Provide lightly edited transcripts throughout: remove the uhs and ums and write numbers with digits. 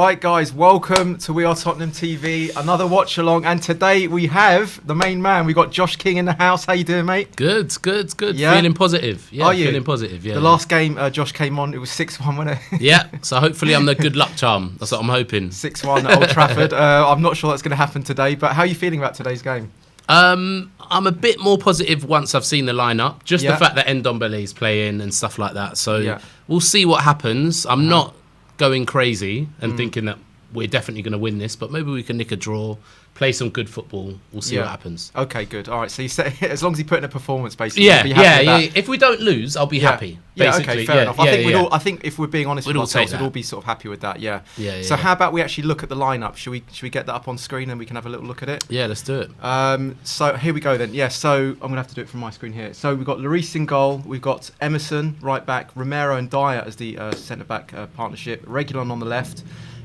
Right, guys, welcome to We Are Tottenham TV, another watch along, and today we have the main man. We got Josh King in the house. How you doing, mate? Good. Yeah? Feeling positive. Yeah, Are you? feeling positive. Yeah. The last game Josh came on, it was 6-1, wasn't it? Yeah. So hopefully I'm the good luck charm. That's what I'm hoping. 6-1 at Old Trafford. I'm not sure that's going to happen today, but how are you feeling about today's game? I'm a bit more positive once I've seen the lineup. Just the fact that Ndombele is playing and stuff like that. So we'll see what happens. I'm not going crazy and thinking that we're definitely going to win this, but maybe we can nick a draw, play some good football. We'll see what happens. Okay, good. All right. So you say as long as you put in a performance, basically. Yeah. If we don't lose, I'll be happy. Basically. Yeah. Okay. Fair enough. I think if we're being honest with ourselves, we'd all be sort of happy with that. Yeah. So how about we actually look at the lineup? Should we get that up on screen and we can have a little look at it? Yeah, let's do it. So here we go then. Yeah. So I'm gonna have to do it from my screen here. So we've got Lloris in goal. We've got Emerson right back, Romero and Dyer as the centre back partnership. Reguilon on the left.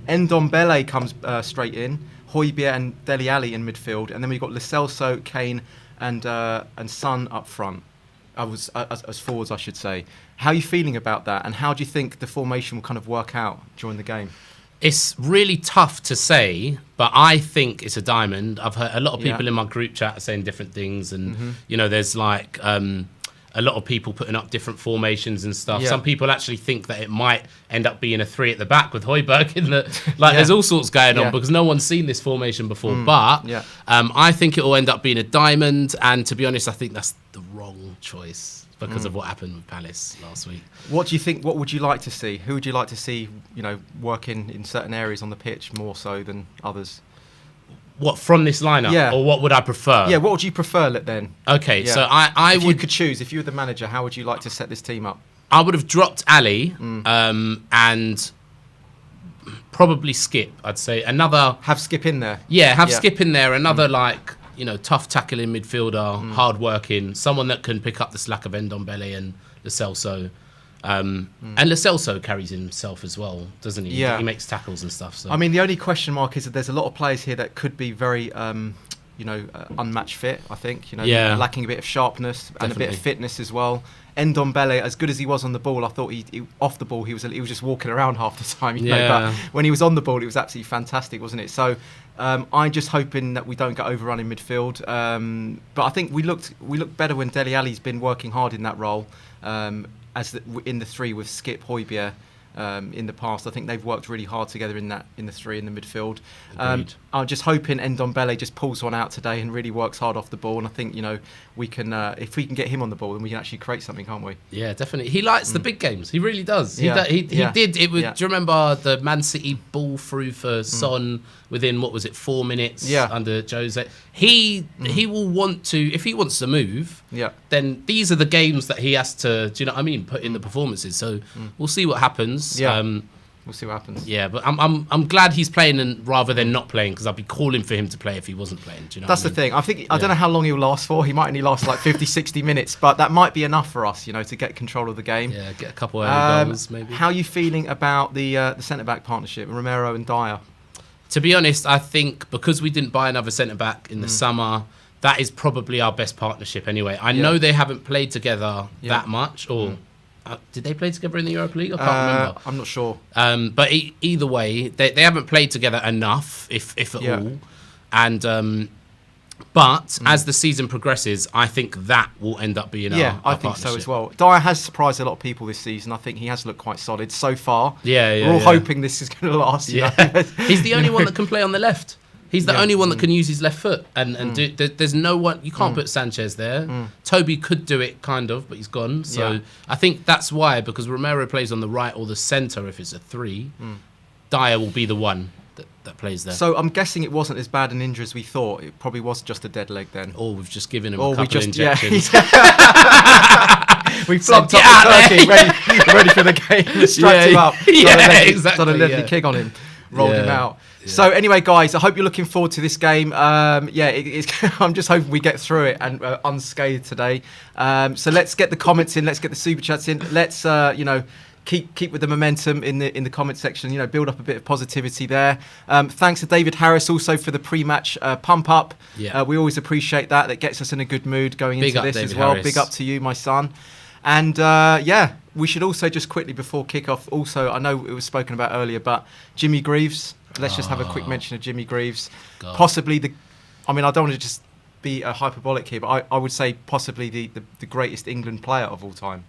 Ndombele comes straight in. Højbjerg and Dele Alli in midfield, and then we've got Lo Celso, Kane, and Son up front. As forwards, I should say. How are you feeling about that, and how do you think the formation will kind of work out during the game? It's really tough to say, but I think it's a diamond. I've heard a lot of people in my group chat saying different things, and you know, there's like a lot of people putting up different formations and stuff. Some people actually think that it might end up being a 3 at the back with Højbjerg in the there's all sorts going on because no one's seen this formation before. But I think it will end up being a diamond, and to be honest, I think that's the wrong choice because of what happened with Palace last week. What do you think? What would you like to see? Who would you like to see? You know, working in certain areas on the pitch more so than others? What, from this lineup? Or what would I prefer? Yeah, what would you prefer then? Okay, so I if would... you could choose, if you were the manager, how would you like to set this team up? I would have dropped Ali and probably Skip, I'd say. Another... Have Skip in there? Yeah, have Skip in there. Another, tough tackling midfielder, hard-working, someone that can pick up the slack of Ndombele and Lo Celso. And Lo Celso carries himself as well, doesn't he? Yeah. He makes tackles and stuff. So. I mean, the only question mark is that there's a lot of players here that could be very, unmatched fit, I think. Lacking a bit of sharpness and a bit of fitness as well. Ndombele, as good as he was on the ball, I thought he off the ball he was just walking around half the time. But when he was on the ball, it was absolutely fantastic, wasn't it? So I'm just hoping that we don't get overrun in midfield. But I think we looked better when Dele Alli's been working hard in that role. In the 3 with Skip, Højbjerg in the past. I think they've worked really hard together in the 3 in the midfield. I'm just hoping Ndombele just pulls one out today and really works hard off the ball. And I think we can if we can get him on the ball, then we can actually create something, can't we? Yeah, definitely. He likes the big games. He really does. He did. It was. Do you remember the Man City ball through for Son within 4 minutes under Jose? He will want to, if he wants to move. Then these are the games that he has to. Do you know what I mean? Put in the performances. So we'll see what happens. We'll see what happens. Yeah, but I'm glad he's playing rather than not playing, because I'd be calling for him to play if he wasn't playing. Do you know? That's the thing. I think I don't know how long he'll last for. He might only last like 50, 60 minutes, but that might be enough for us, to get control of the game. Yeah, get a couple early goals maybe. How are you feeling about the centre back partnership, Romero and Dyer? To be honest, I think because we didn't buy another centre back in the summer, that is probably our best partnership anyway. I know they haven't played together that much, or. Did they play together in the Europa League? I can't remember. I'm not sure. But either way, they haven't played together enough, if at all. And but as the season progresses, I think that will end up being our I think so as well. Dyer has surprised a lot of people this season. I think he has looked quite solid so far. We're all hoping this is going to last. He's the only one that can play on the left. He's the only one that can use his left foot, and there's no one. You can't put Sanchez there. Toby could do it, kind of, but he's gone. So I think that's why, because Romero plays on the right or the centre if it's a 3. Dyer will be the one that plays there. So I'm guessing it wasn't as bad an injury as we thought. It probably was just a dead leg then. Or we've just given him a couple of injections. We flopped up the turkey, ready for the game. Strapped him up. Exactly. Done a lovely kick on him. Rolled him out. So anyway, guys, I hope you're looking forward to this game. I'm just hoping we get through it and unscathed today. So let's get the comments in. Let's get the super chats in. Let's keep with the momentum in the comment section. Build up a bit of positivity there. Thanks to David Harris also for the pre-match pump up. We always appreciate that. That gets us in a good mood going into this as well. Big up to you, my son. And we should also just quickly before kick-off, also, I know it was spoken about earlier, but Jimmy Greaves, let's just have a quick mention of Jimmy Greaves. God. Possibly I don't want to just be a hyperbolic here, but I would say possibly the greatest England player of all time.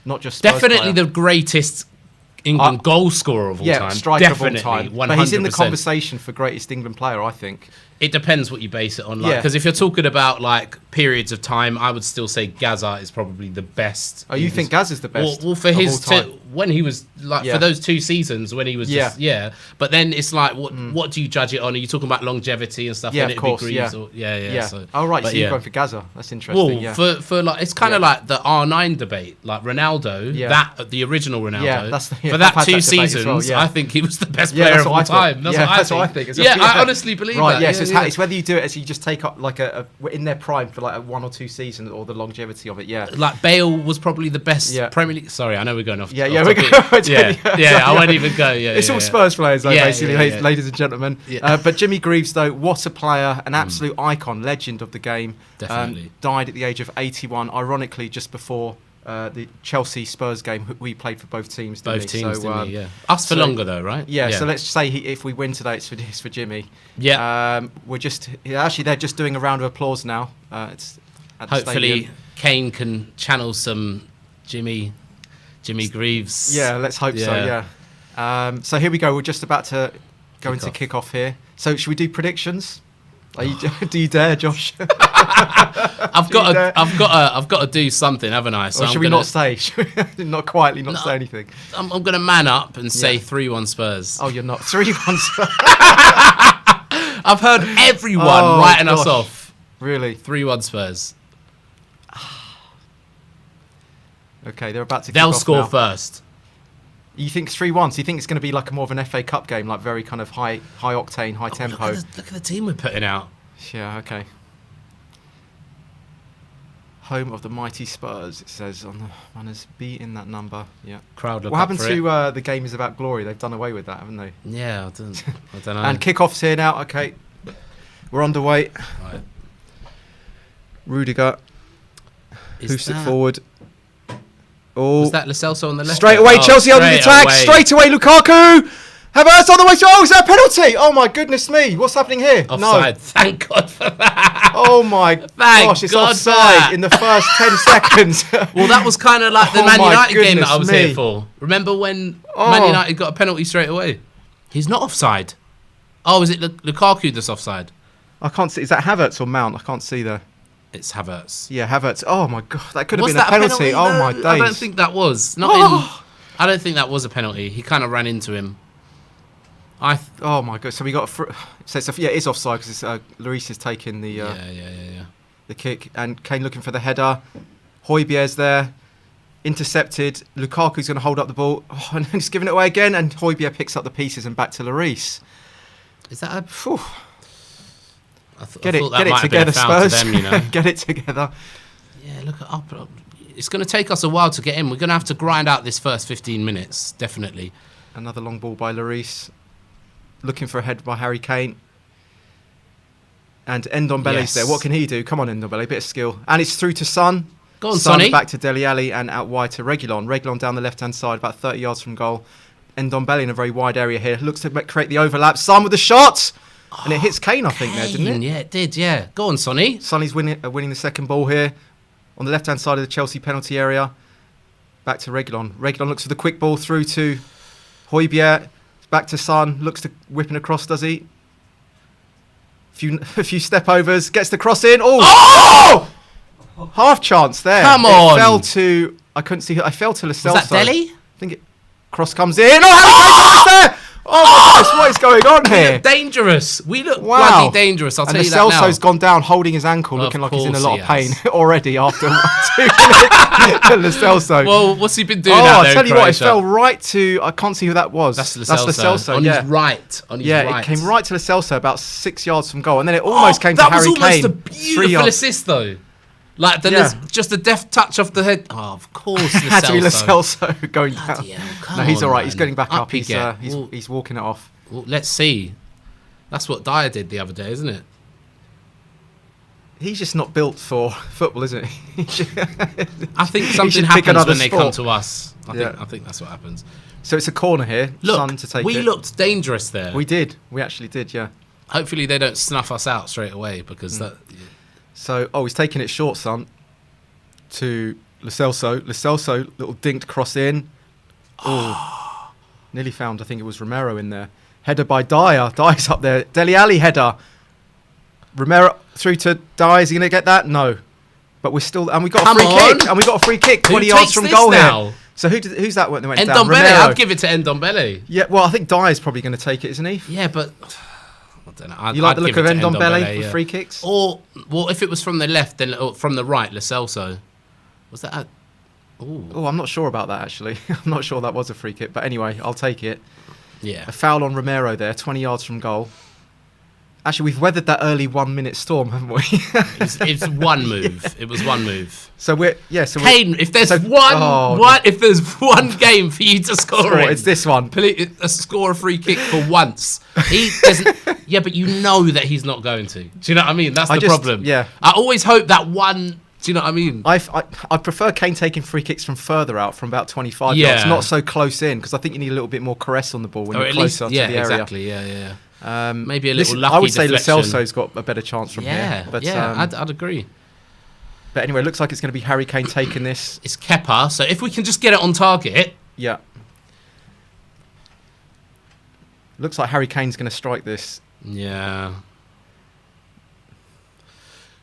Not just Spurs definitely player. The greatest England goal scorer of all time. Striker definitely, of all time. 100%. But he's in the conversation for greatest England player, I think. It depends what you base it on. Because if you're talking about like periods of time, I would still say Gaza is probably the best. Oh, you think Gaza's the best? Well, for his when he was like for those 2 seasons when he was But then it's like what do you judge it on? Are you talking about longevity and stuff? Yeah, of course. So, oh right, so you're going for Gaza. That's interesting. Well, for like it's kind of like the R9 debate, like Ronaldo, the original Ronaldo. Yeah, for that 2 seasons, I think he was the best player of all time. That's what I think. I honestly believe that. Yes. It's whether you do it as you just take up like in their prime for like a 1 or 2 seasons or the longevity of it. Yeah, like Bale was probably the best Premier League. Sorry, I know we're going off. We're going. I won't even go. It's all Spurs players, though, basically, ladies and gentlemen. But Jimmy Greaves, though, what a player, an absolute icon, legend of the game. Definitely died at the age of 81. Ironically, just before the Chelsea Spurs game, we played for both teams. Both teams, didn't we? Us for longer though, right? Yeah. So let's say if we win today, it's for Jimmy. Yeah. We're just actually they're just doing a round of applause now. It's at the hopefully stadium. Kane can channel some Jimmy Greaves. Yeah, let's hope so. Yeah. So here we go. We're just about to go into kick-off here. So should we do predictions? Do you dare, Josh? I've got to do something, haven't I? So or should we not say? Not quietly, not say anything. I'm going to man up and say 3-1 Spurs. Oh, you're not 3-1 Spurs. I've heard everyone writing us off. Really? 3-1 Spurs. Okay, they're about to. They'll score first. You think 3-1? So you think it's going to be like more of an FA Cup game, like very kind of high octane, high tempo? Look at the team we're putting out. Yeah, okay. Home of the mighty Spurs, it says on the runners. Be in that number. Yeah. Crowd. What happened to the game is about glory? They've done away with that, haven't they? Yeah, I don't know. And kickoff's here now. Okay, we're underway. Right. Rudiger. Hoofs it forward. Oh, was that Lo Celso on the left? Straight away, Chelsea on the attack. Straight away, Lukaku. Havertz on the way. Oh, is that a penalty? Oh my goodness me! What's happening here? Offside. No. Thank God for that. Oh my gosh, it's offside in the first 10 seconds. Well, that was kind of like the Man United game that I was here for. Remember when Man United got a penalty straight away? He's not offside. Oh, is it Lukaku that's offside? I can't see. Is that Havertz or Mount? I can't see there. It's Havertz. Yeah, Havertz. Oh my God, that could have been a penalty. Oh my days. I don't think that was. I don't think that was a penalty. He kind of ran into him. Oh my God. So we got. So it is offside because Lloris is taking the. The kick and Kane looking for the header. Højbjerg's there, intercepted. Lukaku's going to hold up the ball, and he's giving it away again. And Højbjerg picks up the pieces and back to Lloris. Is that a? Get it together, Spurs. Them, you know? Get it together. Yeah, look at up. It's going to take us a while to get in. We're going to have to grind out this first 15 minutes, definitely. Another long ball by Lloris. Looking for a head by Harry Kane. And Ndombele's there. What can he do? Come on, Ndombele, bit of skill. And it's through to Son. Go on, Sonny. Back to Dele Alli and out wide to Reguilon. Reguilon down the left-hand side, about 30 yards from goal. Ndombele in a very wide area here. Looks to create the overlap. Son with the shot. And it hits Kane, I think, there, didn't it? Yeah, it did, yeah. Go on, Sonny. Sonny's winning the second ball here. On the left-hand side of the Chelsea penalty area. Back to Reguilon. Reguilon looks for the quick ball through to Højbjerg. Back to Son. Looks to whipping across, does he? A few step overs. Gets the cross in. Oh! Half chance there. Come on. It fell to... I couldn't see... I fell to Lo Celso. Was that Dele? I think it... Cross comes in. Oh, Harry Kane's there! Oh my goodness, what is going on here? We look dangerous. We look bloody dangerous, I'll tell you that now. And Lo Celso's gone down holding his ankle, looking like he's in a lot of pain already after 2 minutes. Lo Celso. Well, what's he been doing out there? I'll tell you what, it fell right to... I can't see who that was. That's Lo Celso. On his right. It came right to Lo Celso, about 6 yards from goal. And then it almost came to Harry Kane. That was almost a beautiful assist, though. Like just a deft touch off the head. Oh, of course, Lo Celso. Had to be Lo Celso going down. No, he's all right. He's getting back up. He's walking it off. Well, let's see. That's what Dyer did the other day, isn't it? He's just not built for football, isn't he? I think something happens when they come to us. I think that's what happens. So it's a corner here. Look, Son to take we looked dangerous there. We did. We actually did, yeah. Hopefully they don't snuff us out straight away because that... So, he's taking it short, Son, to Lo Celso. Lo Celso, little dinked cross in. Oh, nearly found, I think it was Romero in there. Header by Dyer. Dyer's up there. Dele Alli header. Romero through to Dyer. Is he going to get that? No. But we're still... And we got a free kick. And we got a free kick 20 yards from goal now? here. So who's that one that went down? Ndombele. I'd give it to Ndombele. Yeah, well, I think Dyer's probably going to take it, isn't he? Yeah, but... I don't know. You like the look of Ndombele with free kicks? Or, well, if it was from the left, then from the right, Lo Celso. Was that... Oh, I'm not sure about that, actually. I'm not sure that was a free kick. But anyway, I'll take it. Yeah. A foul on Romero there, 20 yards from goal. Actually, we've weathered that early 1 minute storm, haven't we? It's one move. Yeah. It was one move. So we're Kane, if there's if there's one game for you to score in, it's this one. Score a free kick for once. He doesn't. Yeah, but you know that he's not going to. Do you know what I mean? That's the problem. Yeah. I always hope that one. Do you know what I mean? I prefer Kane taking free kicks from further out, from about 25 yards, not so close in, because I think you need a little bit more caress on the ball when you're closer to the area. Exactly. Yeah. Maybe a little lucky I would say Lo deflection. Celso's got a better chance from here. But, I'd agree. But anyway, it looks like it's going to be Harry Kane taking this. It's Kepa, so if we can just get it on target. Yeah. Looks like Harry Kane's going to strike this. Yeah.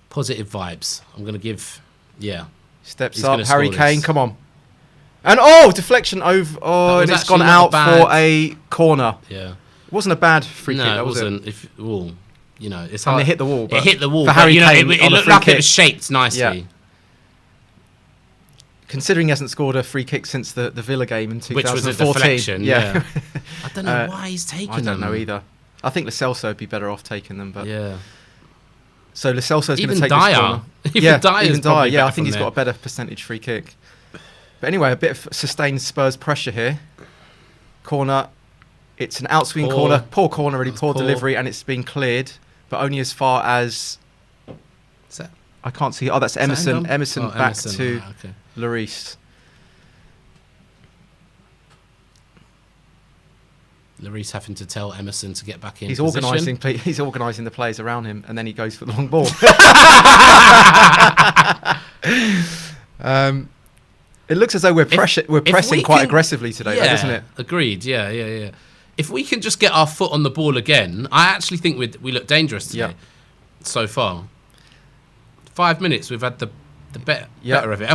Positive vibes. I'm going to give... Yeah. Steps up, Harry Kane, come on. And, deflection over... and it's gone out for a corner. Yeah. It wasn't a bad free kick, it was wasn't. it? It's hard. And it hit the wall. It hit the wall. For Harry Kane, it looked like it was shaped nicely. Yeah. Considering he hasn't scored a free kick since the Villa game in 2014. Which was a deflection, yeah. I don't know why he's taking them. I don't know either. I think Lo Celso would be better off taking them. But yeah. So Lo Celso's going to take Dyer. this corner. Even Dyer. Yeah, I think he's got a better percentage free kick. But anyway, a bit of sustained Spurs pressure here. Corner. It's an outswing corner. Poor corner, really poor delivery, and it's been cleared, but only as far as... I can't see. That's Emerson. Emerson back to Lloris. Lloris having to tell Emerson to get back in. He's organising the players around him, and then he goes for the long ball. It looks as though we're pressing quite aggressively today, doesn't it? Agreed. Yeah. If we can just get our foot on the ball again, I actually think we look dangerous today. So far, 5 minutes we've had the better of it.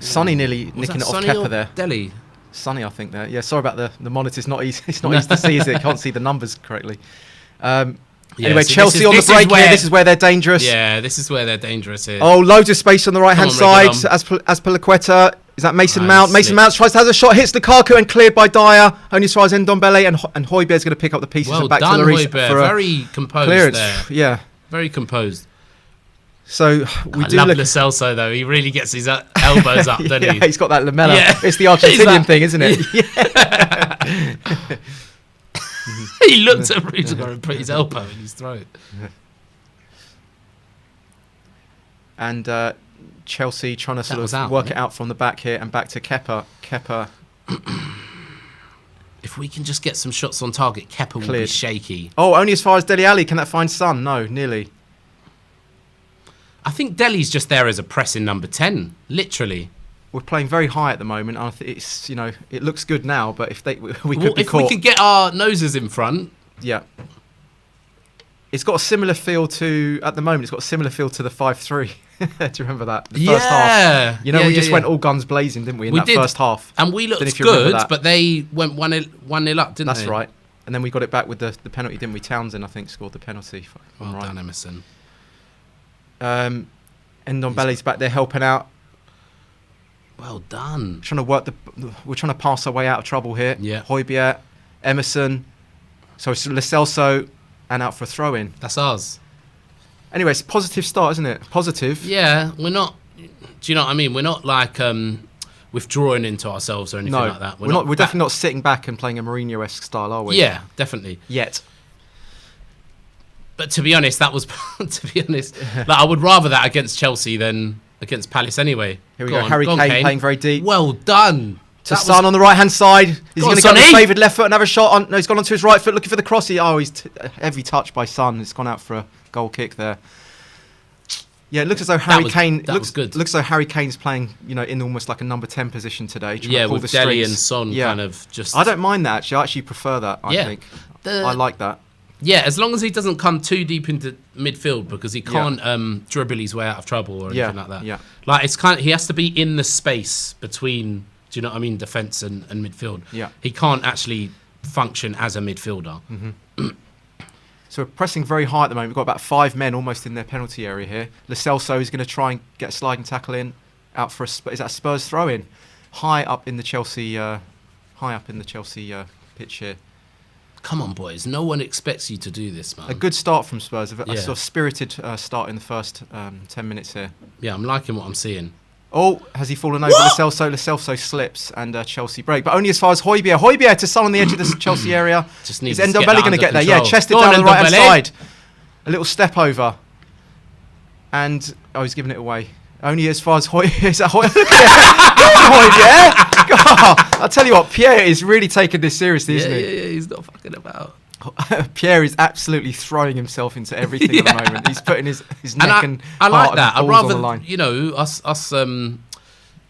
Sonny nearly nicking it off Kepa there. Dele. Sonny, I think there. Yeah, sorry about the monitor. It's not easy. It's not easy to see, is it? Can't see the numbers correctly. Anyway, so Chelsea on the break here. This is where they're dangerous. Yeah, this is where they're dangerous here. Loads of space on the right-hand side. As Piliqueta. Is that Mason Mount? Mason Mount has a shot, hits Lukaku and cleared by Dyer. Only as far as Ndombele, and Højbjerg's going to pick up the pieces and back to Lloris for very composed clearance. There. Yeah. Very composed. So we do love Lo Celso though. He really gets his elbows up, doesn't he? Yeah, he's got that lamella. Yeah. It's the Argentinian thing, isn't it? He looked at Rudiger and put his elbow in his throat. And Chelsea trying to sort of work it out from the back here, and back to Kepa. Kepa. If we can just get some shots on target, Kepa will be shaky. Only as far as Dele Alli. Can that find Son? No, nearly. I think Dele's just there as a pressing number 10, literally. We're playing very high at the moment. I think it's it looks good now, but if we could get our noses in front, yeah. It's got a similar feel to at the moment. It's got a similar feel to the 5-3. Do you remember that? The first half. We just went all guns blazing, didn't we? In that first half, and we looked good, but they went 1-0 up, didn't they? That's right. And then we got it back with the penalty, didn't we? Townsend, I think, scored the penalty. Well done, Emerson. Ndombele's back there helping out. Well done. We're trying to pass our way out of trouble here. Yeah. Højbjerg, Emerson. So it's Lo Celso and out for a throw in. That's ours. Anyway, it's a positive start, isn't it? Positive. Yeah, we're not. Do you know what I mean? We're not like withdrawing into ourselves or anything like that. We're definitely not sitting back and playing a Mourinho-esque style, are we? Yeah, definitely. Yet. But to be honest, that was like, I would rather that against Chelsea than against Palace anyway. Here we go. Harry Kane playing very deep. Well done. To Son on the right-hand side. Is he going to go with favoured left foot and have a shot on? No, he's gone onto his right foot looking for the cross. He's heavy touch by Son. It's gone out for a goal kick there. Yeah, it looks as though Harry Kane looks as though Harry Kane's playing, in almost like a number 10 position today. Yeah, with Dele and Son kind of just. I don't mind that actually. I actually prefer that. I think I like that. Yeah, as long as he doesn't come too deep into midfield, because he can't dribble his way out of trouble or anything like that. Yeah, like it's he has to be in the space between. Do you know what I mean? Defence and midfield. Yeah, he can't actually function as a midfielder. Mm-hmm. So we're pressing very high at the moment. We've got about 5 men almost in their penalty area here. Lo Celso is going to try and get a sliding tackle in, out for is that a Spurs throw in, high up in the Chelsea pitch here. Come on, boys! No one expects you to do this, man. A good start from Spurs. A sort of spirited start in the first 10 minutes here. Yeah, I'm liking what I'm seeing. Oh, has he fallen over? Lo Celso slips and Chelsea break, but only as far as Højbjerg. Højbjerg to Son on the edge of the Chelsea area. Just needs is Ndombele going to get there? Yeah, chested down the right hand side. A little step over, and he's giving it away. Only as far as Højbjerg. Is that Højbjerg? God, I'll tell you what, Pierre is really taking this seriously, isn't he? Yeah, he's not fucking about. Pierre is absolutely throwing himself into everything at the moment. He's putting his neck and I like that. I'd rather us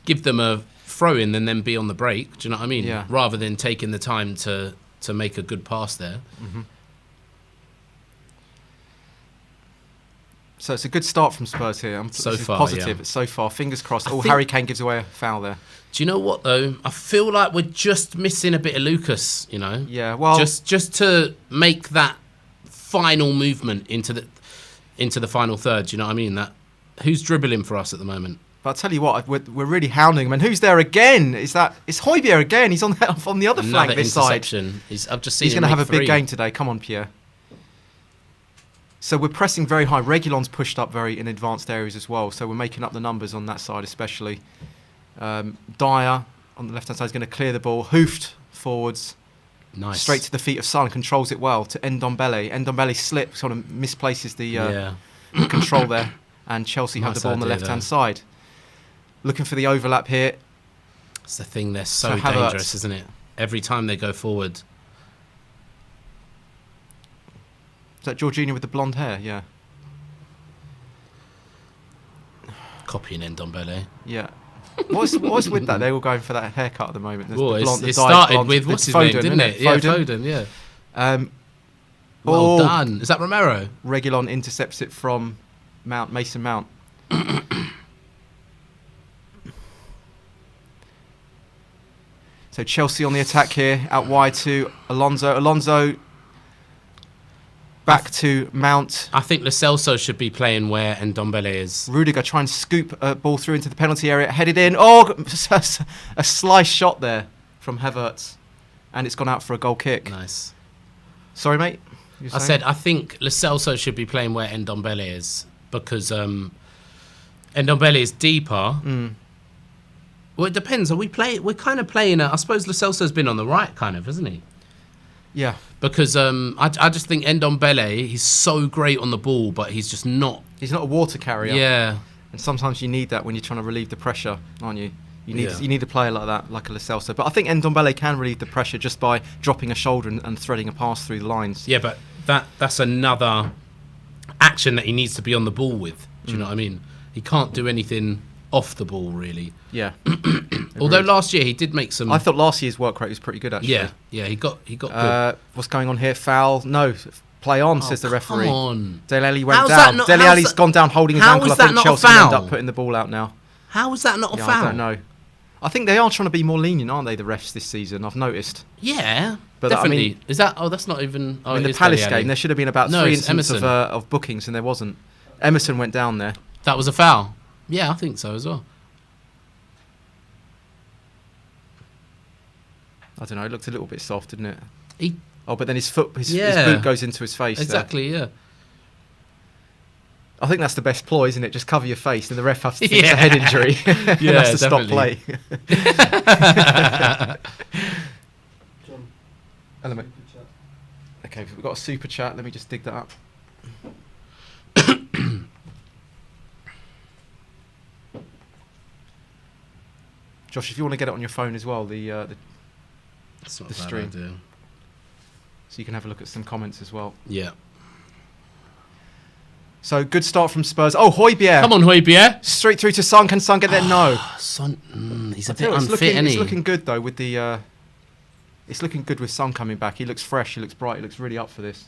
give them a throw in than then be on the break. Do you know what I mean? Yeah. Rather than taking the time to make a good pass there. Mm-hmm. So it's a good start from Spurs here. So far, positive. So far, fingers crossed. Harry Kane gives away a foul there. Do you know what though? I feel like we're just missing a bit of Lucas. Yeah. Well, just to make that final movement into the final third. Do you know what I mean? Who's dribbling for us at the moment? But I'll tell you what, we're really hounding him. And who's there again? It's Højbjerg again. He's on the other flank this side. I've just seen. He's going to have a big game today. Come on, Pierre. So we're pressing very high. Reguilon's pushed up very in advanced areas as well. So we're making up the numbers on that side especially. Dyer on the left-hand side is going to clear the ball. Hoofed forwards. Nice. Straight to the feet of Son. Controls it well to Ndombele. Ndombele slips, sort of misplaces the control there. And Chelsea have the ball on the left-hand side. Looking for the overlap here. It's the thing. They're so dangerous, isn't it? Every time they go forward. Is that Jorginho with the blonde hair? Yeah. Copying Ndombele. Yeah. What's with that? They're all going for that haircut at the moment. It started with what's his name, didn't it? Yeah, Foden. Yeah. Well done. Is that Romero? Reguilon intercepts it from Mason Mount. So Chelsea on the attack here, out wide to Alonso. Alonso back to Mount. I think Lo Celso should be playing where Ndombele is. Rudiger trying to scoop a ball through into the penalty area, headed in. Oh, a slice shot there from Havertz, and it's gone out for a goal kick. Nice. Sorry, mate. I said I think Lo Celso should be playing where Ndombele is, because Ndombele is deeper. Mm. Well, it depends. We're kind of playing. I suppose Lo Celso's been on the right, kind of, hasn't he? Yeah. Because I just think Ndombele, he's so great on the ball, but he's just not. He's not a water carrier. Yeah. And sometimes you need that when you're trying to relieve the pressure, aren't you? You need a player like that, like a Lo Celso. But I think Ndombele can relieve the pressure just by dropping a shoulder and threading a pass through the lines. Yeah, but that's another action that he needs to be on the ball with. Do you know what I mean? He can't do anything off the ball, really. Yeah. Although last year he did make some. I thought last year's work rate was pretty good, actually. Yeah, he got good. What's going on here? Foul? No. Play on, says the referee. Come on. Dele Alli went down. Dele Alli's gone down holding his ankle. I think Chelsea end up putting the ball out now. How is that not a foul? I don't know. I think they are trying to be more lenient, aren't they, the refs this season? I've noticed. Yeah, but definitely. Is that? Oh, that's not even. Oh, in the Palace game, there should have been about 3 instances of bookings, and there wasn't. Emerson went down there. That was a foul. Yeah, I think so as well. I don't know. It looked a little bit soft, didn't it? But then his boot goes into his face. Exactly. There. Yeah. I think that's the best ploy, isn't it? Just cover your face, and the ref has to think it's a head injury. Yeah, has to stop play. John. Okay, we've got a super chat. Let me just dig that up. Josh, if you want to get it on your phone as well, the stream, idea. So you can have a look at some comments as well. Yeah. So good start from Spurs. Oh, Højbjerg. Come on, Højbjerg. Straight through to Son. Can Son get there? No. Son, he's a bit unfit, isn't he? It's looking good though with the. It's looking good with Son coming back. He looks fresh. He looks bright. He looks really up for this.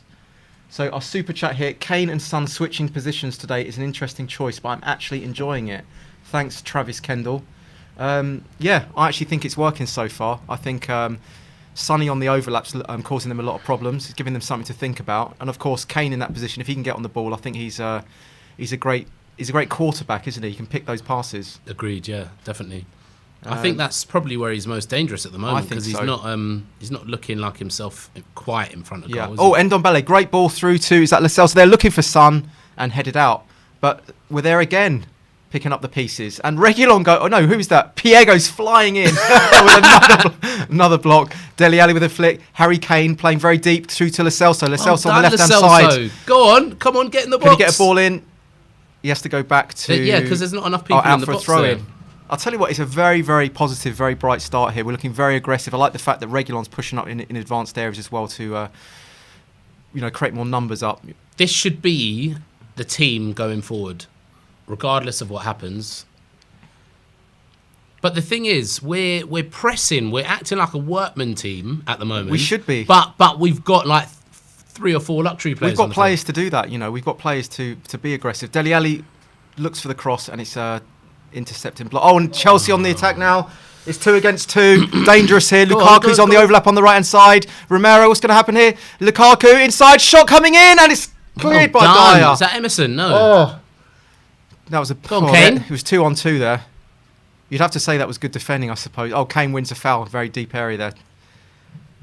So our super chat here: Kane and Son switching positions today is an interesting choice, but I'm actually enjoying it. Thanks, Travis Kendall. Yeah, I actually think it's working so far. I think Sonny on the overlaps causing them a lot of problems. He's giving them something to think about. And of course, Kane in that position, if he can get on the ball, I think he's a great quarterback, isn't he? He can pick those passes. Agreed. Yeah, definitely. I think that's probably where he's most dangerous at the moment because he's not looking like himself quite in front of goal. Oh, Ndombele, great ball through to is that Lascelles? So they're looking for Son and headed out, but we're there again. Picking up the pieces. And Reguilon go... Oh, no, who's that? Piego's flying in with another block. Dele Alli with a flick. Harry Kane playing very deep through to Lo Celso. Lo Celso on the left-hand side. Go on. Come on, get in the box. Can he get a ball in? He has to go back to... Yeah, because there's not enough people in the box there. I'll tell you what, it's a very, very positive, very bright start here. We're looking very aggressive. I like the fact that Reguilon's pushing up in advanced areas as well to, create more numbers up. This should be the team going forward, regardless of what happens. But the thing is, we're pressing. We're acting like a workman team at the moment. We should be. But we've got like 3 or 4 luxury players. We've got players to do that. We've got players to be aggressive. Dele Alli looks for the cross and it's intercepting block. Oh, and Chelsea on the attack now. It's 2 against 2. Dangerous here. Lukaku's on the overlap on the right hand side. Romero, what's going to happen here? Lukaku inside, shot coming in, and it's cleared by Dyer. Is that Emerson? No. Oh. That was Kane. It was 2 on 2 there. You'd have to say that was good defending, I suppose. Oh, Kane wins a foul, very deep area there.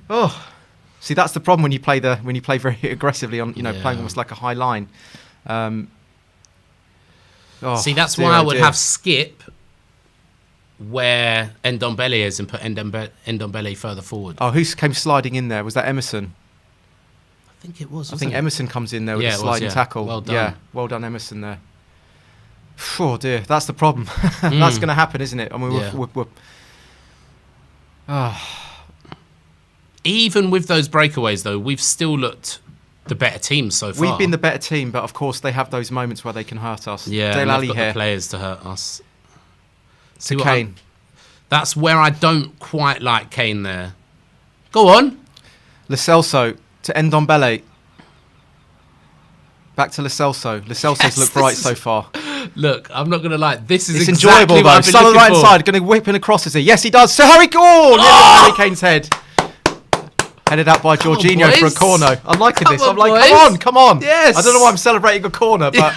Oh, see, that's the problem when you play very aggressively on, playing almost like a high line. See, that's why I would have Skip where Ndombele is and put Ndombele further forward. Oh, who came sliding in there? Was that Emerson? I think it was. I think Emerson comes in there with a sliding tackle. Well done. Yeah, well done, Emerson there. Oh dear, that's the problem. That's going to happen, isn't it? I mean, even with those breakaways, though, we've still looked the better team so far. We've been the better team, but of course they have those moments where they can hurt us. Yeah, Dele Alli got here. The players to hurt us. To Kane. That's where I don't quite like Kane there. Go on. Lo Celso to Ndombele. Back to Lo Celso. Lo Celso's looked bright so far. Look, I'm not going to lie. This is it's exactly enjoyable, though. Son on the right side, going to whip in across. Is he? Yes, he does. So Harry Kane's head. Headed out by Jorginho for a corner. I'm liking this. I'm like, come on. Yes. I don't know why I'm celebrating a corner, but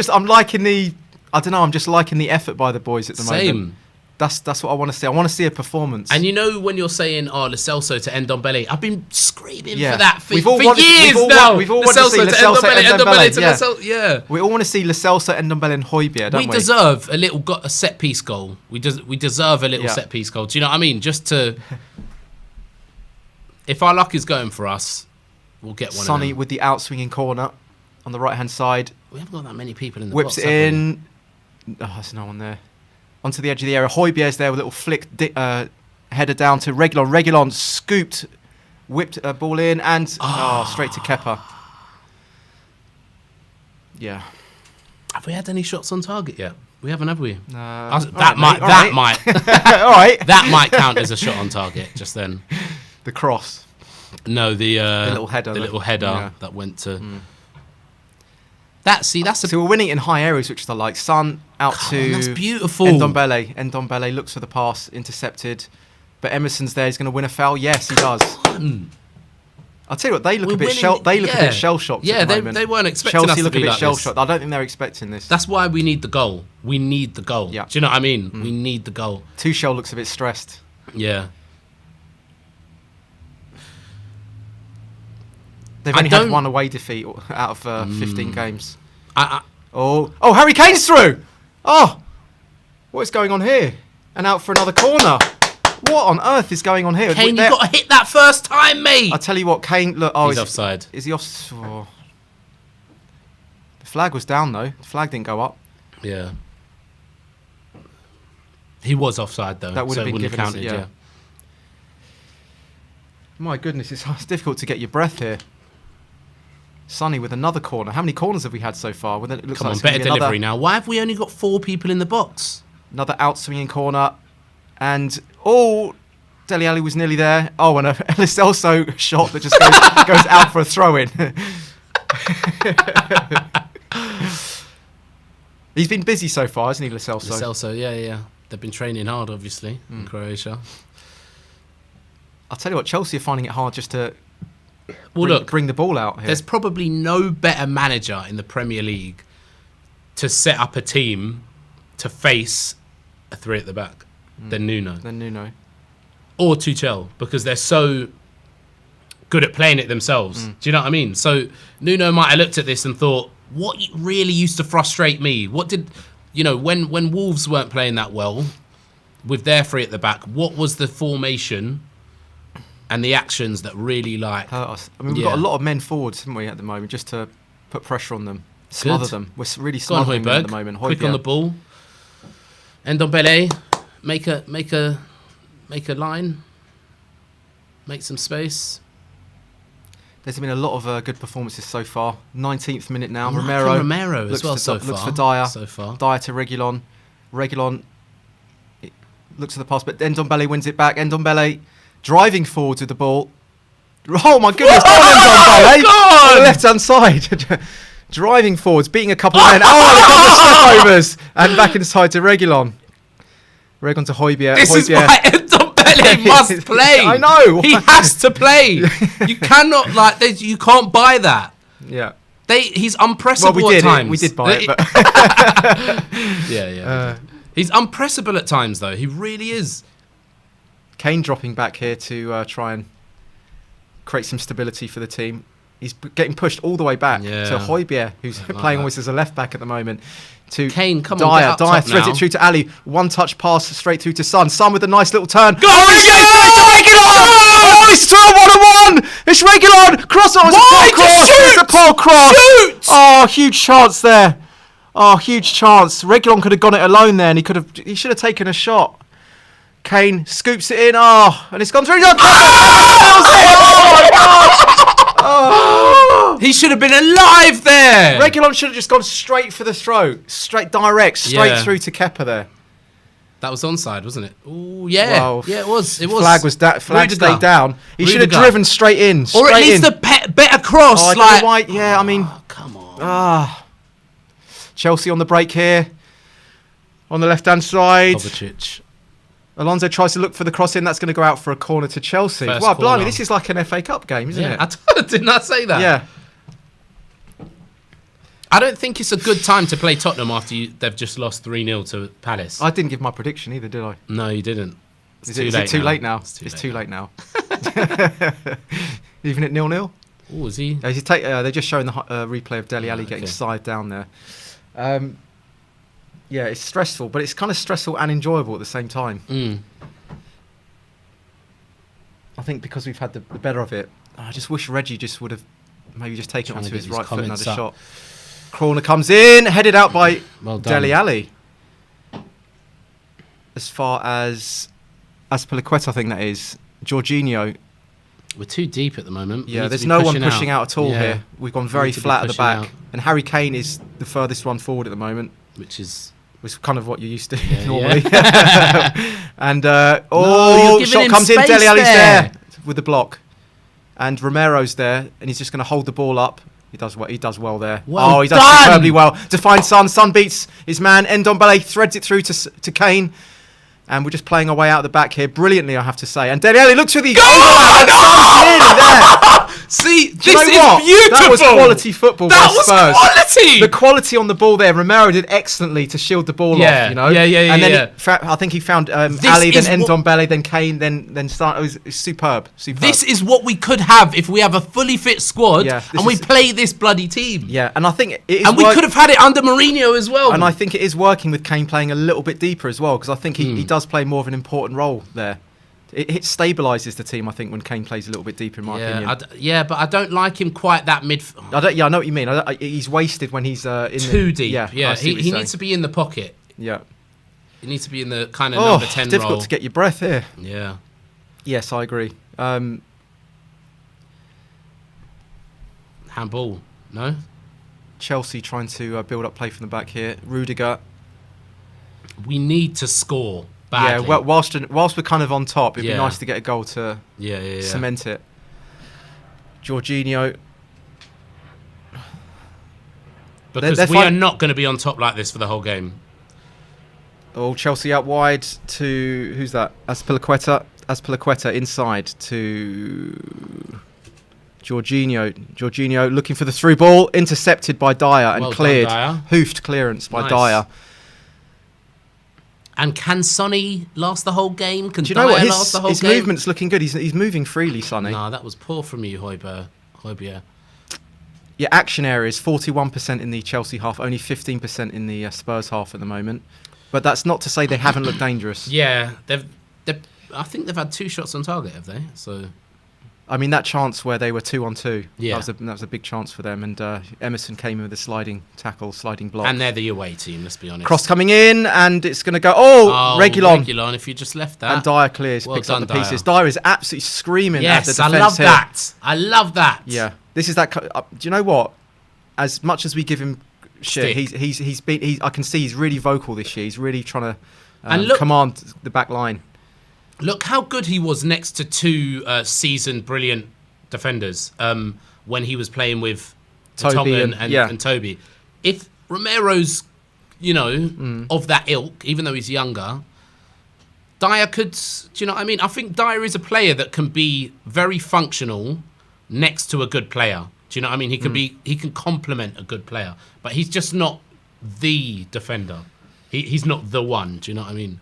I'm liking the. I don't know. I'm just liking the effort by the boys at the moment. Same. That's what I want to see. I want to see a performance. And when you're saying, Lo Celso to Ndombele, I've been screaming for that for years now. We've all wanted to see Lo Celso and Ndombele. Yeah. We all want to see Lo Celso, Ndombele and Højbjerg, don't we? We deserve a set piece goal. We deserve a little set piece goal. Do you know what I mean? Just to... If our luck is going for us, we'll get one. Sonny with the outswinging corner on the right-hand side. We haven't got that many people in the box. Whips it in. Oh, there's no one there. Onto the edge of the area. Højbjerg's there with a little flick header down to Reguilon. Reguilon scooped, whipped a ball in, and straight to Kepa. Yeah. Have we had any shots on target yet? We haven't, have we? That might. All right. That might count as a shot on target. Just then. The cross. No, the little header. The little header that went to. So we're winning in high areas, which I like. Son out to. That's beautiful. Ndombele. Ndombele looks for the pass, intercepted, but Emerson's there. He's going to win a foul. Yes, he does. I'll tell you what, they look a bit shell shocked. Yeah, at the they weren't expecting Chelsea us to be like shell shocked. I don't think they're expecting this. That's why we need the goal. We need the goal. Yeah. Do you know what I mean? We need the goal. Tuchel looks a bit stressed. Yeah. They've only had one away defeat out of 15 games. Harry Kane's through! Oh! What is going on here? And out for another corner. What on earth is going on here? Kane, you've got to hit that first time, mate. I tell you what, Kane. Look, he's offside. Is he off? Oh. The flag was down though. The flag didn't go up. Yeah. He was offside though. That would have been given, counted. Yeah. My goodness, it's difficult to get your breath here. Sonny with another corner. How many corners have we had so far? Well, it looks Come like on, better delivery now. Why have we only got 4 people in the box? Another out-swinging corner. And, Dele Alli was nearly there. Oh, and a Lo Celso shot that just goes out for a throw-in. He's been busy so far, hasn't he, Lo Celso? Lo Celso, yeah. They've been training hard, obviously, in Croatia. I'll tell you what, Chelsea are finding it hard just to bring the ball out here. There's probably no better manager in the Premier League to set up a team to face a 3 at the back than Nuno. Or Tuchel, because they're so good at playing it themselves. Do you know what I mean? So Nuno might have looked at this and thought, what really used to frustrate me? What did, when Wolves weren't playing that well with their 3 at the back, what was the formation and the actions that really hurt us? I mean, we've got a lot of men forwards, haven't we, at the moment, just to put pressure on them, smother them. We're really smothering them at the moment. Quick on the ball. Ndombele, make a line, make some space. There's been a lot of good performances so far. 19th minute now. Romero as well so far. Looks for Dyer. So far. Dyer to Reguilon. Reguilon looks for the pass, but Ndombele wins it back. Ndombele driving forwards with the ball. Oh my goodness! Ndombele on the left-hand side. Driving forwards, beating a couple of men. Oh, a couple of stepovers. And back inside to Reguilon. Reguilon to Højbjerg. This is why Ndombele must play. I know. He has to play. You cannot, you can't buy that. Yeah. He's unpressable at times. We did buy it, but... yeah. He's unpressable at times, though. He really is. Kane dropping back here to try and create some stability for the team. He's getting pushed all the way back to Højbjerg, who's playing almost as a left back at the moment. To Kane, come on, Dyer. Dyer threads it through to Ali. One touch pass straight through to Son. Son with a nice little turn. Go! Oh, it's 2-1-1. It's Reguilon. Cross. It's a pole cross. Shoot! Oh, huge chance there. Oh, huge chance. Reguilon could have gone it alone there, and he should have taken a shot. Kane scoops it in. Oh, and it's gone through. Oh my God! Oh. He should have been alive there. Reguilon should have just gone straight for the throat, straight through to Kepa there. That was onside, wasn't it? Oh yeah, well, it was. It was. Flag stayed down. He should have driven straight in, or at least a better cross. I mean, come on. Chelsea on the break here, on the left-hand side. Kovacic. Alonso tries to look for the cross in. That's going to go out for a corner to Chelsea. Wow, blimey, this is like an FA Cup game, isn't it? Did not say that. Yeah. I don't think it's a good time to play Tottenham after they've just lost 3-0 to Palace. I didn't give my prediction either, did I? No, you didn't. Is it too late now? It's too late now. Even at 0-0? Oh, is he? They're just showing the replay of Dele Alli getting side down there. Yeah, it's stressful, but it's kind of stressful and enjoyable at the same time. I think because we've had the better of it, I just wish Reggie just would have maybe just taken it onto his right foot and had a shot. Corner comes in, headed out by Dele Alli. As far as Aspilicueta, I think that is. Jorginho. We're too deep at the moment. Yeah, there's no one pushing out at all here. We've gone very flat at the back. And Harry Kane is the furthest one forward at the moment. Which is kind of what you used to do normally. And shot comes in. Dele Alli's there with the block, and Romero's there, and he's just going to hold the ball up. He does well there. He does superbly well to find Son. Son beats his man. Ndombele threads it through to Kane, and we're just playing our way out the back here brilliantly, I have to say. And Dele Alli looks for the nearly there. See, this is beautiful. That was quality football. That was quality. The quality on the ball there. Romero did excellently to shield the ball off. Yeah. And then I think he found Ali, then Ndombele, then Kane, then start. It was superb. This is what we could have if we have a fully fit squad and we play this bloody team. Yeah, and I think it is. And we could have had it under Mourinho as well. And I think it is working with Kane playing a little bit deeper as well, because I think he does play more of an important role there. It stabilises the team, I think, when Kane plays a little bit deeper, in my opinion. But I don't like him quite that mid. I know what you mean. He's wasted when he's in too deep. Yeah. He needs to be in the pocket. Yeah. He needs to be in the kind of number 10 difficult role. to get your breath here. Yeah. Yes, I agree. Handball, no? Chelsea trying to build up play from the back here. Rudiger. We need to score badly. Yeah, whilst we're kind of on top, it'd be nice to get a goal to cement it. Jorginho. Because we are not going to be on top like this for the whole game. Oh, Chelsea out wide to... Who's that? Azpilicueta inside to... Jorginho looking for the through ball. Intercepted by Dyer and cleared. Hoofed clearance by Dyer. And can Sonny last the whole game? Can Do you know what? His movement's looking good. He's moving freely, Sonny. No, that was poor from you, Højbjerg. Yeah, action areas, 41% in the Chelsea half, only 15% in the Spurs half at the moment. But that's not to say they haven't looked dangerous. Yeah, I think they've had 2 shots on target, have they? So, I mean, that chance where they were 2-on-2, yeah, that was a big chance for them. And Emerson came in with a sliding block. And they're the away team, let's be honest. Cross coming in, and it's going to go. Reguilon, if you just left that. And Dyer clears, picks up the pieces. Dyer is absolutely screaming at the defence. I love that. Yeah, this is that. Do you know what? As much as we give him shit, I can see he's really vocal this year. He's really trying to command the back line. Look how good he was next to 2 seasoned brilliant defenders when he was playing with Toby and Toby. If Romero's, of that ilk, even though he's younger, Dyer could, do you know what I mean? I think Dyer is a player that can be very functional next to a good player. Do you know what I mean? He can complement a good player, but he's just not the defender. He's not the one. Do you know what I mean?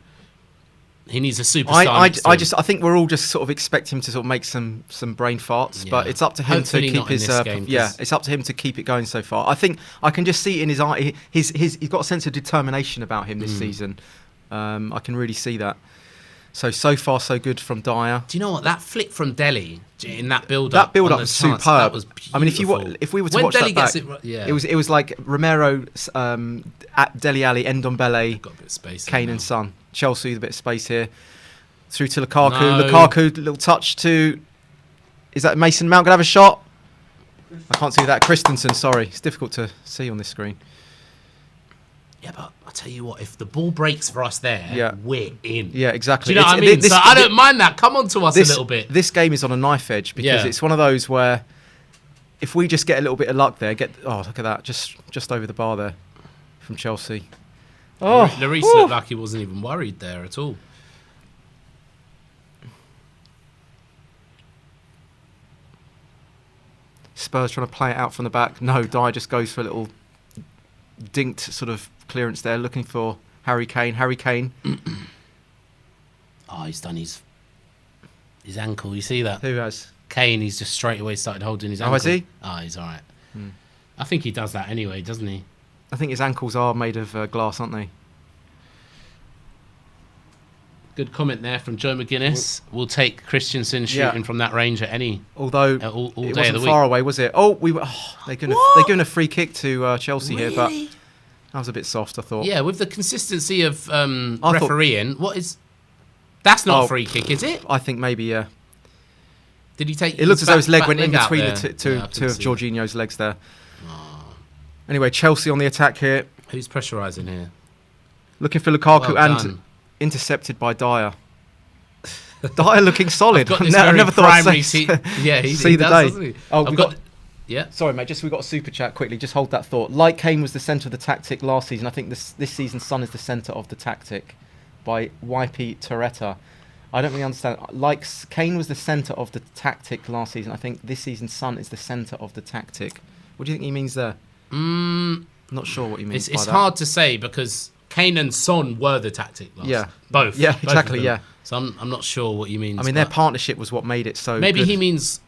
He needs a superstar. I think we're all just sort of expect him to sort of make some brain farts, but it's up to him to keep his it's up to him to keep it going so far. I think I can just see it in his eye. He's got a sense of determination about him this season. I can really see that. So far so good from Dyer. Do you know what, that flick from Dele in that build-up? That build-up was superb. That was beautiful. I mean, if we were to watch Dele that back, it was like Romero, at Dele Alli, Ndombele, got a bit of space, Kane and Son. Chelsea with a bit of space here. Through to Lukaku. No. Lukaku, little touch to... Is that Mason Mount going to have a shot? I can't see that. Christensen, sorry. It's difficult to see on this screen. Yeah, but I'll tell you what, if the ball breaks for us there, we're in. Yeah, exactly. Do you know what I mean? So I don't mind that. Come on to us a little bit. This game is on a knife edge because it's one of those where if we just get a little bit of luck there, look at that, just over the bar there from Chelsea. Lloris looked like he wasn't even worried there at all. Spurs trying to play it out from the back. No, Dyer just goes for a little dinked sort of clearance there, looking for Harry Kane. He's done his ankle. You see that? Who has? Kane. He's just straight away started holding his ankle. Oh, has he? He's all right. I think he does that anyway, doesn't he? I think his ankles are made of glass, aren't they? Good comment there from Joe McGuinness. We'll take Christensen shooting from that range at any. Although all it day wasn't of the far week. away, was it? They're giving a free kick to Chelsea here, but that was a bit soft, I thought. Yeah, with the consistency of refereeing, that's not a free kick, is it? I think maybe, yeah. Did he take? It looks as though his leg went in between the two of Jorginho's legs there. Anyway, Chelsea on the attack here. Who's pressurising here? Looking for Lukaku and intercepted by Dyer. Dyer looking solid. I never thought I'd see the day. Doesn't he? Sorry, mate. We got a super chat quickly. Just hold that thought. Like Kane was the centre of the tactic last season, I think this season Son is the centre of the tactic. By YP Toretta. I don't really understand. Like Kane was the centre of the tactic last season, I think this season Son is the centre of the tactic. What do you think he means there? Not sure what he means. It's hard to say because Kane and Son were the tactic last. Yeah, both. Yeah, exactly. Yeah. So I'm not sure what you mean. I mean, their partnership was what made it so. Maybe good. He means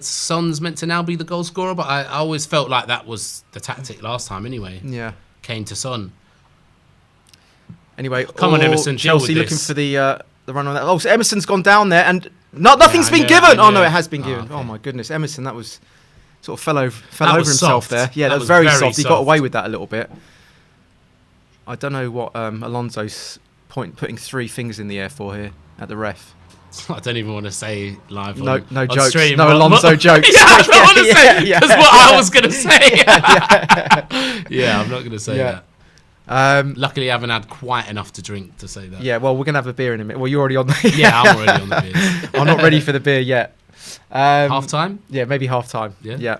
Son's meant to now be the goal scorer, but I always felt like that was the tactic last time. Anyway. Yeah. Kane to Son. Anyway, come on, Emerson. Chelsea looking for the the run on that. Oh, so Emerson's gone down there, and nothing's been given. Oh no, it has been given. Okay. Oh my goodness, Emerson, that was sort of fell over himself there. Yeah, that was very soft. He got away with that a little bit. I don't know what Alonso's putting 3 fingers in the air for here at the ref. I don't even want to say live. No jokes. No Alonso jokes. Yeah, I don't want to say because what I was going to say. Yeah, I'm not going to say that. Luckily, I haven't had quite enough to drink to say that. Yeah, well, we're going to have a beer in a minute. Well, you're already on the... Yeah, I'm already on the beer. I'm not ready for the beer yet. Half-time? Yeah, maybe half-time. Yeah.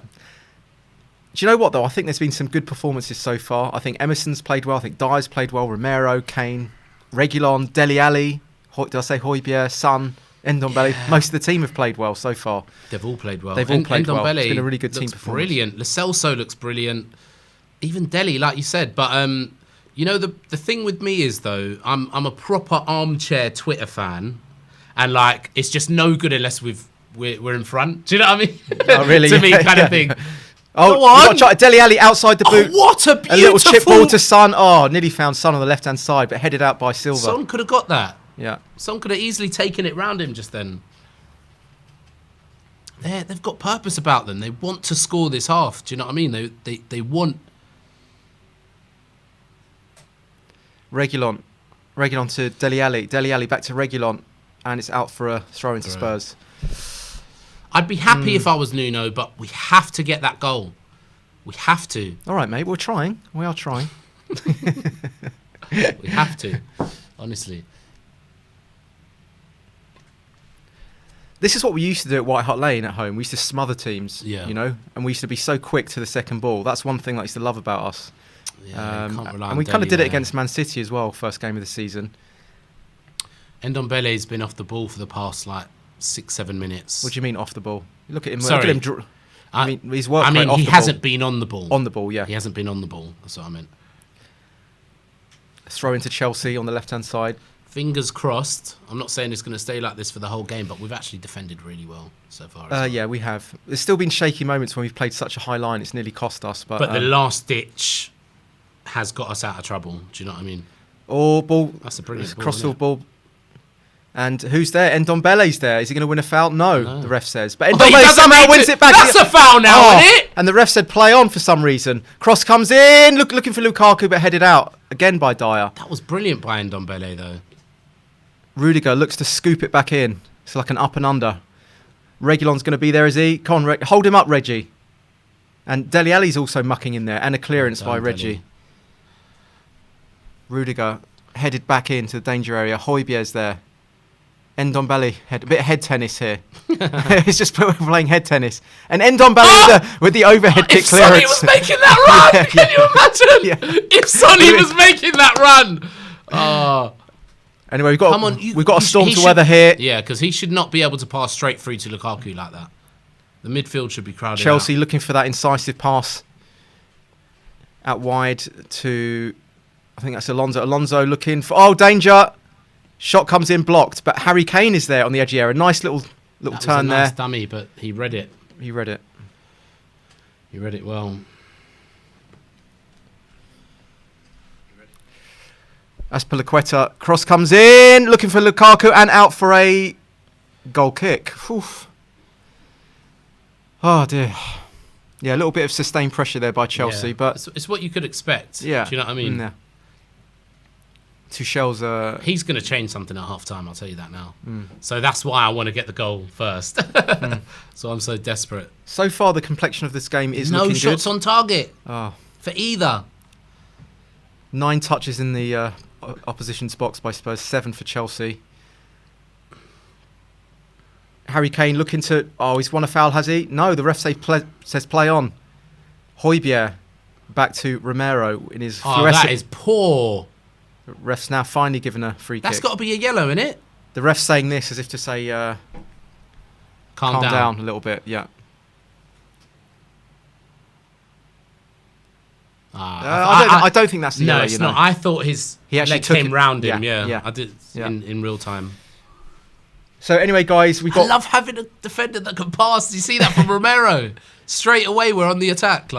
Do you know what, though? I think there's been some good performances so far. I think Emerson's played well. I think Dyer's played well. Romero, Kane, Reguilon, Dele Alli. Did I say Højbjerg, Son, Ndombele? Yeah. Most of the team have played well so far. They've all played well. It's been a really good team performance. Brilliant. Lo Celso looks brilliant. Even Dele, like you said. But, you know, the thing with me is, though, I'm a proper armchair Twitter fan. And, like, it's just no good unless we're in front. Do you know what I mean? Oh, really? To me, kind of thing. Oh, Dele Alli outside the boot. Oh, what a beautiful... A little chip ball to Son. Oh, nearly found Son on the left-hand side, but headed out by Silva. Son could have got that. Yeah. Son could have easily taken it round him just then. They've got purpose about them. They want to score this half. Do you know what I mean? They want... Reguilon to Dele Alli. Dele Alli back to Reguilon. And it's out for a throw into Spurs. I'd be happy if I was Nuno, but we have to get that goal. We have to. All right, mate. We're trying. We are trying. We have to. Honestly. This is what we used to do at White Hart Lane at home. We used to smother teams, you know, and we used to be so quick to the second ball. That's one thing I used to love about us. Yeah, and we kind of did it against Man City as well, first game of the season. Ndombele's been off the ball for the past, 6-7 minutes. What do you mean off the ball? Look at him. Sorry. Look at him. He's worked he off the hasn't ball. been on the ball. On the ball, yeah. He hasn't been on the ball. That's what I meant. Throw into Chelsea on the left-hand side. Fingers crossed. I'm not saying it's going to stay like this for the whole game, but we've actually defended really well so far. Well. Yeah, we have. There's still been shaky moments when we've played such a high line. It's nearly cost us. But the last ditch has got us out of trouble. Do you know what I mean? Oh, ball. That's a brilliant ball, crossfield ball. And who's there? Ndombele's there. Is he going to win a foul? No, the ref says. But Ndombele somehow wins it back. That's a foul now, isn't it? And the ref said play on for some reason. Cross comes in, looking for Lukaku, but headed out again by Dyer. That was brilliant by Ndombele, though. Rudiger looks to scoop it back in. It's like an up and under. Reguilon's going to be there, is he? Come on, hold him up, Reggie. And Dele Alli's also mucking in there, and a clearance by Reggie. Rudiger headed back into the danger area. Højbjerg's there. Ndombele, a bit of head tennis here. It's just playing head tennis. And Ndombele with the overhead kick clearance. If Sonny was making that run, can you imagine? If Sonny was making that run. Oh. Anyway, we've got a storm to weather here. Yeah, because he should not be able to pass straight through to Lukaku like that. The midfield should be crowded Chelsea out. Looking for that incisive pass out wide to, I think that's Alonso. Alonso looking for, danger. Shot comes in blocked, but Harry Kane is there on the edge of the area. Nice little turn there. That was a nice dummy, but he read it. He read it. He read it well. Azpilicueta, cross comes in, looking for Lukaku and out for a goal kick. Oof. Oh dear. Yeah, a little bit of sustained pressure there by Chelsea, but it's what you could expect. Yeah. Do you know what I mean? Yeah. Tuchel's he's going to change something at half time, I'll tell you that now. So that's why I want to get the goal first. So I'm so desperate. So far the complexion of this game is looking good. No shots on target for either. 9 touches in the opposition's box by Spurs, 7 for Chelsea. Harry Kane looking to... he's won a foul, has he? No, the ref says play on. Højbjerg back to Romero in his... that is poor. The ref's now finally given a free kick. That's got to be a yellow, isn't it? The ref's saying this as if to say... calm down a little bit, yeah. I don't think that's the yellow, it's not. I thought his leg came round him. Yeah. I did in real time. So anyway, guys, I love having a defender that can pass. You see that from Romero? Straight away, we're on the attack.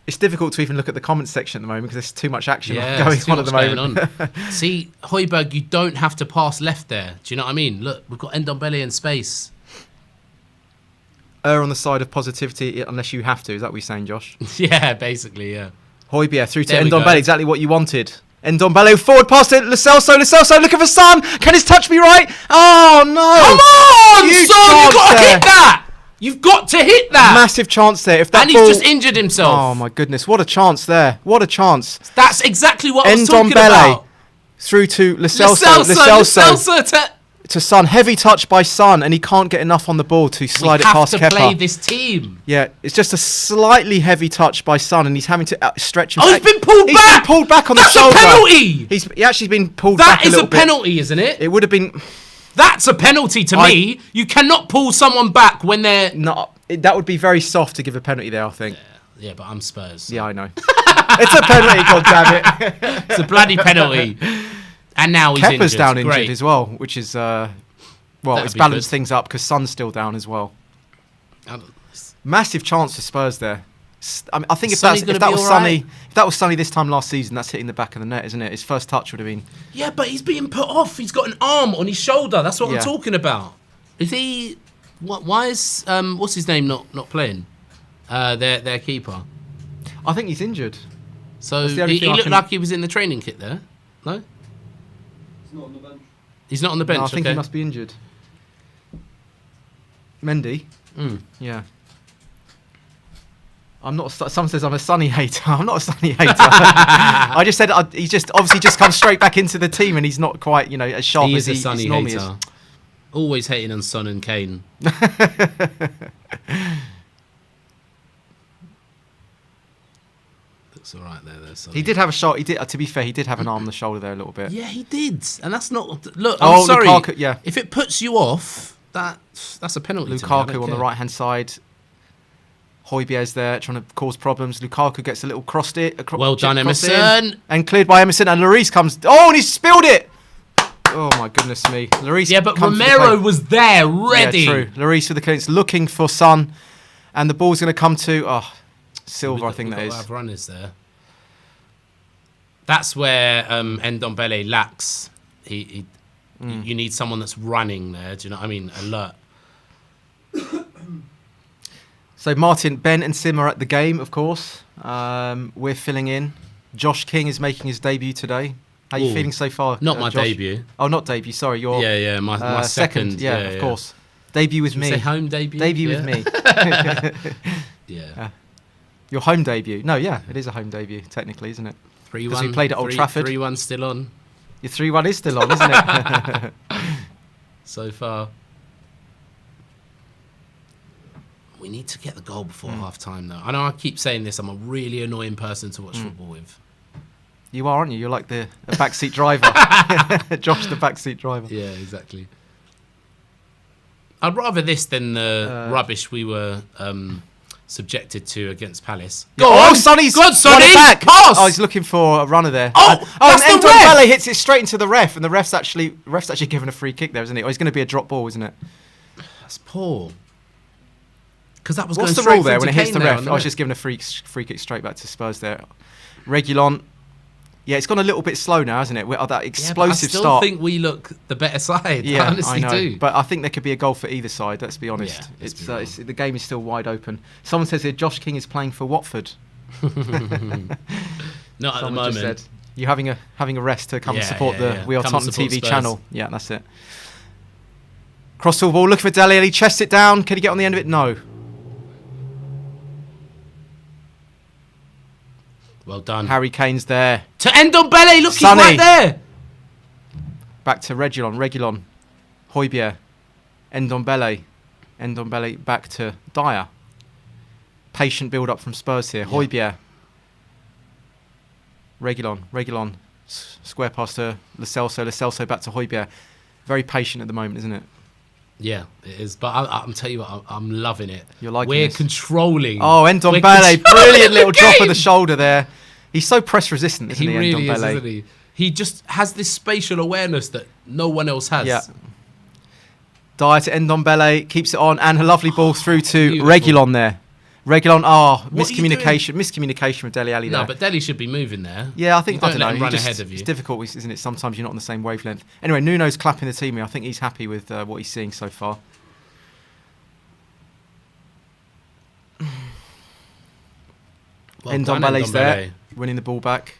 It's difficult to even look at the comments section at the moment because there's too much action going on at the moment. See, Højbjerg, you don't have to pass left there. Do you know what I mean? Look, we've got Ndombele in space. Err on the side of positivity unless you have to. Is that what you're saying, Josh? Yeah, basically, yeah. Højbjerg through to Ndombele, exactly what you wanted. Ndombele forward past it, Lo Celso looking for Son. Can his touch be right? Oh, no. Come on, Son, you've got to hit that. You've got to hit that. Massive chance there. If that and ball... he's just injured himself. Oh, my goodness. What a chance there. What a chance. That's exactly what I was talking about. Through to Lo Celso to Son. Heavy touch by Son, and he can't get enough on the ball to slide it past Kepa. We have to play this team. Yeah, it's just a slightly heavy touch by Son, and he's having to stretch him. Oh, he's been pulled back. He's been pulled back on the shoulder. That's a penalty. He actually been pulled back a little bit. That is a penalty, isn't it? It would have been... That's a penalty to me. You cannot pull someone back when they're... No, that would be very soft to give a penalty there, I think. Yeah, but I'm Spurs. So. Yeah, I know. It's a penalty, goddammit. It's a bloody penalty. And now he's injured. Kepa's down injured as well, which is... it's balanced things up because Son's still down as well. Massive chance for Spurs there. I think if that was Sonny this time last season, that's hitting the back of the net, isn't it? His first touch would have been... Yeah, but he's being put off. He's got an arm on his shoulder. That's what I'm talking about. Is he... Why is... what's his name not playing? Their keeper. I think he's injured. So he looked like he was in the training kit there. No? He's not on the bench. He's not on the bench, no, I think he must be injured. Mendy? Yeah. I'm not. Someone says I'm a Sonny hater. I'm not a Sonny hater. I just said he's just obviously just come straight back into the team, and he's not quite as sharp as he normally is. Always hating on Son and Kane. Looks all right there, Sonny. He did have a shot. He did. To be fair, he did have an arm on the shoulder there a little bit. Yeah, he did, and that's not. Look, I'm sorry. Lukaku, yeah. If it puts you off, that's a penalty. Lukaku on the right hand side. Højbjerg's there trying to cause problems. Lukaku gets a little crossed it. Well done, Emerson. And cleared by Emerson. And Lloris comes. Oh, and he spilled it. Oh, my goodness me. Lloris. Yeah, but Romero was there, ready. Yeah, true. Lloris with the clearance, looking for Son. And the ball's going to come to Silva, I think that is. Have runners there. That's where Ndombele lacks. You need someone that's running there. Do you know what I mean? Alert. So Martin, Ben and Sim are at the game, of course. We're filling in. Josh King is making his debut today. How are you feeling so far? Not my Josh? Debut. Oh, not debut. Sorry, your my second. Yeah, of course. Debut with me. Say home debut. Debut with me. Yeah. Your home debut. No, yeah, it is a home debut technically, isn't it? 3-1. Because we played at Old Trafford. 3-1 still on. Your 3-1 is still on, isn't it? So far. We need to get the goal before half time, though. I know I keep saying this. I'm a really annoying person to watch football with. You are, aren't you? You're like the backseat driver. Josh, the backseat driver. Yeah, exactly. I'd rather this than the rubbish we were subjected to against Palace. Yeah. Oh, Sonny's got Sonny back. Pass. Oh, he's looking for a runner there. And Ndombele hits it straight into the ref, and the ref's actually given a free kick there, isn't it? Or it's going to be a drop ball, isn't it? That's poor. Because that was what's the rule there when it hits the ref? I was just giving a free kick straight back to Spurs there. Reguilon. Yeah, it's gone a little bit slow now, hasn't it? With that explosive start. start. I still think we look the better side. Yeah, I honestly do. But I think there could be a goal for either side. Let's be honest. Yeah, the game is still wide open. Someone says here Josh King is playing for Watford. Not at the moment. Just said, you're having a rest to come and support the We Are Tottenham TV Spurs. channel. Yeah, that's it. Cross field ball, looking for Dele Alli, chests it down. Can he get on the end of it? No. Well done. Harry Kane's there. To Ndombele, look, he's right there. Back to Reguilon. Højbjerg. Ndombele back to Dyer. Patient build-up from Spurs here. Højbjerg. Reguilon. Square pass to Lo Celso back to Højbjerg. Very patient at the moment, isn't it? Yeah, it is. But I'm telling you what, I'm loving it. You're liking We're this. controlling. Oh, Ndombele, brilliant little drop of the shoulder there. He's so press resistant, isn't he? He really Ndombele? is, isn't he? He just has this spatial awareness that no one else has. Yeah. Dyer to Ndombele, keeps it on, and a lovely ball through to Reguilon there. Reguilon, miscommunication with Dele Alli there. No, but Dele should be moving there. Yeah, I think, I don't know. Run ahead of you. It's difficult, isn't it? Sometimes you're not on the same wavelength. Anyway, Nuno's clapping the team. I think he's happy with what he's seeing so far. Well Ndombele's there, winning the ball back.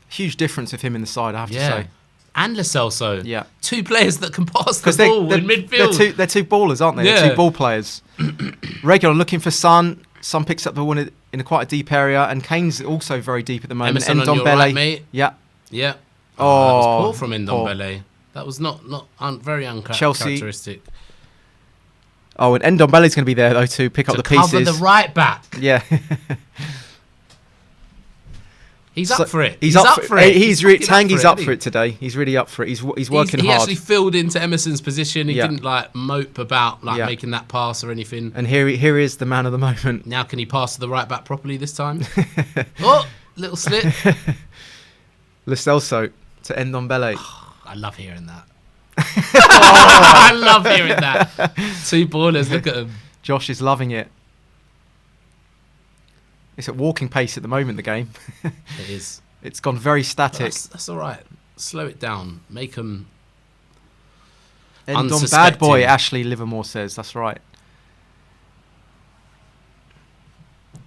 Huge difference with him in the side, I have to say. And Lo Celso. Yeah. 2 players that can pass the ball in midfield. They're 2 ballers, aren't they? Yeah. They're 2 ball players. Reguilon looking for Son. Son picks up the one in a quite a deep area, and Kane's also very deep at the moment. Emerson on your right, mate. Yeah. Yeah. Oh, that was poor from Ndombele. That was not very uncharacteristic. Oh, and Ndombele's going to be there though to pick up the pieces. Cover the right back. Yeah. He's up for it. He's up for it. Tanguy's up for it today. He's really up for it. He's working hard. He actually filled into Emerson's position. He didn't mope about making that pass or anything. And here he is, the man of the moment. Now can he pass to the right back properly this time? Oh, little slip. Lo Celso to Ndombele. Oh, I love hearing that. I love hearing that. 2 ballers, look at them. Josh is loving it. It's at walking pace at the moment, the game. It is. It's gone very static. That's all right. Slow it down. Make them bad boy, Ashley Livermore says. That's right.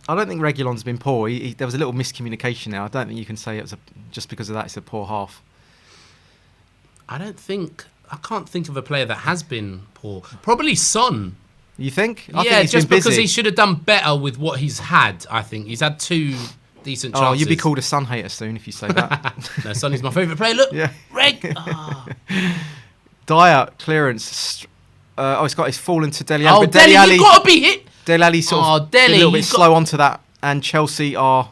I don't think Reguilon's been poor. There was a little miscommunication there. I don't think you can say it was just because of that it's a poor half. I can't think of a player that has been poor. Probably Son. You think? I think just because he should have done better with what he's had, I think. He's had 2 decent chances. Oh, you'd be called a Son hater soon if you say that. No, Son is my favourite player. Look, Reg. Dyer clearance. It's fallen to Dele Alli. Oh, Dele, you've got to be hit. Dele Alli sort of a little bit slow onto that. And Chelsea are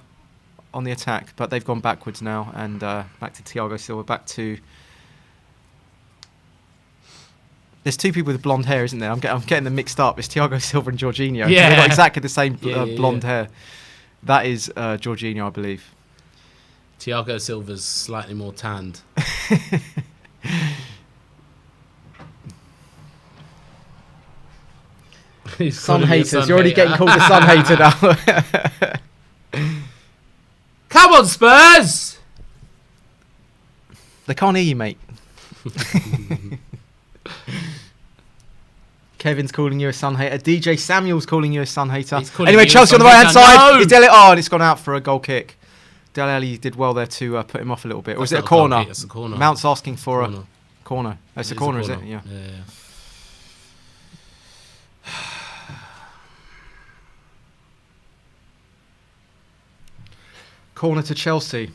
on the attack, but they've gone backwards now. And back to Thiago Silva, back to... There's 2 people with blonde hair, isn't there? I'm getting them mixed up. It's Thiago Silva and Jorginho. Yeah. They've got exactly the same blonde hair. That is Jorginho, I believe. Thiago Silva's slightly more tanned. Sun haters. You're already getting called a Sun hater now. Come on, Spurs! They can't hear you, mate. Kevin's calling you a Sun hater. DJ Samuel's calling you a Sun hater. Anyway, Chelsea on the right-hand side. No! And it's gone out for a goal kick. Dele Alli did well there to put him off a little bit. Or was it a corner? It's a corner. Mount's asking for a corner. Oh, it's a corner, is it? Yeah. Corner to Chelsea.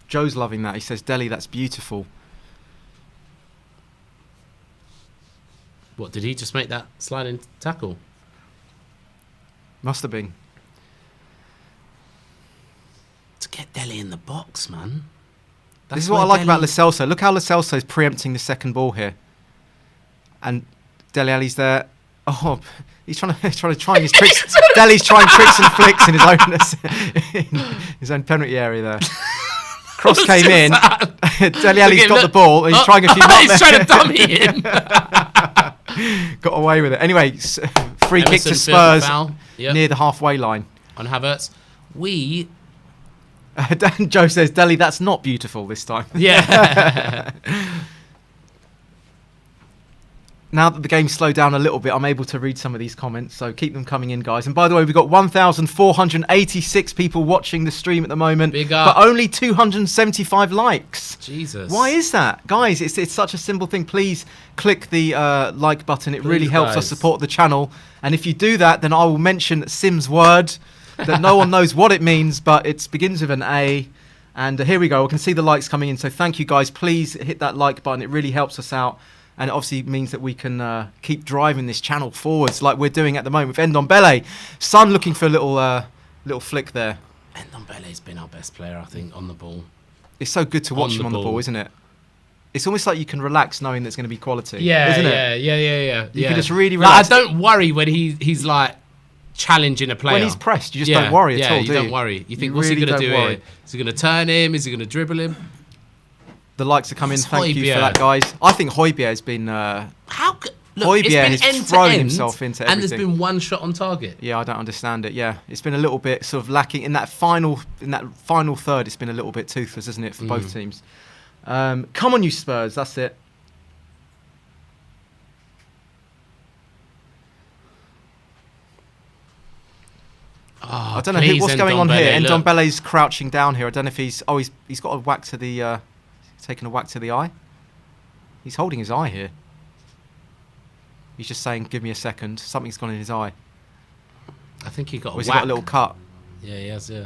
Joe's loving that. He says, Dele, that's beautiful. What, did he just make that sliding tackle? Must have been. To get Dele in the box, man. This is what I like about Lo Celso. Look how Lo Celso is preempting the second ball here. And Dele Alli's there. Oh, he's trying to try his tricks. Dele's trying tricks and flicks in his own penalty area there. Cross came in. Dele Alli's got the ball. He's trying a few. He's trying to dummy him. Got away with it. Anyway, free kick to Spurs near the halfway line. On Havertz. Joe says, Dele, that's not beautiful this time. Yeah. Now that the game's slowed down a little bit, I'm able to read some of these comments, so keep them coming in, guys. And by the way, we've got 1,486 people watching the stream at the moment, but only 275 likes. Jesus. Why is that? Guys, it's such a simple thing. Please click the like button. It really helps us support the channel. And if you do that, then I will mention Sim's word that no one knows what it means, but it begins with an A. And here we go. We can see the likes coming in, so thank you, guys. Please hit that like button. It really helps us out. And it obviously means that we can keep driving this channel forwards like we're doing at the moment with Ndombele. Son looking for a little flick there. Ndombele's been our best player, I think, on the ball. It's so good to watch him on the ball, isn't it? It's almost like you can relax knowing there's going to be quality. Yeah, isn't it? Yeah. You can just really relax. I don't worry when he's like challenging a player. When he's pressed, you just don't worry at all, do you? Don't worry. You think, what's he going to do here? Is he going to turn him? Is he going to dribble him? The likes are coming. Thank you for that, guys. I think Højbjerg has been... Look, Højbjerg it's been has thrown himself into everything. and there's been one shot on target. Yeah, I don't understand it. Yeah, it's been a little bit sort of lacking in that final third. It's been a little bit toothless, isn't it, for both teams? Come on, you Spurs. That's it. Oh, I don't know what's going on here. Ndombele's crouching down here. I don't know if he's got a whack to the taking a whack to the eye. He's holding his eye here. He's just saying, "Give me a second." Something's gone in his eye. I think he got a whack. He got a little cut. Yeah, he has. Yeah.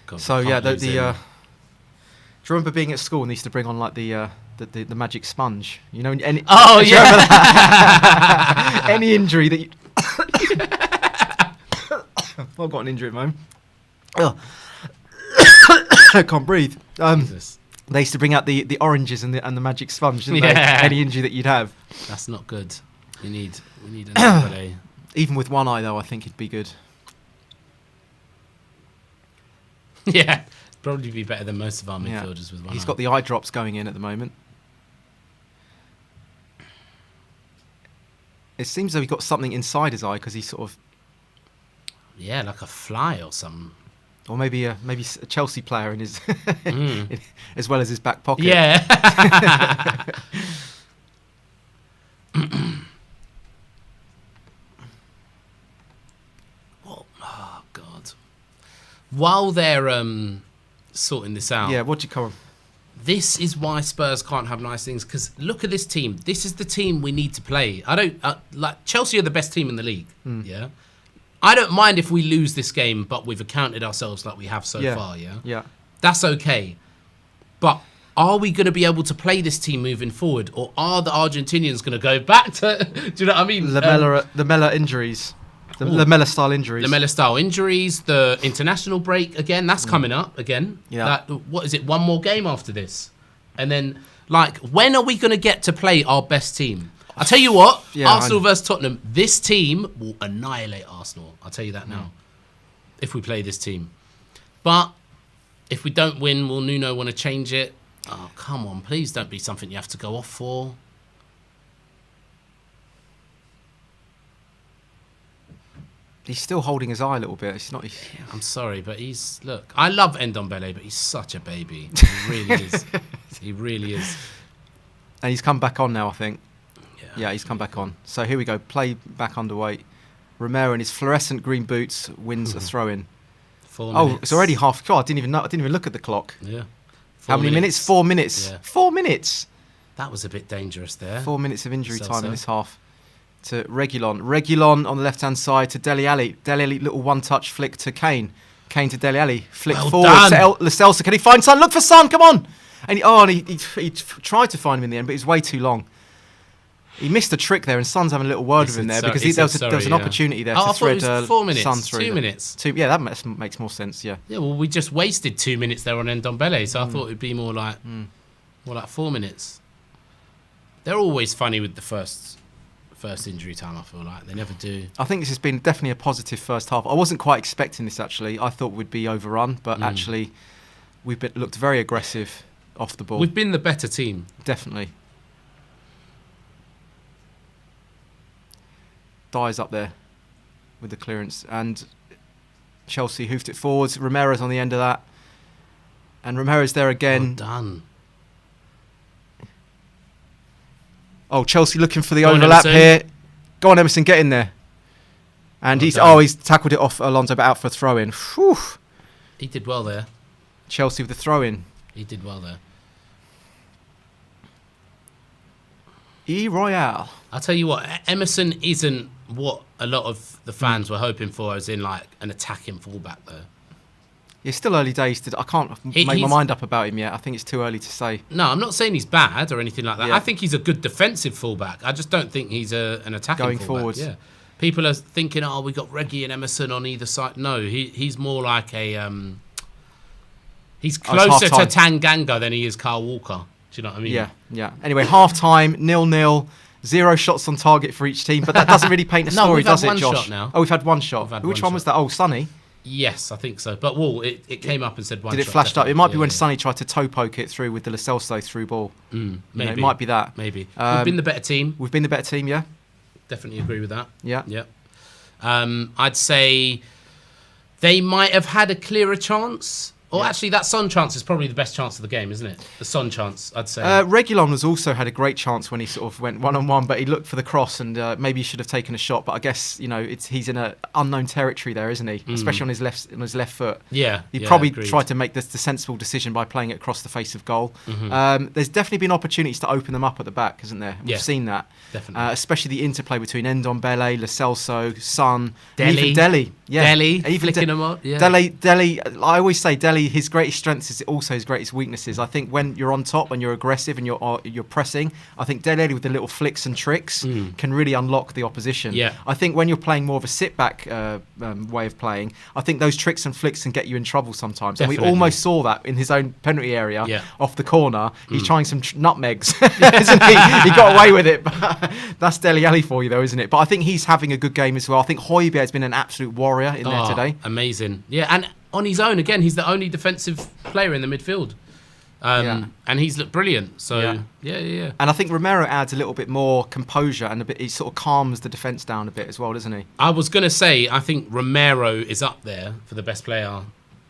God, so yeah, do you remember being at school and they used to bring on like the magic sponge? You know, any any injury that you I've got an injury at the moment. I can't breathe. They used to bring out the oranges and the magic sponge, didn't they? Any injury that you'd have. That's not good. We need an Even with one eye though, I think it'd be good. Yeah, probably be better than most of our midfielders with one eye. He's got the eye drops going in at the moment. It seems though he got something inside his eye because he sort of... Yeah, like a fly or something. Or maybe a Chelsea player in his... as well as his back pocket. Yeah. Oh, God. While they're sorting this out... Yeah, what do you call him? This is why Spurs can't have nice things, because look at this team. This is the team we need to play. I don't... like Chelsea are the best team in the league, yeah? I don't mind if we lose this game, but we've accounted ourselves like we have so far, yeah? Yeah. That's okay. But are we going to be able to play this team moving forward, or are the Argentinians going to go back to... do you know what I mean? Lamella injuries. The Lamella-style injuries. Lamella-style injuries, the international break, again, that's coming up again. Yeah. What is it, one more game after this? And then, like, when are we going to get to play our best team? I'll tell you what, Arsenal versus Tottenham, this team will annihilate Arsenal. I'll tell you that now, if we play this team. But if we don't win, will Nuno want to change it? Oh, come on, please don't be something you have to go off for. He's still holding his eye a little bit. It's not. Yeah, I'm sorry, but he's... Look, I love Ndombele, but he's such a baby. He really is. He really is. And he's come back on now, I think. Yeah, he's come back on. So here we go. Play back underway. Romero in his fluorescent green boots wins a throw-in. 4 minutes. It's already half. God, I didn't even look at the clock. Yeah. How many minutes? 4 minutes. Yeah. 4 minutes. That was a bit dangerous there. 4 minutes of injury time in this half. To Reguilon. Reguilon on the left-hand side to Dele Alli. Dele Alli, little one-touch flick to Kane. Kane to Dele Alli. Flick forward to Lo Celso. Can he find Son? Look for Son. Come on. And he tried to find him in the end, but it was way too long. He missed a trick there, and Son's having a little word with him there because there was an opportunity there to thread Son through. 2 minutes. Yeah, that makes more sense. Yeah. Yeah. Well, we just wasted 2 minutes there on Ndombele, so I thought it'd be more like 4 minutes. They're always funny with the first injury time. I feel like they never do. I think this has been definitely a positive first half. I wasn't quite expecting this actually. I thought we'd be overrun, but actually we've looked very aggressive off the ball. We've been the better team, definitely. Dyer's up there with the clearance, and Chelsea hoofed it forwards. Romero's on the end of that, and Romero's there again. Well done. Oh, Chelsea looking for the overlap here. Go on, Emerson, get in there. And he's tackled it off Alonso, but out for a throw-in. Whew. He did well there. Chelsea with the throw-in. He did well there. Royale. I'll tell you what, Emerson isn't what a lot of the fans were hoping for, as in like an attacking fullback there. It's still early days. I can't make my mind up about him yet. I think it's too early to say. No, I'm not saying he's bad or anything like that. Yeah. I think he's a good defensive fullback. I just don't think he's an attacking going fullback. Forwards. Yeah. People are thinking, oh, we got Reggie and Emerson on either side. No, he's more like a... he's closer to Tanganga than he is Kyle Walker. Do you know what I mean? Yeah. Anyway, half-time, 0-0. 0 shots on target for each team, but that doesn't really paint a story, does it, Josh? Shot now. Oh, we've had one shot. Which one was that? Oh, Sonny. Yes, I think so. But it came up and said one. Did it shot, flash up? definitely. It might be when Sonny tried to toe poke it through with the Lo Celso through ball. Maybe It might be that. Maybe we've been the better team. We've been the better team, yeah. Definitely agree with that. Yeah. Yeah. I'd say they might have had a clearer chance. Or actually, that Son chance is probably the best chance of the game, isn't it? The Son chance, I'd say. Reguilon has also had a great chance when he sort of went one-on-one, but he looked for the cross and maybe he should have taken a shot. But I guess he's in an unknown territory there, isn't he? Especially on his left foot. Yeah, he probably agreed. tried to make the sensible decision by playing it across the face of goal. There's definitely been opportunities to open them up at the back, hasn't there? We've seen that, definitely. especially the interplay between Ndombele, Lo Celso, Son, Dele. even Dele. Yeah, Dele, even flicking them up. Yeah. Dele. I always say Dele. His greatest strengths is also his greatest weaknesses. I think when you're on top, when you're aggressive and you're pressing, I think Dele with the little flicks and tricks can really unlock the opposition. Yeah. I think when you're playing more of a sit-back way of playing, I think those tricks and flicks can get you in trouble sometimes. Definitely. And we almost saw that in his own penalty area off the corner. He's trying some nutmegs, isn't he? He got away with it. But that's Dele Alli for you, though, isn't it? But I think he's having a good game as well. I think Højbjerg has been an absolute warrior in there today. Amazing. Yeah, and on his own, again, he's the only defensive player in the midfield. And he's looked brilliant. So, yeah. And I think Romero adds a little bit more composure and he sort of calms the defence down a bit as well, doesn't he? I was going to say, I think Romero is up there for the best player.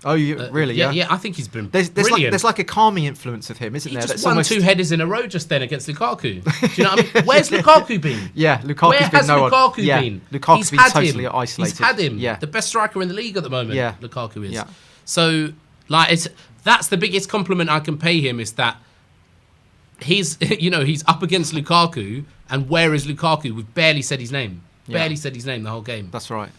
Oh, really? Yeah. Yeah, I think he's been there's brilliant. There's like a calming influence of him, isn't there? He just won 2 headers in a row just then against Lukaku. Do you know what I mean? Where's Lukaku been? Yeah, Lukaku's Where been has Lukaku Been been? Lukaku's been totally isolated. He's had him. Yeah. The best striker in the league at the moment, Lukaku is. Yeah. So, that's the biggest compliment I can pay him is that he's up against Lukaku, and where is Lukaku? We've barely said his name. Barely said his name the whole game. That's right.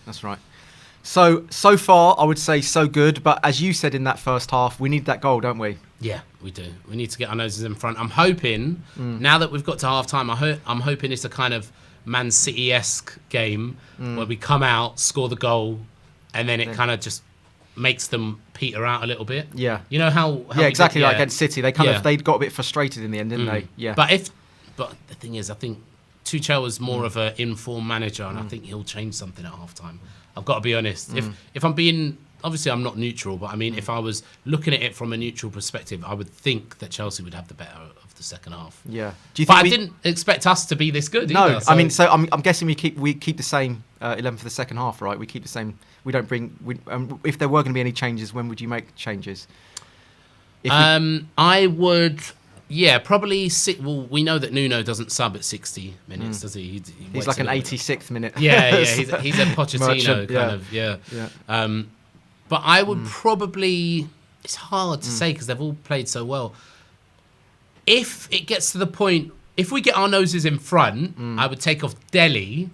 So far, I would say so good. But as you said in that first half, we need that goal, don't we? Yeah, we do. We need to get our noses in front. I'm hoping, now that we've got to half-time, I'm hoping it's a kind of Man City-esque game where we come out, score the goal, and then it kind of just makes them peter out a little bit. Yeah. You know how exactly like against City. They they got a bit frustrated in the end, didn't they? Yeah. But the thing is, I think Tuchel is more of an informed manager, and I think he'll change something at half-time. I've got to be honest. If I'm being... Obviously, I'm not neutral, but I mean, if I was looking at it from a neutral perspective, I would think that Chelsea would have the better of the second half. Yeah. Do you think I didn't expect us to be this good either. No, so. I mean, so I'm guessing we keep the same 11 for the second half, right? We keep the same... We don't bring... if there were going to be any changes, when would you make changes? I would... Yeah, probably... Well, we know that Nuno doesn't sub at 60 minutes, does he? He's like an 86th minute. Yeah. He's a Pochettino kind of, yeah. But I would probably... It's hard to say because they've all played so well. If it gets to the point... If we get our noses in front, I would take off Dele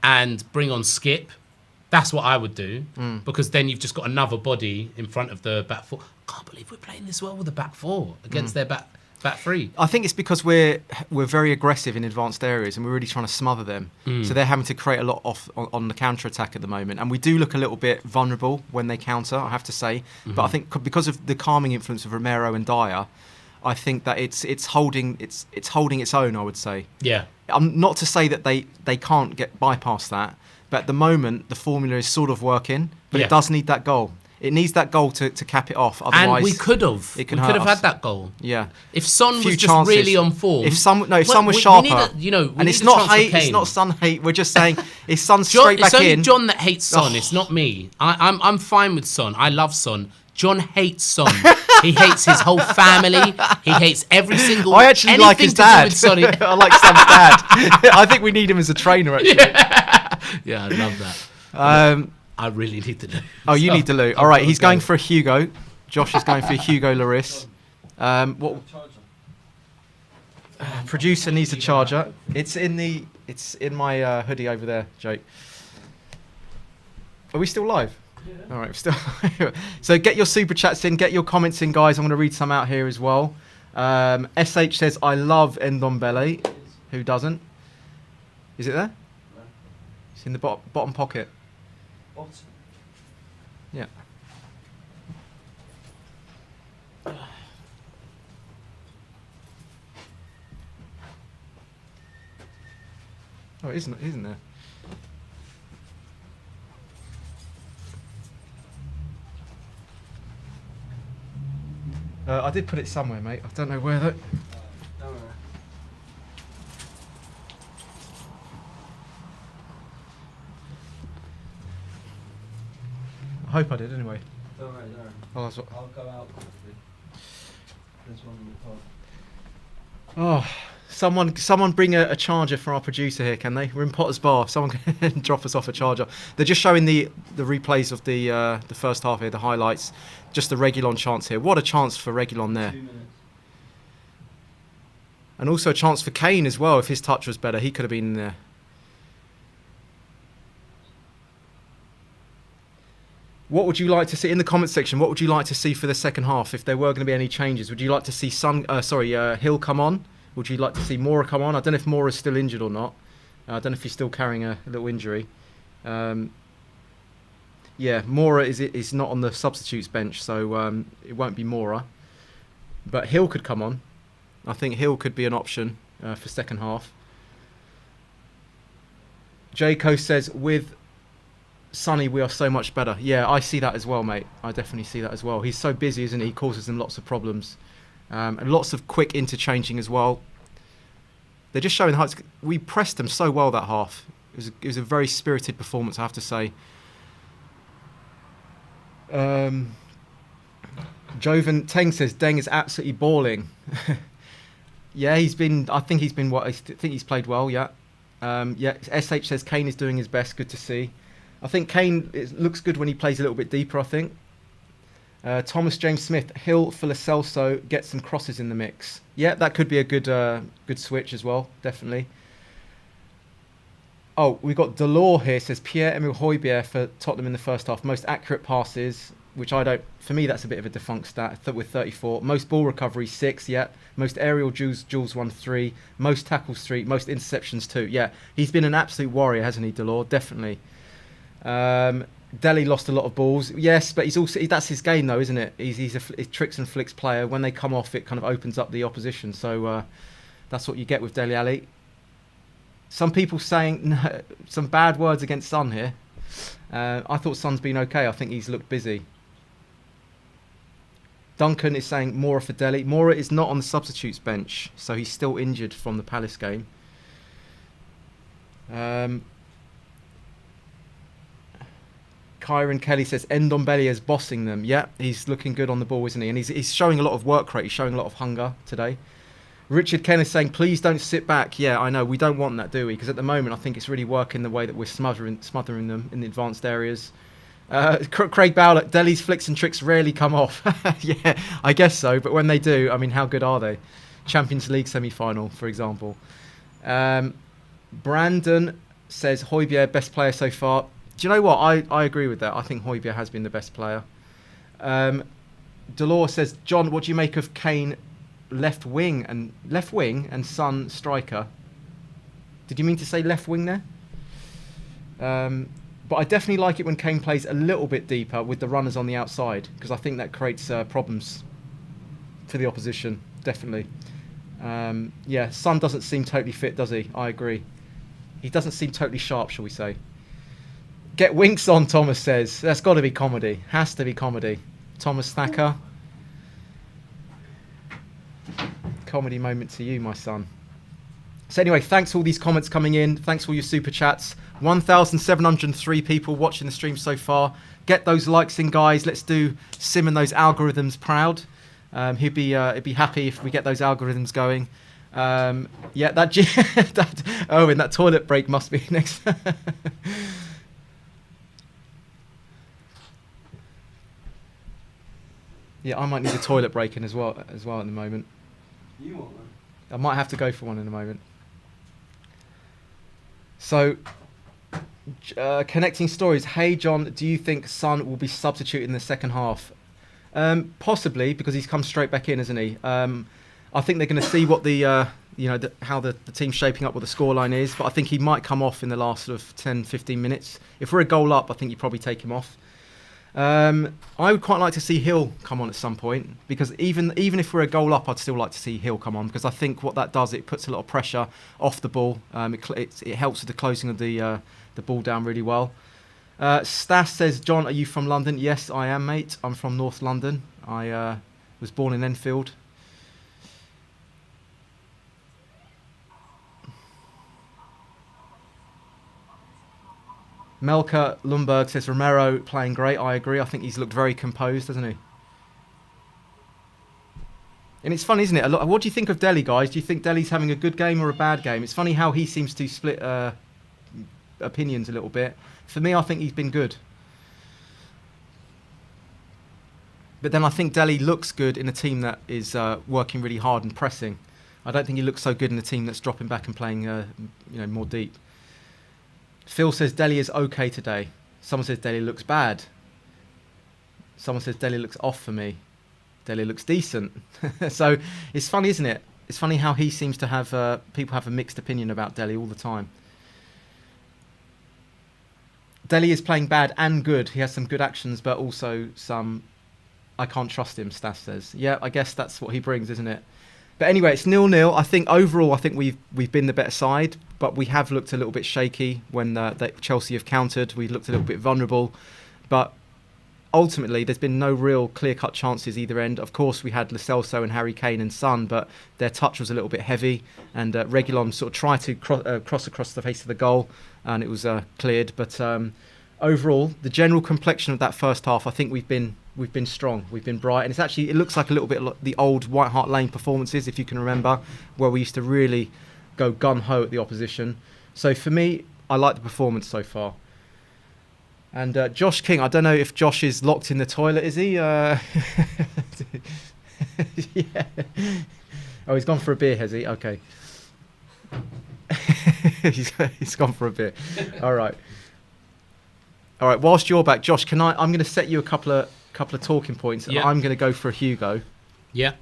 and bring on Skip. That's what I would do, because then you've just got another body in front of the back four. I can't believe we're playing this well with the back four against their back three. I think it's because we're very aggressive in advanced areas and we're really trying to smother them. So they're having to create a lot on the counter-attack at the moment. And we do look a little bit vulnerable when they counter, I have to say. But I think because of the calming influence of Romero and Dyer, I think that it's holding its own, I would say. Yeah. Not to say that they can't get bypast that. But at the moment, the formula is sort of working, but it does need that goal. It needs that goal to cap it off. Otherwise, and we could have. We could have had that goal. Yeah. If Son was just really on form. If Son was sharper. And it's not hate. It's not Son hate. We're just saying if Son's straight back in. It's only John that hates Son. It's not me. I'm fine with Son. I love Son. John hates Son. He hates his whole family. He hates every single... I actually like his dad. I like Son's dad. I think we need him as a trainer, actually. Yeah, I love that. I really need to loo. Oh, you need to loo. All right, he's going for a Hugo. Josh is going for a Hugo Lloris. Producer needs a charger. It's in my hoodie over there, Jake. Are we still live? Yeah. All right, still. So get your super chats in, get your comments in, guys. I'm going to read some out here as well. SH says, I love Ndombele. Who doesn't? Is it there? No. It's in the bottom pocket. Bottom? Yeah. Oh, isn't there? I did put it somewhere, mate. I don't know where though. Don't worry. I hope I did anyway. Don't worry, don't worry. Oh, that's what... I'll go out quickly. This one in the top. Oh, someone bring a charger for our producer here, can they? We're in Potter's Bar. Someone can drop us off a charger. They're just showing the replays of the first half here, the highlights. Just the Reguilon chance here. What a chance for Reguilon there. 2 minutes. And also a chance for Kane as well. If his touch was better, he could have been in there. What would you like to see in the comment section? What would you like to see for the second half? If there were going to be any changes, would you like to see Hill come on? Would you like to see Mora come on? I don't know if Mora's still injured or not. I don't know if he's still carrying a little injury. Yeah, Mora is not on the substitutes bench, so it won't be Mora. But Hill could come on. I think Hill could be an option for second half. Jayco says, with Sonny, we are so much better. Yeah, I see that as well, mate. I definitely see that as well. He's so busy, isn't he? He causes them lots of problems. And lots of quick interchanging as well. They're just showing how we pressed them so well that half. It was a very spirited performance, I have to say. Joven Teng says Deng is absolutely balling. Yeah, I think he's played well. Yeah, yeah. SH says Kane is doing his best. Good to see. I think Kane looks good when he plays a little bit deeper. I think. Thomas James Smith, Hill for Lo Celso, get some crosses in the mix. Yeah, that could be a good switch as well, definitely. Oh, we've got Delors here, says Pierre-Emile Højbjerg for Tottenham in the first half. Most accurate passes, which for me that's a bit of a defunct stat, with 34. Most ball recovery, 6, yeah. Most aerial duels won, 3. Most tackles, 3. Most interceptions, 2. Yeah, he's been an absolute warrior, hasn't he, Delors? Definitely. Dele lost a lot of balls, yes, but that's his game though, isn't it? He's a tricks and flicks player. When they come off, it kind of opens up the opposition. So that's what you get with Dele Alli. Some people saying some bad words against Son here. I thought Son's been okay. I think he's looked busy. Duncan is saying Mora for Dele. Mora is not on the substitutes bench, so he's still injured from the Palace game. Kyron Kelly says Ndombele is bossing them. Yeah, he's looking good on the ball, isn't he? And he's showing a lot of work rate. He's showing a lot of hunger today. Richard Ken is saying, please don't sit back. Yeah, I know. We don't want that, do we? Because at the moment, I think it's really working the way that we're smothering them in the advanced areas. Craig Bowler, Dele's flicks and tricks rarely come off. Yeah, I guess so. But when they do, I mean, how good are they? Champions League semi-final, for example. Brandon says, Højbjerg, best player so far. Do you know what? I agree with that. I think Højbjerg has been the best player. Delors says, John, what do you make of Kane left wing and Son striker? Did you mean to say left wing there? But I definitely like it when Kane plays a little bit deeper with the runners on the outside, because I think that creates problems for the opposition, definitely. Yeah, Son doesn't seem totally fit, does he? I agree. He doesn't seem totally sharp, shall we say. Get winks on, Thomas says. That's got to be comedy. Has to be comedy. Thomas Thacker. Comedy moment to you, my son. So anyway, thanks for all these comments coming in. Thanks for all your super chats. 1,703 people watching the stream so far. Get those likes in, guys. Let's do Simon those algorithms proud. He'd be happy if we get those algorithms going. Yeah, Owen, that toilet break must be next. Yeah, I might need a toilet break in as well at the moment. You want one? I might have to go for one in a moment. So, connecting stories. Hey, John, do you think Son will be substituted in the second half? Possibly, because he's come straight back in, isn't he? I think they're going to see what how the team's shaping up, what the scoreline is. But I think he might come off in the last sort of 10, 15 minutes. If we're a goal up, I think you probably take him off. I would quite like to see Hill come on at some point, because even if we're a goal up, I'd still like to see Hill come on, because I think what that does, it puts a lot of pressure off the ball. It helps with the closing of the ball down really well. Stas says, John, are you from London? Yes, I am, mate. I'm from North London. I Was born in Enfield. Melka Lundberg says Romero playing great. I agree. I think he's looked very composed, hasn't he? And it's fun, isn't it? What do you think of Dele, guys? Do you think Dele's having a good game or a bad game? It's funny how he seems to split opinions a little bit. For me, I think he's been good. But then I think Dele looks good in a team that is working really hard and pressing. I don't think he looks so good in a team that's dropping back and playing more deep. Phil says Dele is okay today. Someone says Dele looks bad. Someone says Dele looks off for me. Dele looks decent. So it's funny, isn't it? It's funny how he seems to have people have a mixed opinion about Dele all the time. Dele is playing bad and good. He has some good actions, but also some I can't trust him, Stas says. Yeah, I guess that's what he brings, isn't it? But anyway, it's 0-0. I think overall, I think we've been the better side, but we have looked a little bit shaky when Chelsea have countered. We looked a little bit vulnerable, but ultimately, there's been no real clear-cut chances either end. Of course, we had Lo Celso and Harry Kane and Son, but their touch was a little bit heavy, and Reguilon sort of tried to cross across the face of the goal, and it was cleared. But overall, the general complexion of that first half, I think we've been strong, we've been bright, and it looks like a little bit like the old White Hart Lane performances, if you can remember, where we used to really go gun-ho at the opposition. So for me, I like the performance so far. And Josh King, I don't know if Josh is locked in the toilet, is he? Yeah. Oh, he's gone for a beer, has he? Okay. He's gone for a beer. All right. Whilst you're back, Josh, I'm going to set you a couple of talking points. Yeah. And I'm going to go for a Hugo. Yeah.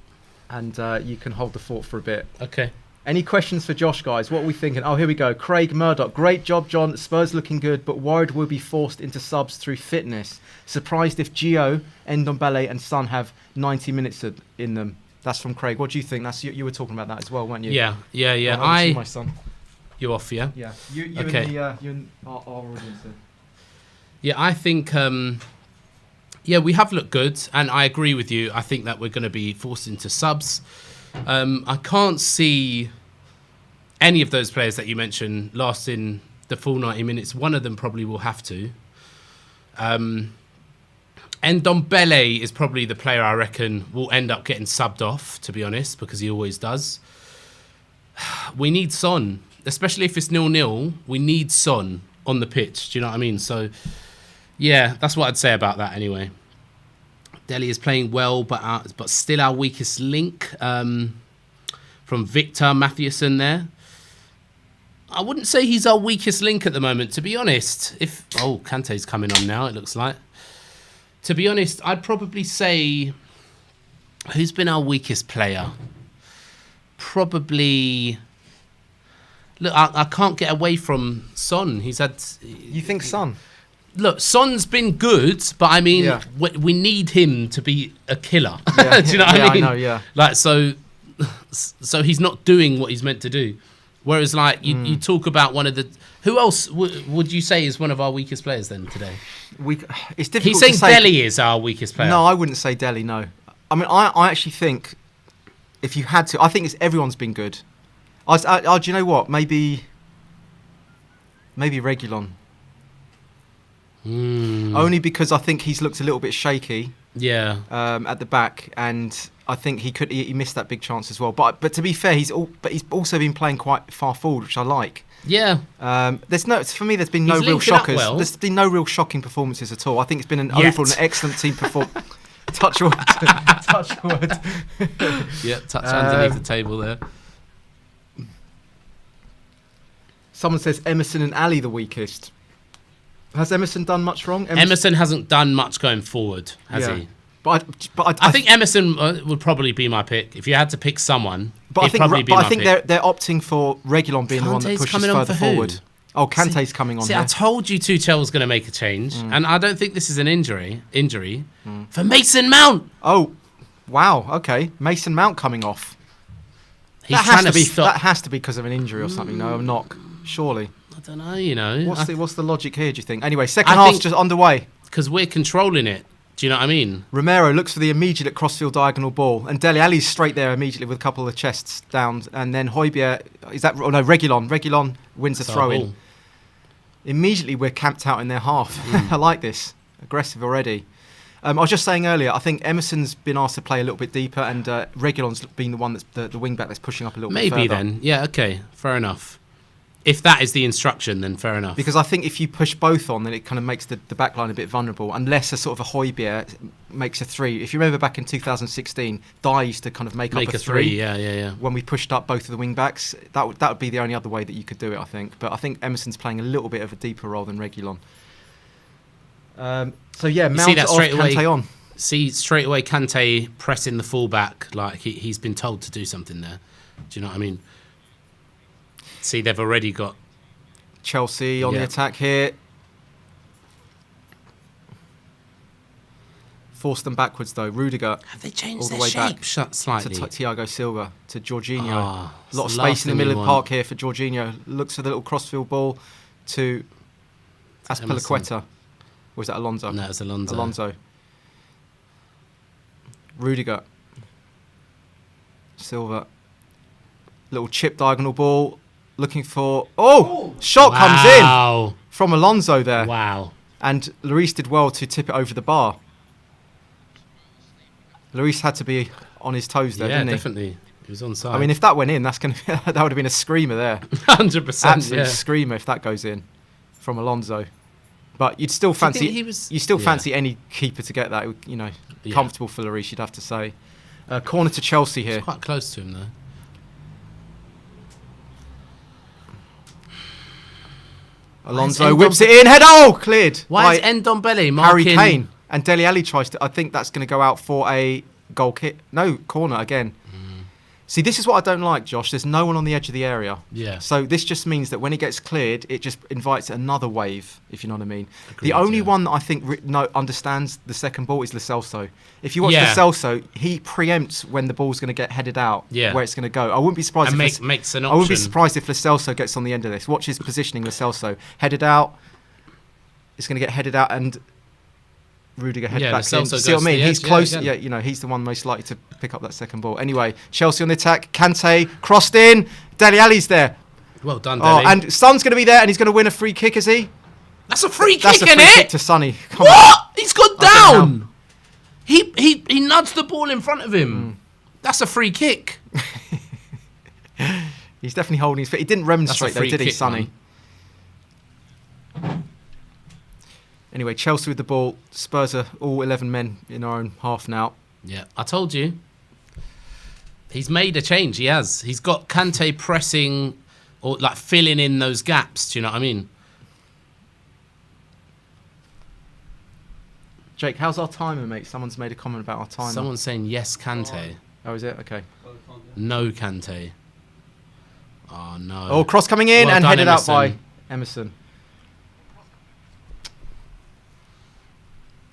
And you can hold the fort for a bit. Okay. Any questions for Josh, guys? What are we thinking? Oh, here we go. Craig Murdoch. Great job, John. Spurs looking good, but worried we'll be forced into subs through fitness. Surprised if Gio, Ndombele and Son have 90 minutes in them. That's from Craig. What do you think? You were talking about that as well, weren't you? Yeah. Oh, my son. You off, yeah? Yeah. You okay. and you and our audience. Yeah, I think... we have looked good, and I agree with you. I think that we're going to be forced into subs. I can't see any of those players that you mentioned lasting the full 90 minutes. One of them probably will have to. Ndombele is probably the player I reckon will end up getting subbed off, to be honest, because he always does. We need Son, especially if it's 0-0. We need Son on the pitch. Do you know what I mean? So, yeah, that's what I'd say about that anyway. Dele is playing well, but still our weakest link. From Victor Matthewson there. I wouldn't say he's our weakest link at the moment, to be honest. Kante's coming on now, it looks like. To be honest, I'd probably say... Who's been our weakest player? Probably... Look, I can't get away from Son. He's had... You think Son? Look, Son's been good, but I mean, we need him to be a killer. Yeah. Do you know what I mean? I know, yeah. Like, so he's not doing what he's meant to do. Whereas, like, you talk about one of the... Who else would you say is one of our weakest players then today? It's difficult He's to saying Dele is our weakest player. No, I wouldn't say Dele, no. I mean, I actually think, if you had to... I think everyone's been good. Do you know what? Maybe Reguilon. Only because I think he's looked a little bit shaky. Yeah. At the back, and I think he missed that big chance as well. But to be fair, he's also been playing quite far forward, which I like. Yeah. There's been no real shockers. Well. There's been no real shocking performances at all. I think it's been overall an excellent team performance. Touch wood. Touch wood. Yeah, touch underneath the table there. Someone says Emerson and Ali the weakest. Has Emerson done much wrong? Emerson hasn't done much going forward, has he? But I think Emerson would probably be my pick. If you had to pick someone, I think they're opting for Reguilon being the one that pushes further forward. Oh, Kante's coming on. See, I told you Tuchel was going to make a change, and I don't think this is an injury for Mason Mount. Oh, wow. Okay, Mason Mount coming off. He's trying to stop. That has to be because of an injury or something. No, a knock. Surely. I don't know. What's the logic here? Do you think? Anyway, second half's just underway. Because we're controlling it. Do you know what I mean? Romero looks for the immediate crossfield diagonal ball, and Dele Alli's straight there immediately with a couple of chests down, and then Højbjerg, Reguilon wins a throw-in. Immediately we're camped out in their half. I like this. Aggressive already. I was just saying earlier, I think Emerson's been asked to play a little bit deeper, and Reguilon's been the one that's the wing-back that's pushing up a little bit further. Maybe then. Yeah, okay. Fair enough. If that is the instruction, then fair enough. Because I think if you push both on, then it kind of makes the back line a bit vulnerable, unless a sort of a Højbjerg makes a three. If you remember back in 2016, Dyer used to kind of make up a three. Yeah. When we pushed up both of the wing-backs. That would be the only other way that you could do it, I think. But I think Emerson's playing a little bit of a deeper role than Reguilon. So yeah, Mount off, Kante on. See straight away Kante pressing the fullback, like he's been told to do something there. Do you know what I mean? See, they've already got Chelsea on the attack here. Forced them backwards though. Rudiger. Have they changed their shape slightly? To Thiago Silva, to Jorginho. A lot of space in the middle of the park here for Jorginho. Looks for the little crossfield ball to Azpilicueta. Or was that Alonso? No, it's Alonso. Rudiger. Silva. Little chip diagonal ball. Looking for... Shot comes in from Alonso there. Wow. And Lloris did well to tip it over the bar. Lloris had to be on his toes there, didn't he? Yeah, definitely. He was onside. I mean, if that went in, that would have been a screamer there. 100%. Absolute screamer if that goes in from Alonso. But you'd still fancy fancy any keeper to get that. Comfortable for Lloris, you'd have to say. Corner to Chelsea here. It's quite close to him though. Alonso whips it in. Head cleared. Why is Ndombele marking Harry Kane? And Dele Alli tries to... I think that's going to go out for a goal kick. No, corner again. See, this is what I don't like, Josh. There's no one on the edge of the area. Yeah. So this just means that when it gets cleared, it just invites another wave, if you know what I mean. Agreed, the only one that I think understands the second ball is Lo Celso. If you watch Lo Celso, he preempts when the ball's going to get headed out, where it's going to go. I wouldn't be surprised makes an option. I wouldn't be surprised if Lo Celso gets on the end of this. Watch his positioning, Lo Celso. Headed out. It's going to get headed out and... Rudiger head back in. See what I mean? He's close. Yeah, he's the one most likely to pick up that second ball. Anyway, Chelsea on the attack. Kante crossed in. Dele Alli's there. Well done, Dele. And Son's going to be there, and he's going to win a free kick, is he? That's a free kick, That's a free kick to Sonny. Come on. He's gone down. He nudged the ball in front of him. That's a free kick. He's definitely holding his feet. He didn't remonstrate though, did he, Sonny? Anyway, Chelsea with the ball. Spurs are all 11 men in our own half now. Yeah, I told you. He's made a change. He has. He's got Kante pressing or like filling in those gaps. Do you know what I mean? Jake, how's our timer, mate? Someone's made a comment about our timer. Someone's saying yes, Kante. Oh, is it? Okay. No, Kante. Oh, no. Oh, cross coming in and headed out by Emerson.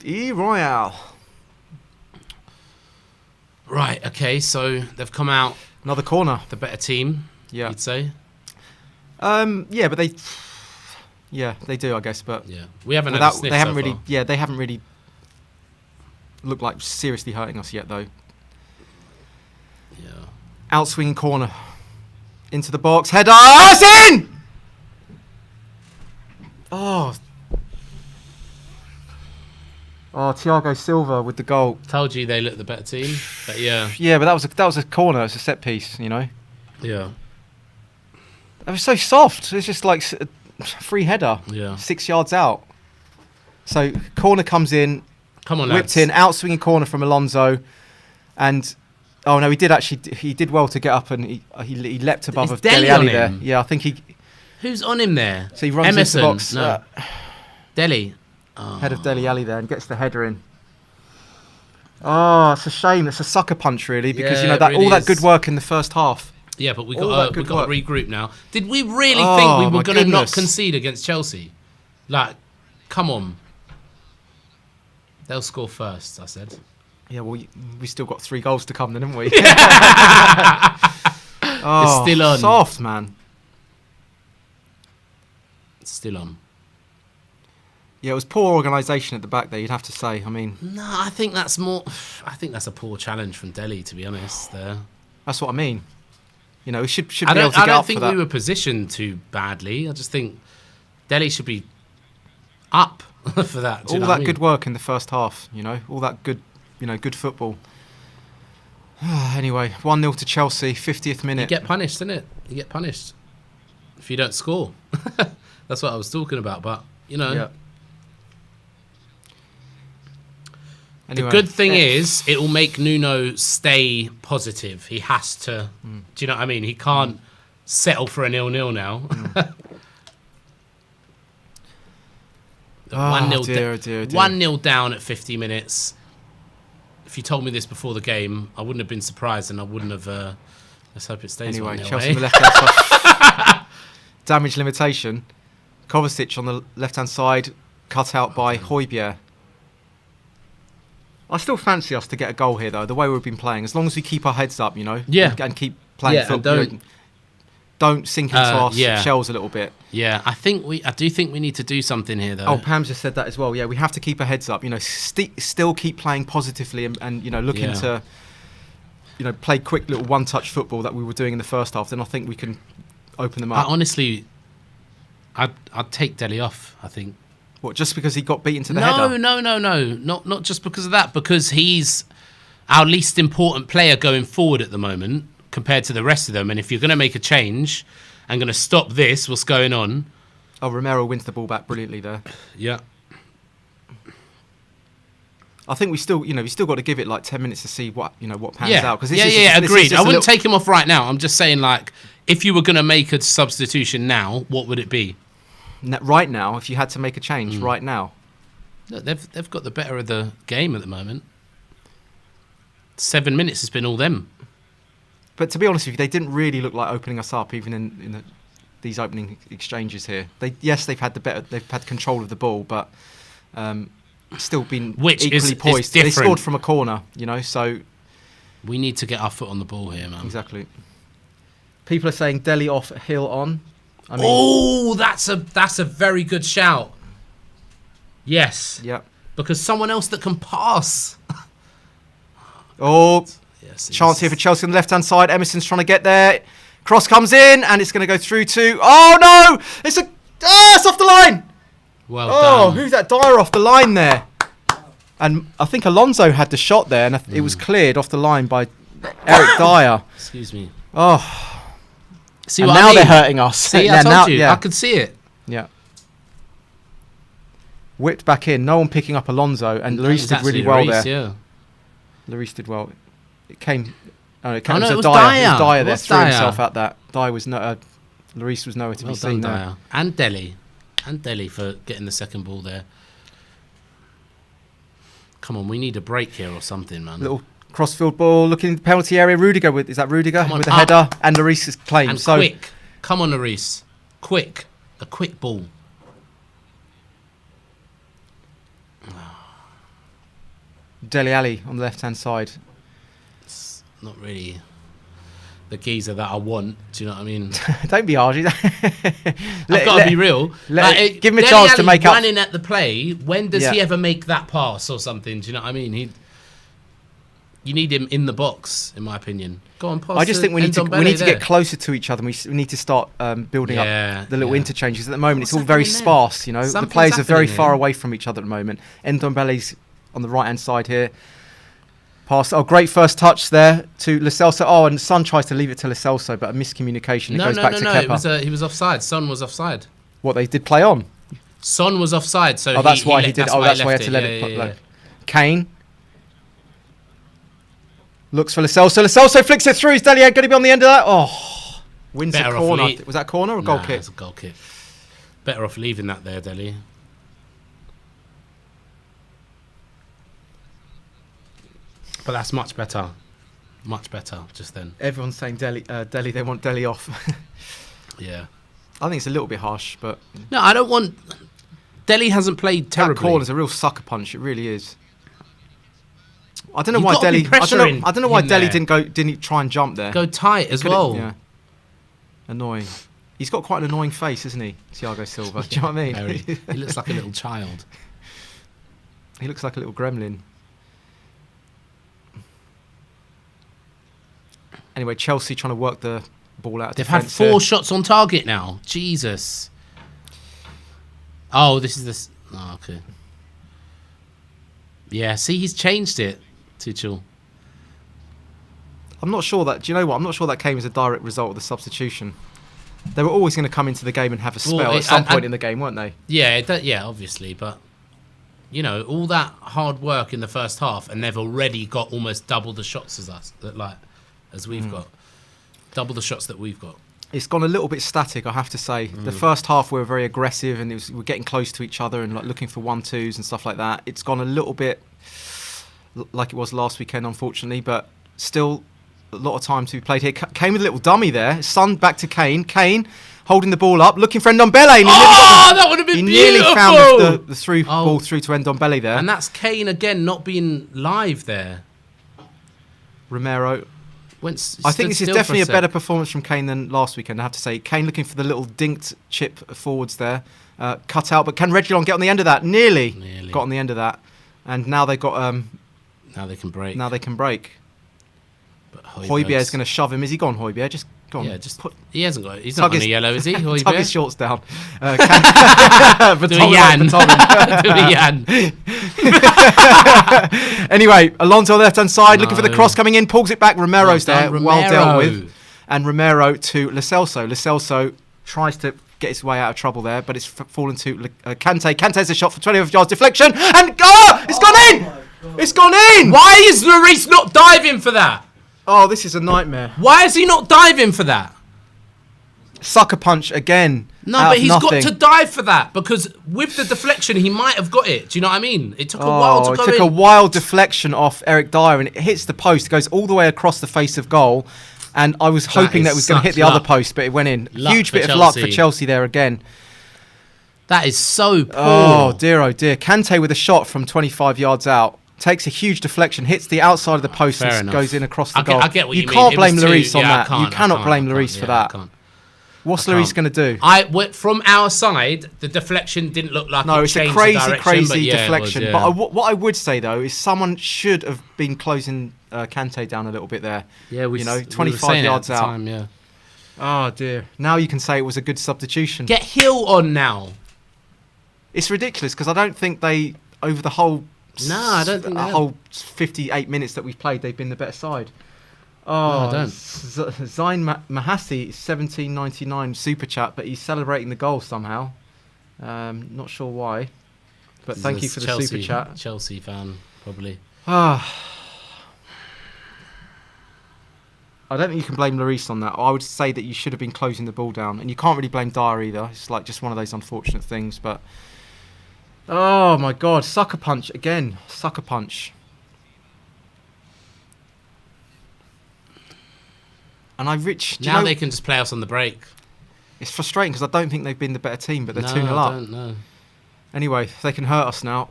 Royale. Right, okay, so they've come out. Another corner. The better team, you'd say? Yeah, but they... Yeah, they do, I guess, but... Yeah, we haven't had a sniff they haven't so really. far. Yeah, they haven't really looked like seriously hurting us yet, though. Yeah. Outswinging corner. Into the box. Header. Oh, it's in! Oh, Thiago Silva with the goal. Told you they looked the better team, but yeah. Yeah, but that was a corner. It's a set piece, you know. Yeah. It was so soft. It's just like a free header. Yeah. 6 yards out. So corner comes in. Come on, whipped lads. in, outswinging corner from Alonso, and he did well to get up and he leapt above of Dele Alli there. Yeah, I think he. Who's on him there? So he runs Emerson, into the box. No. Dele. Head of Dele Alli there and gets the header in. Oh, it's a shame. It's a sucker punch, really, because all that good work in the first half. Yeah, but we got to regroup now. Did we really think we were going to not concede against Chelsea? Like, come on. They'll score first, I said. Yeah, well, we still got 3 goals to come then, haven't we? It's still on. Soft, man. It's still on. Yeah, it was poor organisation at the back there, you'd have to say. I mean... No, I think that's more... I think that's a poor challenge from Delhi, to be honest. There. That's what I mean. You know, we should be able to get up for that. I don't think we were positioned too badly. I just think Delhi should be up for that. All that good work in the first half, you know, all that good, you know, good football. Anyway, 1-0 to Chelsea, 50th minute. You get punished, isn't it? You get punished if you don't score. That's what I was talking about, but, you know... Yeah. Anyway, the good thing is, it will make Nuno stay positive. He has to. Do you know what I mean? He can't settle for a 0-0 now. 1-0 down at 50 minutes. If you told me this before the game, I wouldn't have been surprised, and I wouldn't have... let's hope it stays 1-0. Anyway, Chelsea on the left-hand side. Damage limitation. Kovacic on the left-hand side, cut out by Højbjerg. I still fancy us to get a goal here, though, the way we've been playing. As long as we keep our heads up, you know, and keep playing football. Don't sink into our shells a little bit. Yeah, I do think we need to do something here, though. Oh, Pam just said that as well. Yeah, we have to keep our heads up. You know, still keep playing positively and you know, looking to, you know, play quick little one-touch football that we were doing in the first half. Then I think we can open them up. Honestly, I'd take Delhi off, I think. What, just because he got beaten to the header? No. Not just because of that. Because he's our least important player going forward at the moment compared to the rest of them. And if you're going to make a change and going to stop this, what's going on? Oh, Romero wins the ball back brilliantly there. Yeah. I think we still got to give it like 10 minutes to see what pans out. Cause agreed. I wouldn't take him off right now. I'm just saying, like, if you were going to make a substitution now, what would it be? Right now, if you had to make a change right now. Look, they've got the better of the game at the moment. 7 minutes has been all them. But to be honest with you, they didn't really look like opening us up, even in these opening exchanges here. They've had control of the ball, but still been equally poised. They scored from a corner, you know. So we need to get our foot on the ball here, man. Exactly. People are saying Delhi off, Hill on. I mean, that's a very good shout. Yes. Yeah. Because someone else that can pass. Chance here for Chelsea on the left-hand side. Emerson's trying to get there. Cross comes in, and it's going to go through to... Oh, no! It's off the line! Well done. Who's that? Dyer off the line there. And I think Alonso had the shot there, and it was cleared off the line by Eric Dyer. Excuse me. Oh... See and what now I mean? They're hurting us. See, I told you. I could see it. Yeah. Whipped back in. No one picking up Alonso. And Lloris did really well there. Yeah. Lloris did well. It came... it was Dyer. It was Dyer there. Threw himself at that. Dyer was Lloris was nowhere to be seen there. And Delhi for getting the second ball there. Come on, we need a break here or something, man. Little... crossfield ball, looking in the penalty area. Rudiger with the header, and Lloris' claim. And quick, come on, Lloris, quick, a quick ball. Dele Alli on the left-hand side. It's not really the geezer that I want. Do you know what I mean? Don't be harsh. I've got to be real. Give him a chance to make up. Running at the play. When does he ever make that pass or something? Do you know what I mean? You need him in the box, in my opinion. Go on, pass. I just think we need to get closer to each other. We need to start building up the little interchanges. At the moment, it's all very sparse. You know, the players are very far away from each other at the moment. Ndombele's on the right-hand side here. Pass. Oh, great first touch there to Lo Celso. Oh, and Son tries to leave it to Lo Celso, but a miscommunication. It goes back to Kepa. He was offside. Son was offside. What, they did play on? Son was offside, so that's why he did. That's why he had to let it. Kane. Looks for Lo Celso. Lo Celso flicks it through. Is Dele Alli going to be on the end of that? Oh, wins a corner. Was that corner or goal kick? It was a goal kick. Better off leaving that there, Dele. But that's much better. Much better just then. Everyone's saying Dele, they want Dele off. Yeah. I think it's a little bit harsh, but... No, I don't want... Dele hasn't played terribly. That corner's a real sucker punch. It really is. I don't know why Dele... I don't know why Dele didn't try and jump there. Go tight as well. Yeah. Annoying. He's got quite an annoying face, isn't he, Thiago Silva? Do you know what I mean? Very. He looks like a little child. He looks like a little gremlin. Anyway, Chelsea trying to work the ball out of They've defence had 4 here. shots on target now. Jesus. Oh, this is this. Oh, okay. Yeah, see, he's changed it, Tuchel. I'm not sure that... Do you know what? I'm not sure that came as a direct result of the substitution. They were always going to come into the game and have a spell at some point in the game, weren't they? Yeah, yeah, obviously, but... You know, all that hard work in the first half, and they've already got almost double the shots as us, as we've got. Double the shots that we've got. It's gone a little bit static, I have to say. The first half we were very aggressive, and we were getting close to each other and like looking for 1-2s and stuff like that. It's gone a little bit like it was last weekend, unfortunately, but still a lot of time to be played here. Kane with a little dummy there. Son back to Kane. Kane holding the ball up, looking for Ndombele. That would have been beautiful! He nearly found the ball through to Ndombele there. And that's Kane again not being live there. Romero. I think this is definitely a better performance from Kane than last weekend, I have to say. Kane looking for the little dinked chip forwards there. Cut out, but can Reguilon get on the end of that? Nearly got on the end of that. And now they've got... now they can break. Now they can break. But Højbjerg's going to shove him. Is he gone, Højbjerg? Just go on. Yeah, he hasn't got it. He's not on a yellow, is he, Højbjerg? Tug his shorts down. Do a Jan. Anyway, Alonso on the left-hand side, looking for the cross coming in, pulls it back. Romero's there, well dealt with. And Romero to Lo Celso. Lo Celso tries to get his way out of trouble there, but it's fallen to Kante. Kante's a shot for 25 yards, deflection, and it's gone in! It's gone in! Why is Lloris not diving for that? Oh, this is a nightmare. Why is he not diving for that? Sucker punch again. No, but he's got to dive for that, because with the deflection, he might have got it. Do you know what I mean? It took a while to go in. It took a wild deflection off Eric Dyer, and it hits the post, goes all the way across the face of goal. And I was hoping that it was going to hit the other post, but it went in. Huge bit of luck for Chelsea there again. That is so poor. Oh, dear, oh, dear. Kante with a shot from 25 yards out. Takes a huge deflection, hits the outside of the post and goes in across the goal. I get what you mean. Can't blame Lloris on that. You cannot blame Lloris for that. What's Lloris going to do? From our side, the deflection didn't look like it's a crazy deflection. But what I would say, though, is someone should have been closing Kante down a little bit there. Yeah, 25 yards out. Time, yeah. Oh, dear. Now you can say it was a good substitution. Get Hill on now. It's ridiculous, because I don't think they, over the whole... No, I don't think the whole 58 minutes that we've played, they've been the better side. Oh, no, I don't. Zayn Mahasi, 1799 super chat, but he's celebrating the goal somehow. Not sure why, but thank you for the super chat. Chelsea fan, probably. I don't think you can blame Lloris on that. I would say that you should have been closing the ball down, and you can't really blame Dyer either. It's like just one of those unfortunate things, but. Oh my God! Sucker punch again! Sucker punch. And now they can just play us on the break. It's frustrating because I don't think they've been the better team, but they're 2-0 up. I don't know. Anyway, they can hurt us now.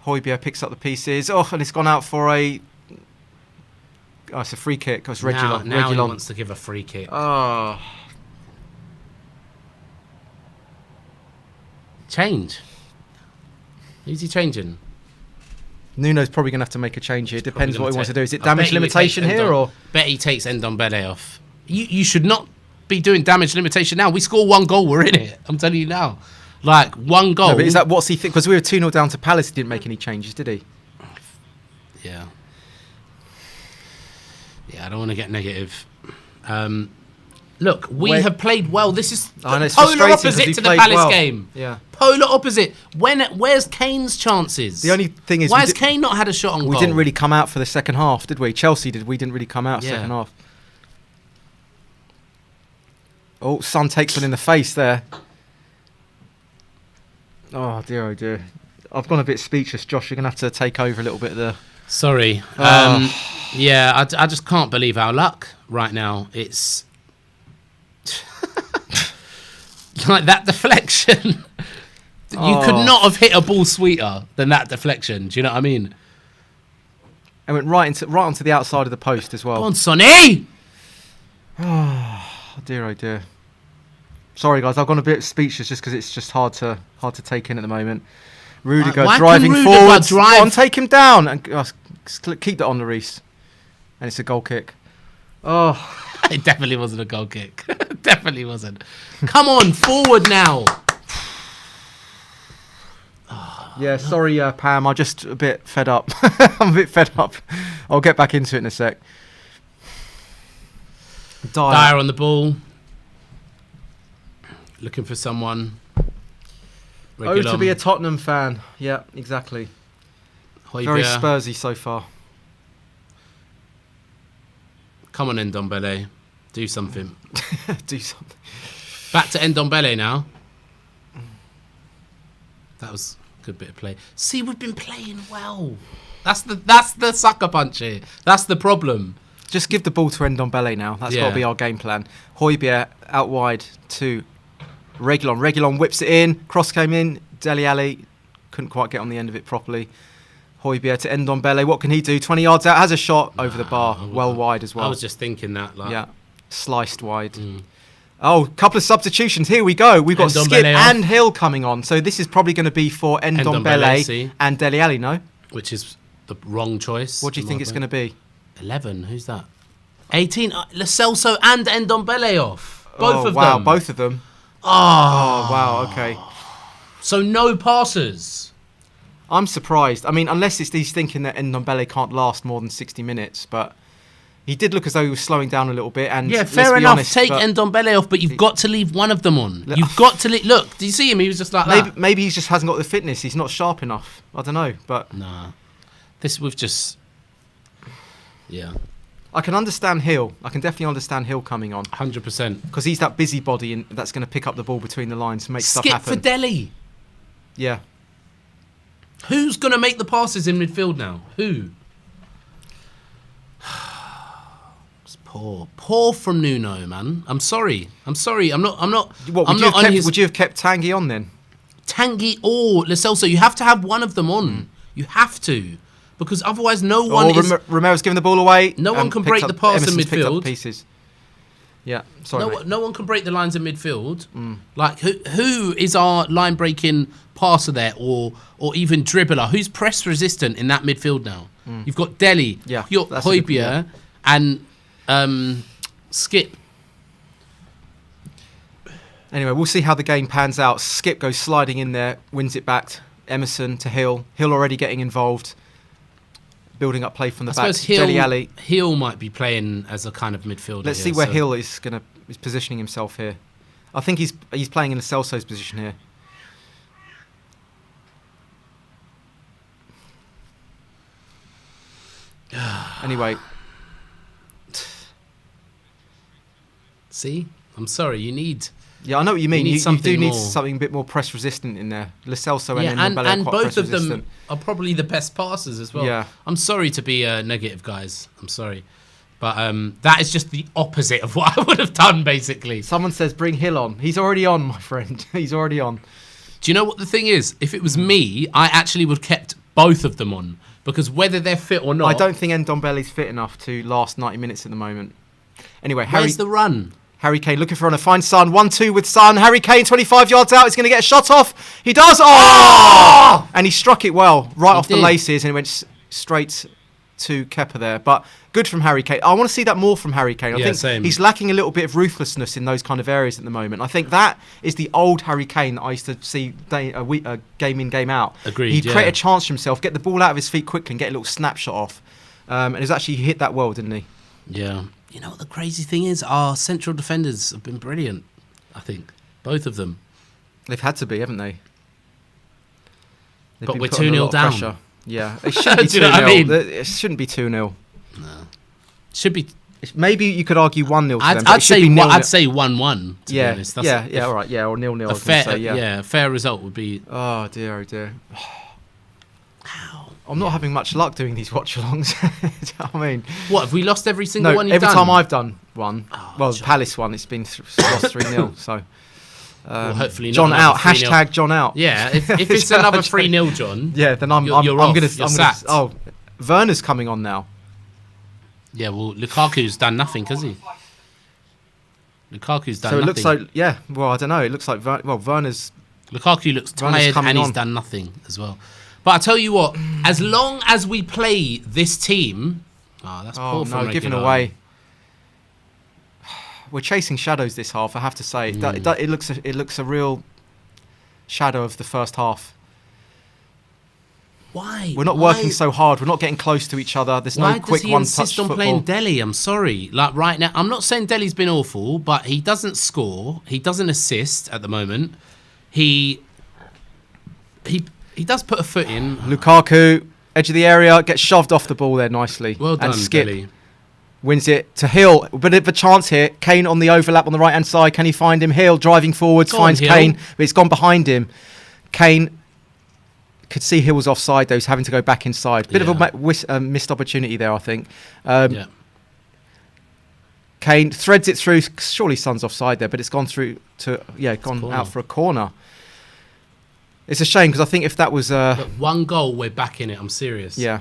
Højbjerg picks up the pieces. Oh, and it's gone out for a. Oh, it's a free kick. It's Reguilon. Now he wants to give a free kick. Oh. Change. Who's he changing? Nuno's probably going to have to make a change here. Depends what he wants to do. Is it damage limitation here or? Bet he takes Ndombele off. You should not be doing damage limitation now. We score 1 goal, we're in it. I'm telling you now. Like 1 goal. No, but is that what's he think? Because we were 2-0 down to Palace. He didn't make any changes, did he? Yeah. Yeah, I don't want to get negative. Look, we have played well. This is the polar opposite to the Palace game. Yeah. Polar opposite. Where's Kane's chances? The only thing is... Why has Kane not had a shot on goal? We didn't really come out for the second half, did we? Chelsea did. We didn't really come out second half. Oh, Son takes one in the face there. Oh, dear, oh, dear. I've gone a bit speechless, Josh. You're going to have to take over a little bit there. Sorry. Yeah, I just can't believe our luck right now. It's... like that deflection. You could not have hit a ball sweeter than that deflection. Do you know what I mean? And went right onto the outside of the post as well. Come on, Sonny! Oh dear, oh dear. Sorry guys, I've gone a bit speechless just because it's just hard to take in at the moment. Rudiger driving forward. Go on, take him down and keep that on, Lloris. And it's a goal kick. Oh, it definitely wasn't a goal kick. Definitely wasn't. Come on, forward now. Yeah, sorry, Pam. I'm just a bit fed up. I'm a bit fed up. I'll get back into it in a sec. Dyer on the ball. Looking for someone. Oh, to be a Tottenham fan. Yeah, exactly. Højbjerg. Very Spursy so far. Come on, Ndombele. Do something. Do something. Back to Ndombele now. That was a good bit of play. See, we've been playing well. That's the sucker punch here. That's the problem. Just give the ball to Ndombele now. That's got to be our game plan. Højbjerg out wide to Reguilon. Reguilon whips it in. Cross came in. Dele Alli couldn't quite get on the end of it properly. Højbjerg to Ndombele. What can he do? 20 yards out. Has a shot over the bar. Well wide as well. I was just thinking that. Yeah. Sliced wide. Oh, couple of substitutions. Here we go. We've got Skip and Hill coming on. So this is probably going to be for Ndombele and Dele Alli, no? Which is the wrong choice. What do you think it's going to be? 11. Who's that? 18. Lo Celso and Ndombele off. Both of them. Wow, both of them. Oh, wow. Okay. So no passes. I'm surprised. I mean, unless he's thinking that Ndombele can't last more than 60 minutes, but he did look as though he was slowing down a little bit. And yeah, fair enough. Take Ndombele off, but you've got to leave one of them on. You've got to leave. Look, do you see him? He was just like that. Maybe he just hasn't got the fitness. He's not sharp enough. I don't know, but nah. Yeah. I can understand Hill. I can definitely understand Hill coming on. 100%. Because he's that busybody that's going to pick up the ball between the lines and make stuff happen. Skip for Dele. Yeah. Who's going to make the passes in midfield now? Who? It's poor from Nuno, man. I'm sorry. I'm not. What, would you have kept Tanguy on then? Tanguy or Lo Celso. You have to have one of them on. You have to. Because otherwise no one Romero's giving the ball away. No one can break the pass in midfield. Pieces. Yeah, sorry. No one can break the lines in midfield. Like who is our line breaking passer there, or even dribbler? Who's press resistant in that midfield now? You've got Dele, you've got Højbjerg, and Skip. Anyway, we'll see how the game pans out. Skip goes sliding in there, wins it back. Emerson to Hill. Hill already getting involved. Building up play from the back. Dele Alli. Hill might be playing as a kind of midfielder. Let's see where Hill is positioning himself here. I think he's playing in Lo Celso's position here. Anyway. See? I'm sorry, you need... Yeah, I know what you mean. You do need more. something a bit more press resistant in there. Lo Celso and Ndombele and are quite both press of them resistant. are probably the best passers as well. Yeah. I'm sorry to be negative, guys. I'm sorry. But that is just the opposite of what I would have done, basically. Someone says, bring Hill on. He's already on, my friend. He's already on. Do you know what the thing is? If it was me, I actually would have kept both of them on. Because whether they're fit or not... I don't think Ndombele's fit enough to last 90 minutes at the moment. Anyway, where's the run? Harry Kane looking for a fine Son. 1-2 with Son. Harry Kane 25 yards out. He's going to get a shot off. He does. Oh! And he struck it well. Right off the laces. And it went straight to Kepa there. But good from Harry Kane. I want to see that more from Harry Kane. I think he's lacking a little bit of ruthlessness in those kind of areas at the moment. I think that is the old Harry Kane that I used to see game in, game out. Agreed. He'd create a chance for himself, get the ball out of his feet quickly and get a little snapshot off. And he's actually hit that well, didn't he? Yeah. You know what the crazy thing is? Our central defenders have been brilliant, I think. Both of them. They've had to be, haven't they? But we're 2-0 down. Pressure. Yeah. It shouldn't be 2-0. You know what I mean? It shouldn't be 2-0. No. Should be... Maybe you could argue 1-0 to them. I'd say 1-1, to be honest. All right. Yeah, or 0-0. A fair result would be... Oh, dear, oh, dear. I'm not having much luck doing these watch-alongs. I mean, what, have we lost every single one you've every done? time I've done one, the Palace one, it's been lost 3-0. So, well, hopefully John out. Hashtag John out. Yeah, if it's another 3-0, John. Yeah, then I'm sacked. Oh, Werner's coming on now. Yeah, well, Lukaku's done nothing, has he? Lukaku's done So it nothing. looks like, yeah, well, I don't know. It looks like, Werner's... Lukaku looks tired and he's done nothing as well. But I tell you what, as long as we play this team... Oh, that's poor from giving away. We're chasing shadows this half, I have to say. It looks a real shadow of the first half. Why? We're not working so hard. We're not getting close to each other. There's no quick one-touch football. Why does he insist on playing Dele? I'm sorry. Like right now, I'm not saying Dele's been awful, but he doesn't score. He doesn't assist at the moment. He does put a foot in. Lukaku, edge of the area, gets shoved off the ball there nicely. Well done, and Skip Dele. Wins it to Hill. A bit of a chance here. Kane on the overlap on the right-hand side. Can he find him? Hill driving forwards, finds Kane, but it's gone behind him. Kane could see Hill was offside, though. He's having to go back inside. Bit of a missed opportunity there, I think. Kane threads it through. Surely Son's offside there, but it's gone through to... Yeah, gone out for a corner. It's a shame, because I think if that was... Look, one goal, we're back in it. I'm serious. Yeah.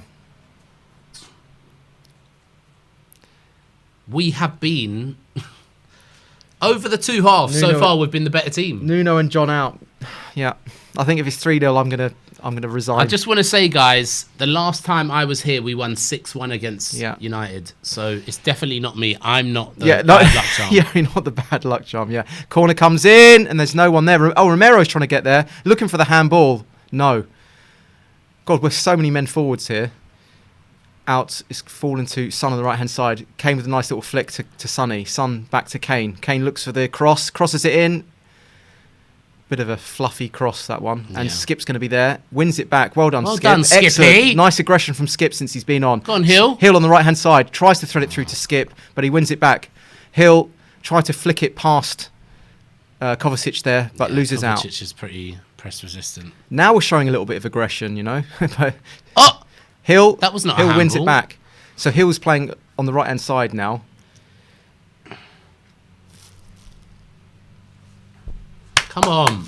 We have been... over the two halves so far, we've been the better team. Nuno and John out. Yeah. I think if it's 3-0, I'm gonna resign. I just want to say, guys, the last time I was here, we won 6-1 against United. So it's definitely not me. I'm not the bad luck charm. Yeah, you're not the bad luck charm. Yeah. Corner comes in, and there's no one there. Oh, Romero's trying to get there, looking for the handball. No. God, we're so many men forwards here. Out is falling to Son on the right hand side. Kane with a nice little flick to Sonny. Son back to Kane. Kane looks for the cross, crosses it in. Bit of a fluffy cross, that one. And Skip's going to be there. Wins it back. Well done, Skip. Well done, Skippy. Excellent. Nice aggression from Skip since he's been on. Go on, Hill. Hill on the right hand side. Tries to thread it through to Skip, but he wins it back. Hill tried to flick it past Kovacic there, but loses out. Kovacic is pretty press resistant. Now we're showing a little bit of aggression, you know. Oh! Hill, that was not Hill wins it back. So Hill's playing on the right hand side now. Come on.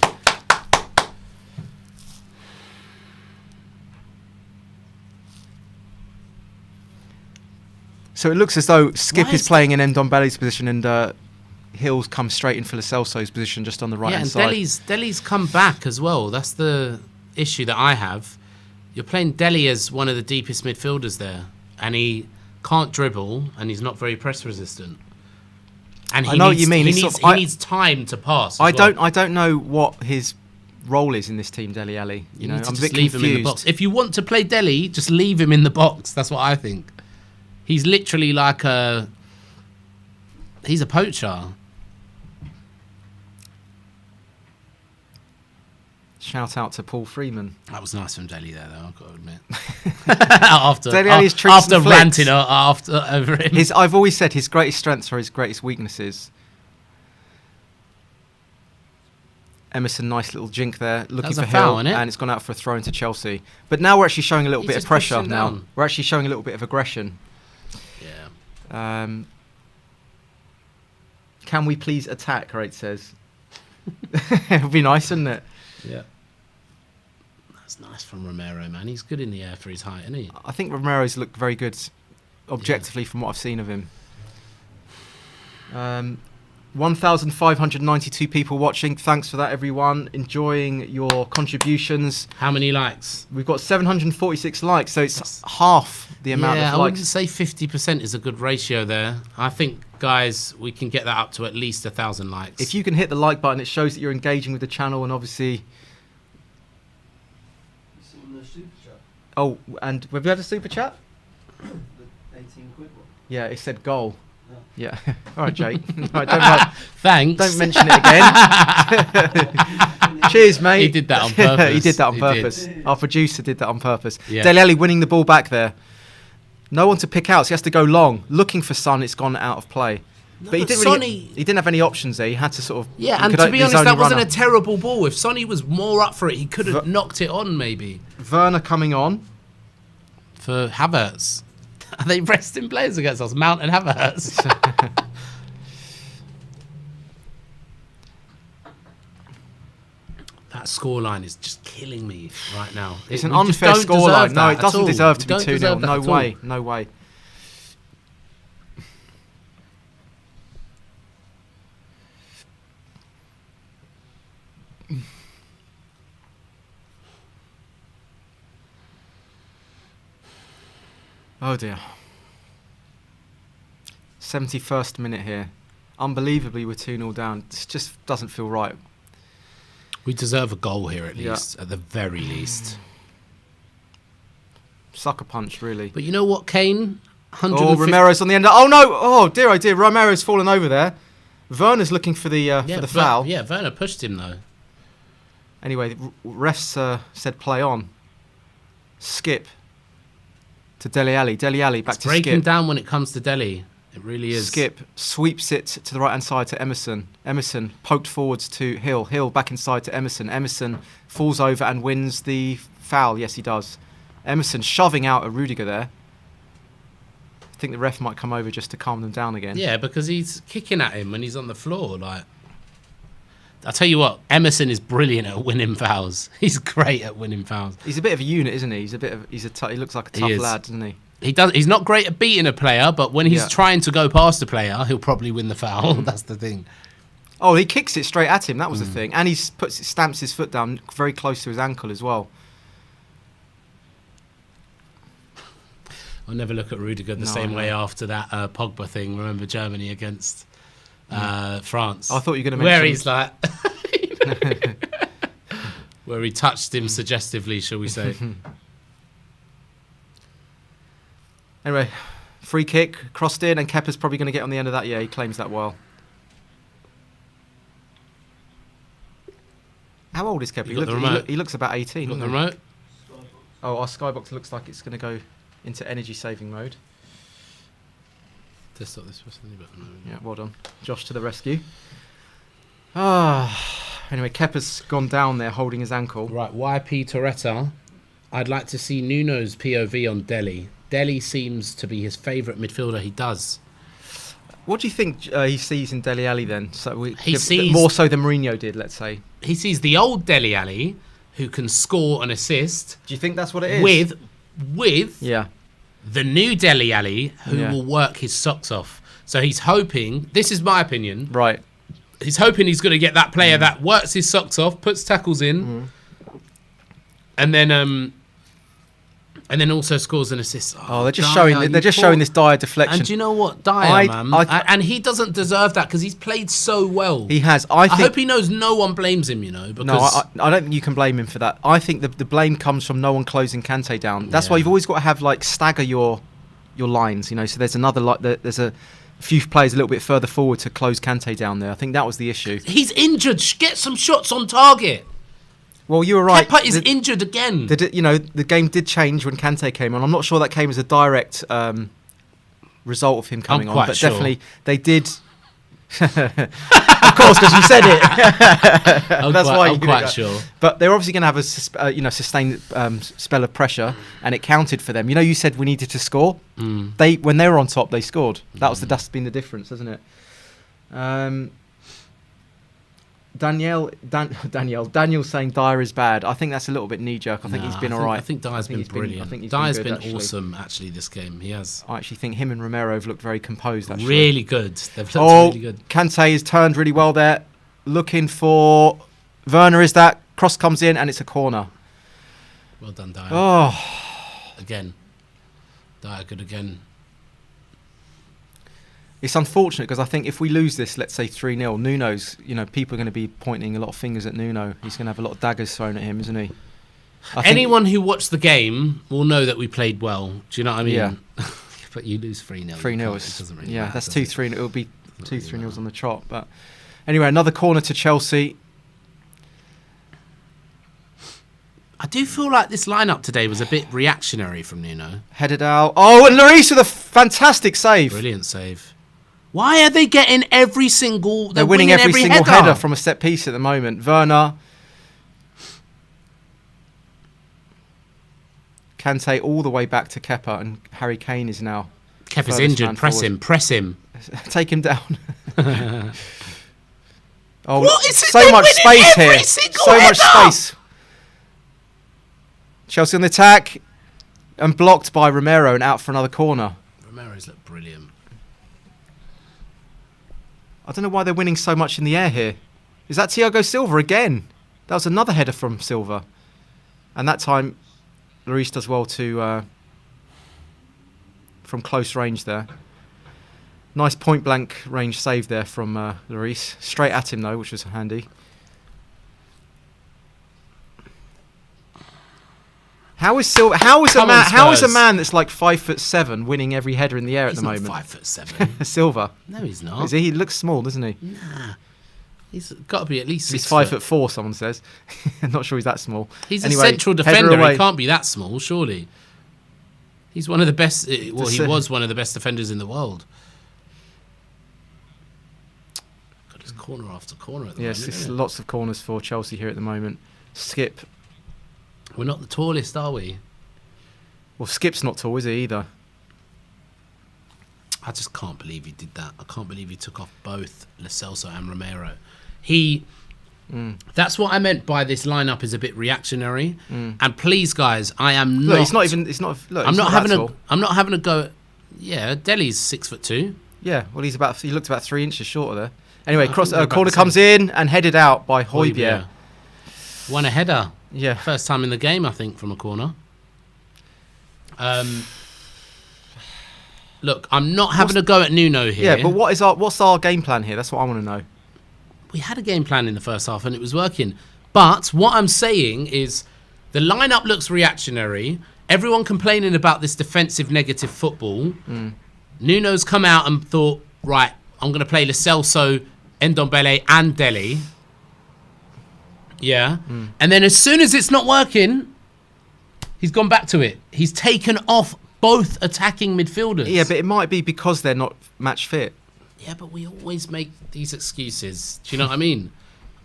So it looks as though Skip is playing in Ndombele's position, and Hill's come straight in for Lo Celso's position just on the right hand side. And Dele's come back as well. That's the issue that I have. You're playing Dele as one of the deepest midfielders there, and he can't dribble, and he's not very press resistant. And I know what you mean. He needs time to pass. I don't know what his role is in this team, Dele Alli. You know, I'm a bit leave him in the box. If you want to play Dele, just leave him in the box. That's what I think. He's literally like he's a poacher. Shout out to Paul Freeman. That was nice from Dele there, though, I've got to admit. after ranting over him. I've always said his greatest strengths are his greatest weaknesses. Emerson, nice little jink there, looking for Hill, and it's gone out for a throw into Chelsea. But now we're actually showing a little bit of pressure now. We're actually showing a little bit of aggression. Yeah. Can we please attack, Rate says. It would be nice, wouldn't it? Yeah. That's nice from Romero, man. He's good in the air for his height, isn't he? I think Romero's looked very good objectively from what I've seen of him. 1,592 people watching. Thanks for that, everyone. Enjoying your contributions. How many likes? We've got 746 likes, so it's half the amount of likes. I wouldn't say 50% is a good ratio there. I think, guys, we can get that up to at least 1,000 likes. If you can hit the like button, it shows that you're engaging with the channel, and obviously... The super chat. Oh, and have you had a super chat? The 18 quid one. Yeah, it said goal. No. Yeah. All right, Jake. Right, thanks. Don't mention it again. Cheers, mate. He did that on purpose. He did that on purpose. Our producer did that on purpose. Yeah. Dele Alli winning the ball back there. No one to pick out, so he has to go long. Looking for Son, it's gone out of play. No, but he didn't have any options there. He had to sort of... Yeah, and to be honest, that wasn't a terrible ball. If Sonny was more up for it, he could have knocked it on, maybe. Werner coming on. For Havertz. Are they resting players against us? Mount and Havertz. That scoreline is just killing me right now. It's an unfair scoreline. No, it doesn't deserve to be 2-0. No way. No way. Oh dear. 71st minute here. Unbelievably, we're 2-0 down. This just doesn't feel right. We deserve a goal here at least, at the very least. Sucker punch, really. But you know what, Kane? Oh, Romero's on the end. Oh no! Oh dear! Romero's fallen over there. Werner's looking for the foul. Yeah, Werner pushed him though. Anyway, refs said play on. Skip to Dele Alli. Dele Alli back to Skip. Breaking down when it comes to Dele. It really is. Skip sweeps it to the right hand side to Emerson. Emerson poked forwards to Hill. Hill back inside to Emerson. Emerson falls over and wins the foul. Yes, he does. Emerson shoving out a Rudiger there. I think the ref might come over just to calm them down again. Yeah, because he's kicking at him when he's on the floor. Like, I'll tell you what, Emerson is brilliant at winning fouls. He's great at winning fouls. He's a bit of a unit, isn't he? He looks like a tough lad, doesn't he? He's not great at beating a player, but when he's trying to go past a player, he'll probably win the foul. That's the thing. Oh, he kicks it straight at him. That was the thing, and he stamps his foot down very close to his ankle as well. I'll never look at Rudiger the same way after that Pogba thing. Remember Germany against France? I thought you were going to mention... Where he's like... where he touched him suggestively, shall we say. Anyway, free kick, crossed in, and Kepa's probably going to get on the end of that. Yeah, he claims that well. How old is Kepa? He looks about 18. Got the remote? Oh, our skybox looks like it's going to go into energy saving mode. Just stop this for something, but no. Yeah, well done. Josh to the rescue. Anyway, Kepa's gone down there holding his ankle. Right, YP Toretta. I'd like to see Nuno's POV on Dele. Dele seems to be his favourite midfielder. He does. What do you think he sees in Dele Alli then? He sees more so than Mourinho did, let's say. He sees the old Dele Alli who can score and assist. Do you think that's what it is? With the new Dele Alli who will work his socks off. So he's hoping, this is my opinion. Right. He's hoping he's going to get that player that works his socks off, puts tackles in, and then also scores an assist. Oh, they're just showing this dire deflection. And do you know what, Dyer, and he doesn't deserve that because he's played so well. He has. I hope he knows no one blames him. Because no, I don't think you can blame him for that. I think the blame comes from no one closing Kante down. That's why you've always got to have stagger your lines. So there's there's a few players a little bit further forward to close Kante down there. I think that was the issue. He's injured. Get some shots on target. Well, you were right. Kepa is injured again. The game did change when Kante came on. I'm not sure that came as a direct result of him coming on, but definitely they did. Of course, because you said it. I'm quite sure. But they're obviously going to have a sustained spell of pressure, and it counted for them. You said we needed to score. When they were on top, they scored. That's been the difference, hasn't it? Daniel saying Dyer is bad. I think that's a little bit knee-jerk. I think he's been all right. I think Dyer's been brilliant. Dyer's been awesome, actually, this game. He has. I actually think him and Romero have looked very composed, actually. Really good. They've looked really good. Kante has turned really well there. Looking for Werner, is that. Cross comes in, and it's a corner. Well done, Dyer. Oh. Again. Dyer good again. It's unfortunate because I think if we lose this, let's say 3-0, Nuno's, people are going to be pointing a lot of fingers at Nuno. He's going to have a lot of daggers thrown at him, isn't he? Anyone who watched the game will know that we played well. Do you know what I mean? Yeah. But you lose 3-0. 3-0 doesn't really matter, that's 2-3. It'll be 2-3-0s on the trot. But anyway, another corner to Chelsea. I do feel like this lineup today was a bit reactionary from Nuno. Headed out. Oh, and Lloris with a fantastic save. Brilliant save. Why are they getting every single... They're winning every single header from a set piece at the moment. Werner. Kante all the way back to Kepa, and Harry Kane is now... Kepa's injured. Press him. Take him down. Oh, what is it? So much space here. So much space. Chelsea on the attack and blocked by Romero and out for another corner. Romero's looked brilliant. I don't know why they're winning so much in the air here. Is that Thiago Silva again? That was another header from Silva. And that time, Lloris does well to from close range there. Nice point-blank range save there from Lloris. Straight at him, though, which was handy. How is Silva? How is a man that's like 5'7" winning every header in the air at the moment? He's not 5'7". Silva. No, he's not. Is he? He looks small, doesn't he? Nah. He's got to be at least 6 He's 5'4", someone says. I'm not sure he's that small. He's anyway, a central defender. He can't be that small, surely. He's one of the best. Well, he was one of the best defenders in the world. Got his corner after corner at the moment. Yes, lots of corners for Chelsea here at the moment. Skip. We're not the tallest, are we? Well, Skip's not tall, is he, either? I just can't believe he did that. I can't believe he took off both Lo Celso and Romero. That's what I meant by this lineup is a bit reactionary. And please, guys, I am not. Look, it's not even. It's not. Look, I'm not having a go. Yeah, Dele's 6'2". Yeah, well, he looked about 3 inches shorter there. Anyway, corner comes in and headed out by Højbjerg. Won a header. Yeah, first time in the game, I think, from a corner. Look, I'm not having a go at Nuno here. Yeah, but what's our game plan here? That's what I want to know. We had a game plan in the first half and it was working. But what I'm saying is the lineup looks reactionary. Everyone complaining about this defensive negative football. Nuno's come out and thought, right, I'm going to play Lo Celso, Ndombele and Dele. Yeah. And then as soon as it's not working, he's gone back to it. He's taken off both attacking midfielders. Yeah, but it might be because they're not match fit. Yeah, but we always make these excuses. Do you know what I mean?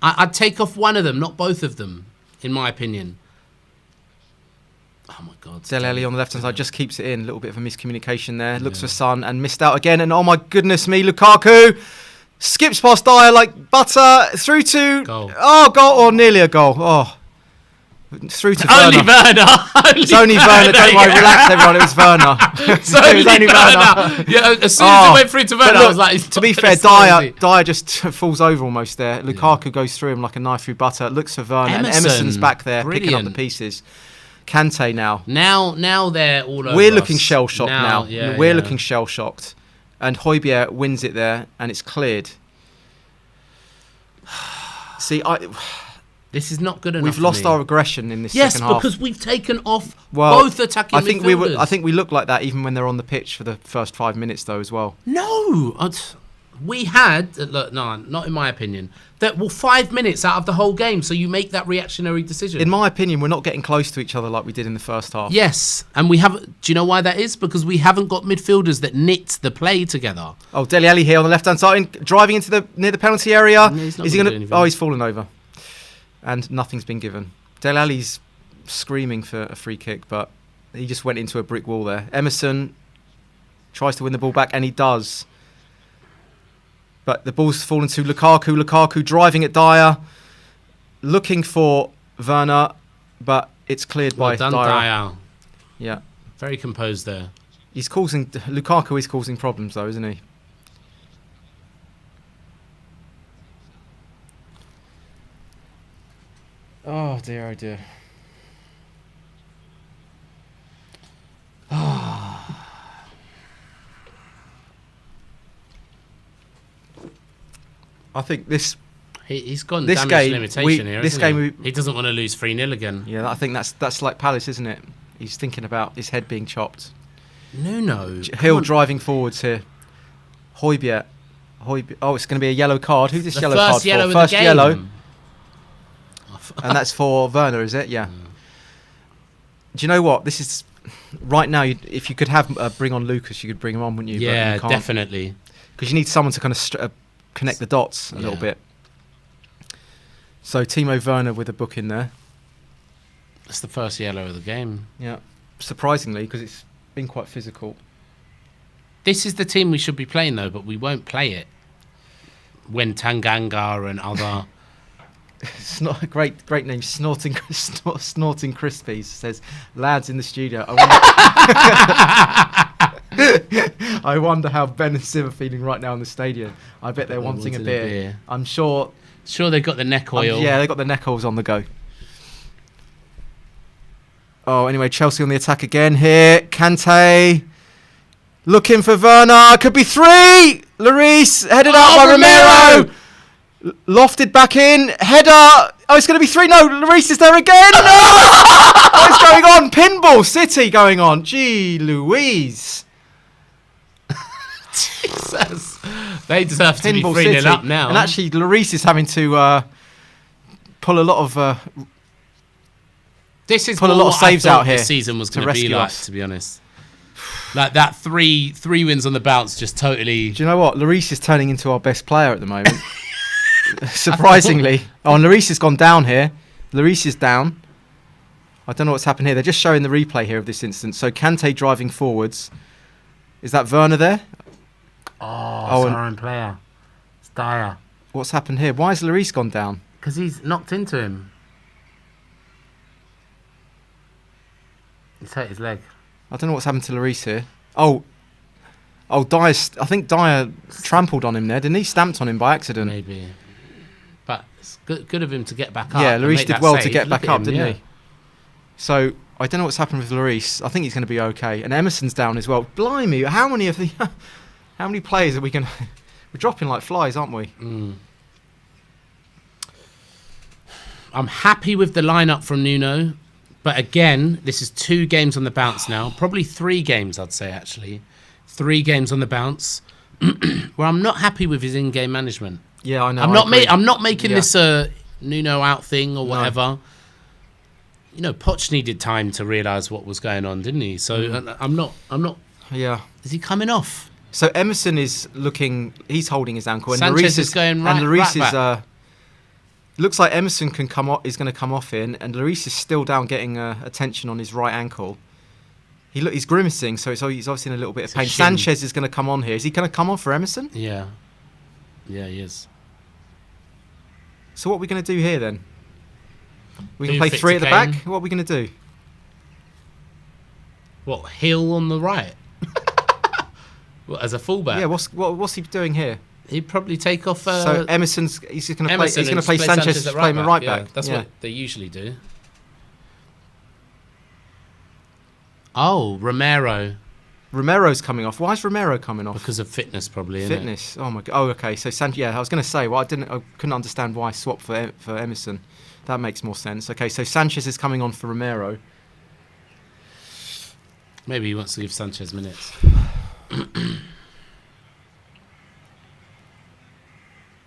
I'd take off one of them, not both of them, in my opinion. Oh, my God. Dele Alli on the left-hand side just keeps it in. A little bit of a miscommunication there. Looks for Son and missed out again. And oh, my goodness me, Lukaku skips past Dyer like butter through to... Goal. Oh, goal. Or nearly a goal. Oh. Through to Only Werner. It's only Werner. Don't worry, relax, everyone. It was Werner. It's only Werner. Yeah, as soon as it went through to Werner, I was like, to be fair, Dyer just falls over almost there. Lukaku goes through him like a knife through butter. Looks for Werner. And Emerson's back there picking up the pieces. Kante now. Now they're all over. We're looking shell-shocked now. Yeah, We're looking shell-shocked. And Højbjerg wins it there, and it's cleared. See, this is not good enough. We've lost our aggression in this second half. Yes, because we've taken off both attacking midfielders. I think we look like that even when they're on the pitch for the first 5 minutes, though, as well. No, we had no, not in my opinion. That 5 minutes out of the whole game, so you make that reactionary decision. In my opinion, we're not getting close to each other like we did in the first half. Yes, and we have. Do you know why that is? Because we haven't got midfielders that knit the play together. Oh, Dele Alli here on the left-hand side, driving into near the penalty area. Is he going to? Oh, he's fallen over. And nothing's been given. Dele Alli's screaming for a free kick, but he just went into a brick wall there. Emerson tries to win the ball back, and he does. But the ball's fallen to Lukaku. Lukaku driving at Dyer, looking for Werner, but it's cleared by Dyer. Yeah. Very composed there. Lukaku is causing problems, though, isn't he? Oh dear, oh dear. I think he's gone damage limitation here. He doesn't want to lose 3-0 again. Yeah, I think that's like Palace, isn't it? He's thinking about his head being chopped. No. Hill driving forwards here. Højbjerg. Oh, it's going to be a yellow card. Who's this yellow card for? First yellow. And that's for Werner, is it? Yeah. Do you know what? This is right now. If you could have bring on Lucas, you could bring him on, wouldn't you? Yeah, but you definitely. Because you need someone to kind of connect the dots a little bit. So Timo Werner with a book in there. That's the first yellow of the game. Yeah, surprisingly, because it's been quite physical. This is the team we should be playing, though, but we won't play it when Tanganga and other. It's not a great name. Snorting Crispies says, lads in the studio. I wonder how Ben and Sim are feeling right now in the stadium. I bet they're wanting a beer. I'm sure Sure, they've got the neck oil. Yeah, they've got the neck oils on the go. Oh, anyway, Chelsea on the attack again here. Kante looking for Werner. Could be 3. Lloris headed out by Romero. Lofted back in. Header. Oh, it's going to be 3. No, Lloris is there again. No! What's going on? Pinball City going on. Gee, Louise. Jesus. They deserve to be 3-0 up now. And actually, Lloris is having to pull a lot of... This is put a lot of saves out here. The season was going to be like, to be honest. Like that three wins on the bounce, just totally. Do you know what? Lloris is turning into our best player at the moment. Surprisingly, and Lloris has gone down here. Lloris is down. I don't know what's happened here. They're just showing the replay here of this instance. So Kante driving forwards. Is that Werner there? Oh, it's our own player. It's Dyer. What's happened here? Why has Lloris gone down? Because he's knocked into him. He's hurt his leg. I don't know what's happened to Lloris here. Oh, Dyer. I think Dyer trampled on him there, didn't he? Stamped on him by accident. Maybe. But it's good of him to get back up. Yeah, Lloris did well to get back up, didn't he? So I don't know what's happened with Lloris. I think he's going to be okay. And Emerson's down as well. Blimey, how many players are we going to... We're dropping like flies, aren't we? I'm happy with the lineup from Nuno. But again, this is 2 games on the bounce now. Probably 3 games, I'd say, actually. 3 games on the bounce. Where I'm not happy with his in-game management. Yeah, I know. I'm not making this a Nuno out thing or whatever. No. You know, Poch needed time to realise what was going on, didn't he? So I'm not. Yeah. Is he coming off? So Emerson is looking. He's holding his ankle, and Sanchez is going right. And Lloris right is. Looks like Emerson can come off. Is going to come off in, and Lloris is still down, getting attention on his right ankle. He's grimacing, so he's obviously in a little bit of pain. Sanchez is going to come on here. Is he going to come on for Emerson? Yeah, he is. So what are we going to do here then? We can play 3 at the back. What are we going to do? What, Hill on the right? What, as a fullback? Yeah. What's he doing here? He'd probably take off. So Emerson's. He's going to play. He's going to play Sanchez as playing right back. That's what they usually do. Oh, Romero. Romero's coming off. Why is Romero coming off? Because of fitness, probably. Fitness. Oh my god. Oh, okay. So I was going to say. Well, I couldn't understand why swap for Emerson. That makes more sense. Okay. So Sanchez is coming on for Romero. Maybe he wants to give Sanchez minutes.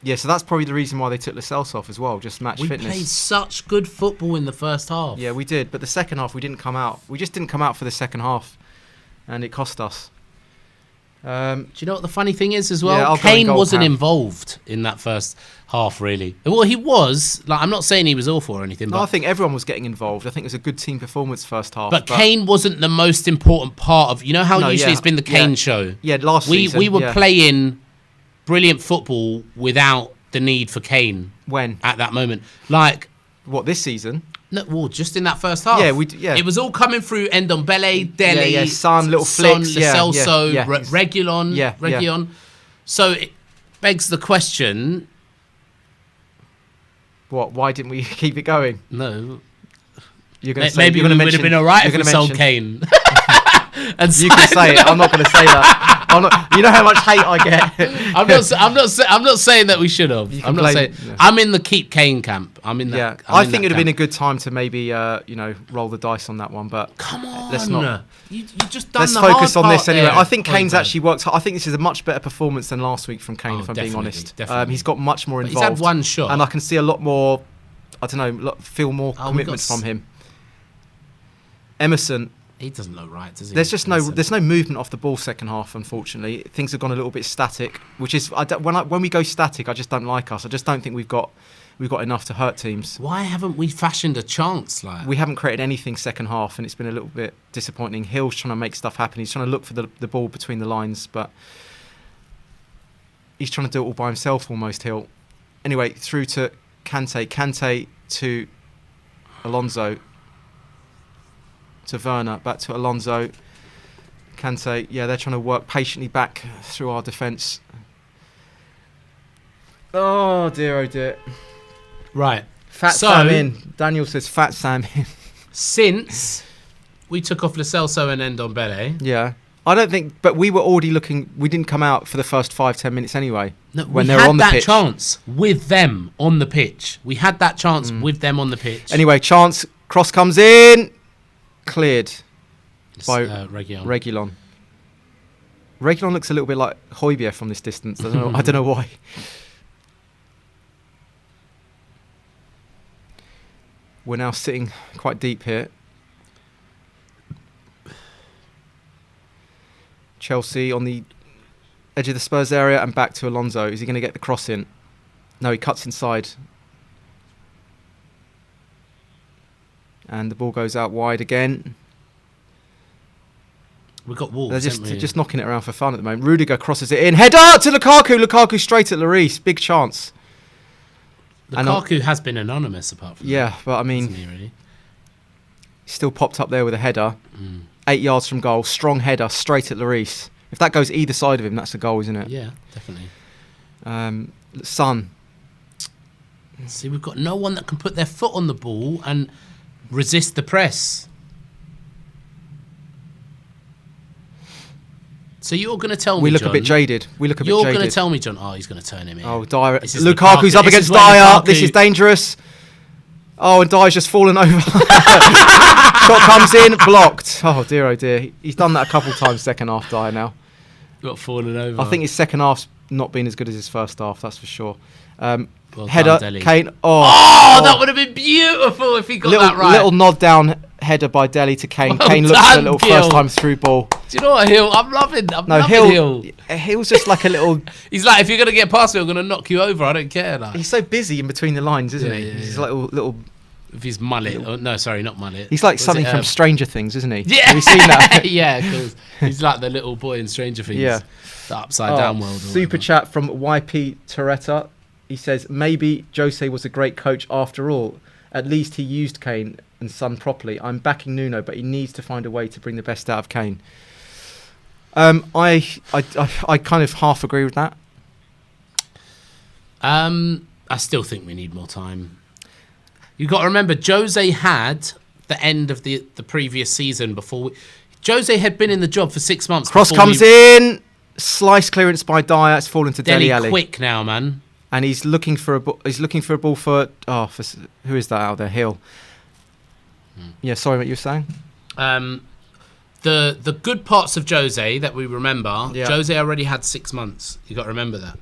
Yeah, so that's probably the reason why they took Lascelles off as well, just match fitness. We played such good football in the first half. Yeah, we did, but the second half we didn't come out. We just didn't come out for the second half, and it cost us. Do you know what the funny thing is as well? Yeah, Kane wasn't involved in that first half, really. Well, he was. Like, I'm not saying he was awful or anything. No, but I think everyone was getting involved. I think it was a good team performance first half. But Kane wasn't the most important part of... You know how usually it's been the Kane show? Yeah, last season. We were playing brilliant football without the need for Kane. When? At that moment. Like... What, this season? No, well, just in that first half. Yeah, It was all coming through Ndombele, Dele, Son, little flicks, Lo Celso, Reguilon. So it begs the question... What? Why didn't we keep it going? No. Maybe we would have been all right if we sold Kane. And you can say it. I'm not going to say that. You know how much hate I get. I'm not saying that we should have. I'm not saying. Yeah. I'm in the keep Kane camp. I'm in that. Yeah, I think it'd have been a good time to maybe roll the dice on that one. But come on, let's not. You just done. Let's the focus hard on this part anyway. there. I think Kane's actually worked hard. I think this is a much better performance than last week from Kane. If I'm being honest, he's got much more involved. He's had one shot, and I can see a lot more. I don't know. Feel more commitment from him. Emerson. He doesn't look right, does he? There's no movement off the ball second half. Unfortunately, things have gone a little bit static, which is when we go static, I just don't like us. I just don't think we've got enough to hurt teams. Why haven't we fashioned a chance? Like we haven't created anything second half, and it's been a little bit disappointing. Hill's trying to make stuff happen. He's trying to look for the ball between the lines, but he's trying to do it all by himself almost. Hill. Anyway, through to Kante to Alonso. To Werner, back to Alonso. Kante, they're trying to work patiently back through our defence. Oh dear, oh dear. Right. Fat Sam in. Daniel says Fat Sam in. Since we took off Lo Celso and Ndombele. Yeah. I don't think, but we were already looking. We didn't come out for the first 5-10 minutes anyway. No, when we they were on the had that pitch. chance with them on the pitch. We had that chance with them on the pitch. Anyway, chance, cross comes in, cleared by Reguilon. Reguilon looks a little bit like Højbjerg from this distance. I don't know why. We're now sitting quite deep here. Chelsea on the edge of the Spurs area and back to Alonso. Is he going to get the cross in? No, he cuts inside. And the ball goes out wide again. We've got Wolves. They're just knocking it around for fun at the moment. Rudiger crosses it in. Header to Lukaku. Lukaku straight at Lloris. Big chance. Lukaku has been anonymous apart from that. But I mean, he still popped up there with a header. 8 yards from goal. Strong header straight at Lloris. If that goes either side of him, that's a goal, isn't it? Yeah, definitely. Son. See, we've got no one that can put their foot on the ball and resist the press. So you're going to tell me, We look John, a bit jaded. You're going to tell me, John, he's going to turn him in. Oh, Dyer. Lukaku's up against Dyer. This is dangerous. Oh, and Dyer's just fallen over. Shot comes in, blocked. Oh dear, oh dear. He's done that a couple of times second half, Dyer now. Got fallen over. I think his second half's not been as good as his first half, that's for sure. Well header, done, Kane. Oh, that would have been beautiful if he got that right. Little nod down header by Dele to Kane. Well Kane looks done, for a little Gil. first time through ball. Do you know what, Hill? I'm loving Hill. Hill's just like a little... He's like, if you're going to get past me, I'm going to knock you over. I don't care. Like. He's so busy in between the lines, isn't he? Yeah, He's like little... With his mullet. Oh, no, sorry, not mullet. He's like something from Stranger Things, isn't he? Yeah. Have you seen that? Yeah, because he's like the little boy in Stranger Things. Yeah. The upside down world. Super chat from YP Toretta. He says, maybe Jose was a great coach after all. At least he used Kane and Son properly. I'm backing Nuno, but he needs to find a way to bring the best out of Kane. I kind of half agree with that. I still think we need more time. You've got to remember, Jose had the end of the previous season before. Jose had been in the job for 6 months. Cross comes in. Slice clearance by Dyer. It's fallen to Dele Alli. Quick now, man. And he's looking for a ball for who is that out there? Hill. Yeah, sorry, what you were saying. The good parts of Jose that we remember. Yeah. Jose already had 6 months. You got to remember that.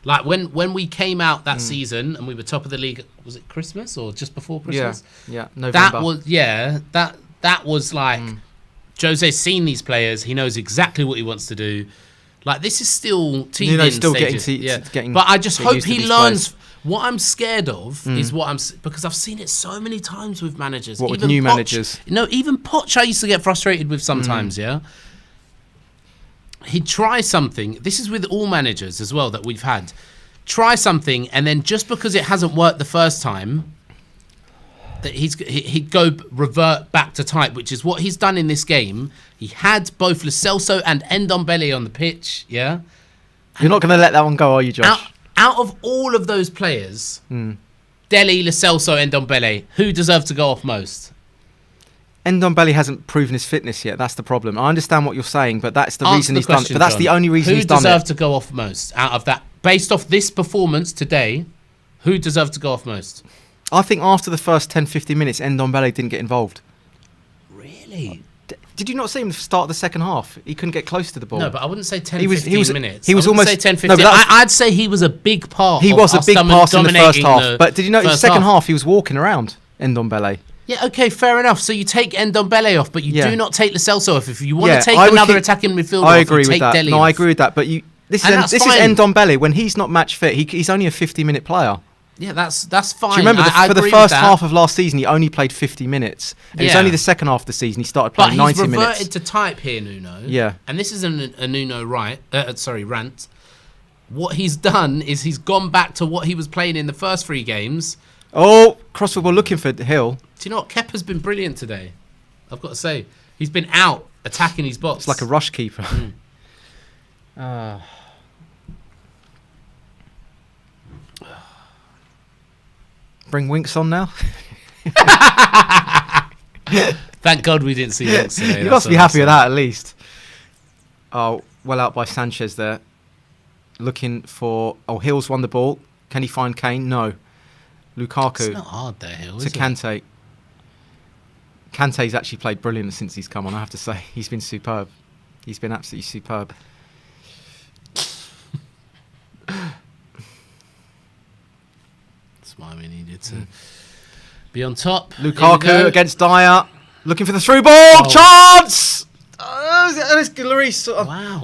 Like when we came out that season and we were top of the league, was it Christmas or just before Christmas? Yeah, November. That was like Jose's seen these players. He knows exactly what he wants to do. Like this is still teething stages. Getting but I just hope he learns. What I'm scared of is because I've seen it so many times with managers. What, with new managers? No, even Poch I used to get frustrated with sometimes, yeah. He'd try something. This is with all managers as well that we've had. Try something, and then just because it hasn't worked the first time, that he'd go revert back to type, which is what he's done in this game. He had both Lo Celso and Ndombele on the pitch, yeah? You're not going to let that one go, are you, Josh? Out of all of those players, Dele, Lo Celso, Ndombele, who deserved to go off most? Ndombele hasn't proven his fitness yet. That's the problem. I understand what you're saying, but that's the reason he's done it. But that's the only reason he's done it. Who deserved to go off most out of that? Based off this performance today, who deserved to go off most? I think after the first 10-15 minutes, Ndombele didn't get involved. Really? Did you not see him start the second half? He couldn't get close to the ball. No, but I wouldn't say 10-15 minutes. He was almost... say 10-15. No, I'd say he was a big part. He was a big part in the first half. But did you know in the second half he was walking around, Ndombele? Yeah, okay, fair enough. So you take Ndombele off, but you do not take Lo Celso off. If you want to take another attacking midfielder off, you take Dele off. I agree with that. But this is Ndombele. When he's not match fit, he's only a 50-minute player. Yeah, that's fine. Do you remember for the first half of last season, he only played 50 minutes. And it's only the second half of the season he started playing 90 minutes. But he's reverted to type here, Nuno. Yeah. And this isn't a Nuno rant. What he's done is he's gone back to what he was playing in the first 3 games. Oh, cross football looking for Hill. Do you know what? Kepa's been brilliant today. I've got to say. He's been out attacking his box. It's like a rush keeper. Bring Winks on now. Thank God we didn't see Winks today. You must be happy with that at least. Oh, well out by Sanchez there. Looking for... Oh, Hills won the ball. Can he find Kane? No. Lukaku. It's not hard there, Hills. To Kante. Kante's actually played brilliant since he's come on, I have to say. He's been superb. He's been absolutely superb. That's why we needed to be on top. Lukaku against Dyer. Looking for the through ball. Chance! Lloris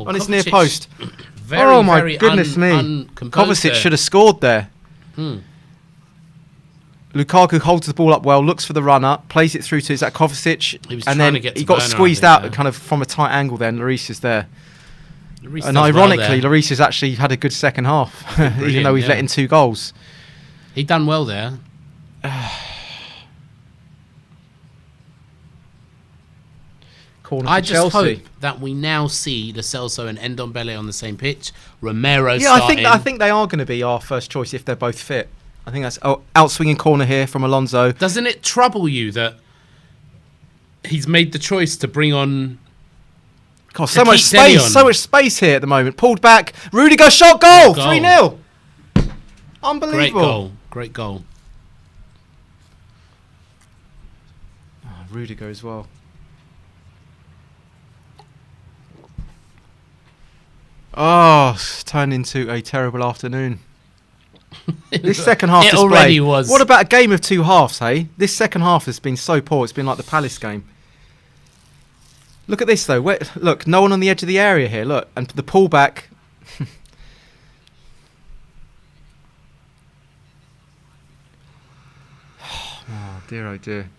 on his near post. Very, my goodness me. Kovacic should have scored there. Lukaku holds the ball up well, looks for the runner, plays it through to Kovacic, and then he got squeezed out kind of from a tight angle then. Lloris is there. And ironically, Lloris has actually had a good second half, even though he's let in 2 goals. He done well there. Corner I for just Chelsea. hope that we now see Lo Celso and Ndombele on the same pitch. Romero Yeah, starting. I think they are going to be our first choice if they're both fit. I think that's outswinging corner here from Alonso. Doesn't it trouble you that he's made the choice to bring on? God, so much space here at the moment. Pulled back, Rudiger shot, goal, 3-0. Unbelievable. Great goal. Oh, Rudiger as well. Oh, it's turned into a terrible afternoon. This second half display. Already was. What about a game of 2 halves, hey? This second half has been so poor. It's been like the Palace game. Look at this, though. Look, no one on the edge of the area here. Look, and the pullback. Oh, dear, oh, dear.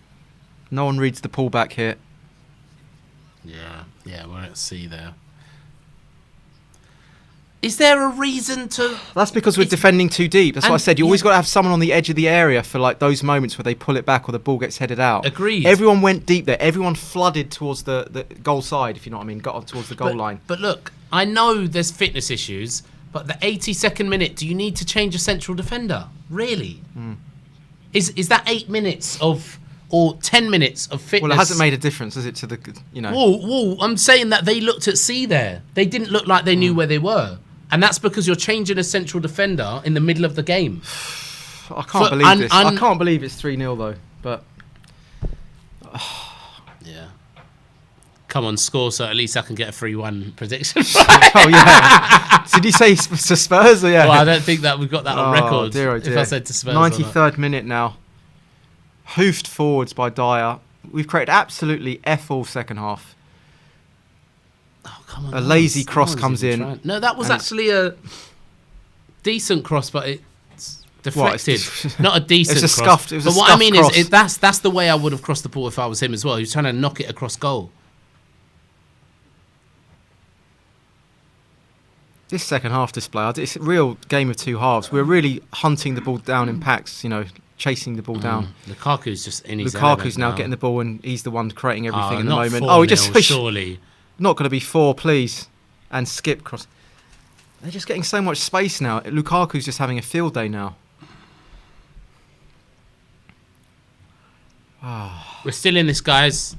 No one reads the pullback here. Yeah, we're at sea there. Is there a reason to... That's because we're defending too deep. That's what I said. You always got to have someone on the edge of the area for like those moments where they pull it back or the ball gets headed out. Agreed. Everyone went deep there. Everyone flooded towards the goal side, if you know what I mean. Got on towards the goal line. But look, I know there's fitness issues, but the 82nd minute, do you need to change a central defender? Really? Is that 8 minutes of... or 10 minutes of fitness? Well, it hasn't made a difference, has it, to the, you know... Whoa, I'm saying that they looked at C there. They didn't look like they knew where they were. And that's because you're changing a central defender in the middle of the game. I can't believe this. I can't believe it's 3-0, though. But... Yeah. Come on, score so at least I can get a 3-1 prediction. Oh, yeah. Did you say to Spurs? Or yeah? Well, I don't think that we've got that on record. Dear, oh dear. If I said to Spurs 93rd minute now. Hoofed forwards by Dyer. We've created absolutely F-all second half. Oh, come on. A lazy cross comes in. No, that was actually a decent cross, but it's deflected. Not a decent cross. Scuffed. It was but a what I mean cross. is that's the way I would have crossed the ball if I was him as well. He was trying to knock it across goal. This second half display, it's a real game of 2 halves. We're really hunting the ball down in packs, you know, chasing the ball down. Lukaku's just in his Lukaku's now getting the ball and he's the one creating everything in the moment. 4-0, he just surely. Not going to be 4, please. And skip cross. They're just getting so much space now. Lukaku's just having a field day now. We're still in this, guys.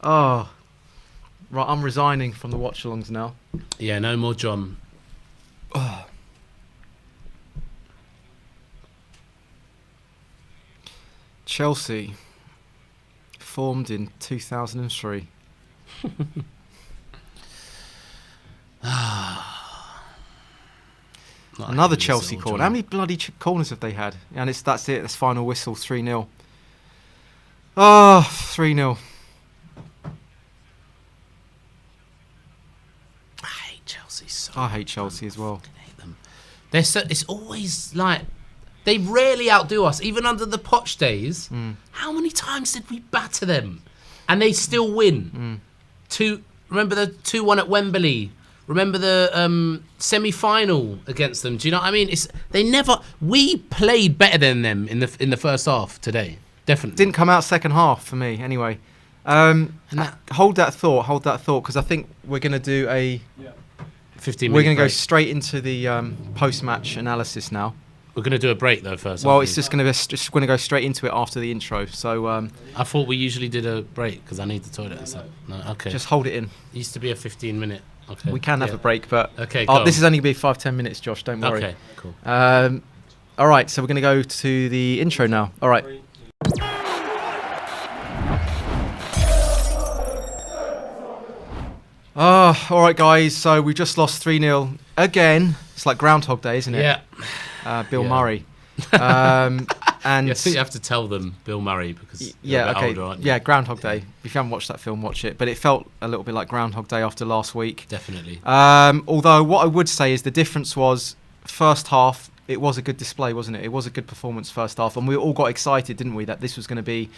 Oh. Right, I'm resigning from the watch-alongs now. Yeah, no more John. Oh. Chelsea, formed in 2003. Another Chelsea corner. How many bloody corners have they had? And that's it. That's final whistle. 3-0. Oh, 3-0. I hate Chelsea so I hate Chelsea as well. I hate them. It's always like they rarely outdo us. Even under the Poch days, how many times did we batter them? And they still win. Remember the 2-1 at Wembley? Remember the semi-final against them? Do you know what I mean? We played better than them in the first half today. Definitely. Didn't come out second half for me anyway. Hold that thought, because I think we're going to do a 15 We're minutes. going to go straight into the post-match analysis now. We're going to do a break though first. Well, it's just going to go straight into it after the intro. So I thought we usually did a break because I need the toilet and stuff. No, okay. Just hold it in. It used to be a 15-minute. Okay. We can have a break, but okay. This is only going to be 5-10 minutes, Josh. Don't worry. Okay. Cool. All right. So we're going to go to the intro now. All right. Oh, all right, guys. So we just lost 3-0 again. It's like Groundhog Day, isn't it? Yeah. Bill Murray. And I think you have to tell them Bill Murray because you're a bit older, aren't you? Yeah, Groundhog Day. If you haven't watched that film, watch it. But it felt a little bit like Groundhog Day after last week. Definitely. Although what I would say is the difference was first half. It was a good display, wasn't it? It was a good performance first half, and we all got excited, didn't we? That this was going to be.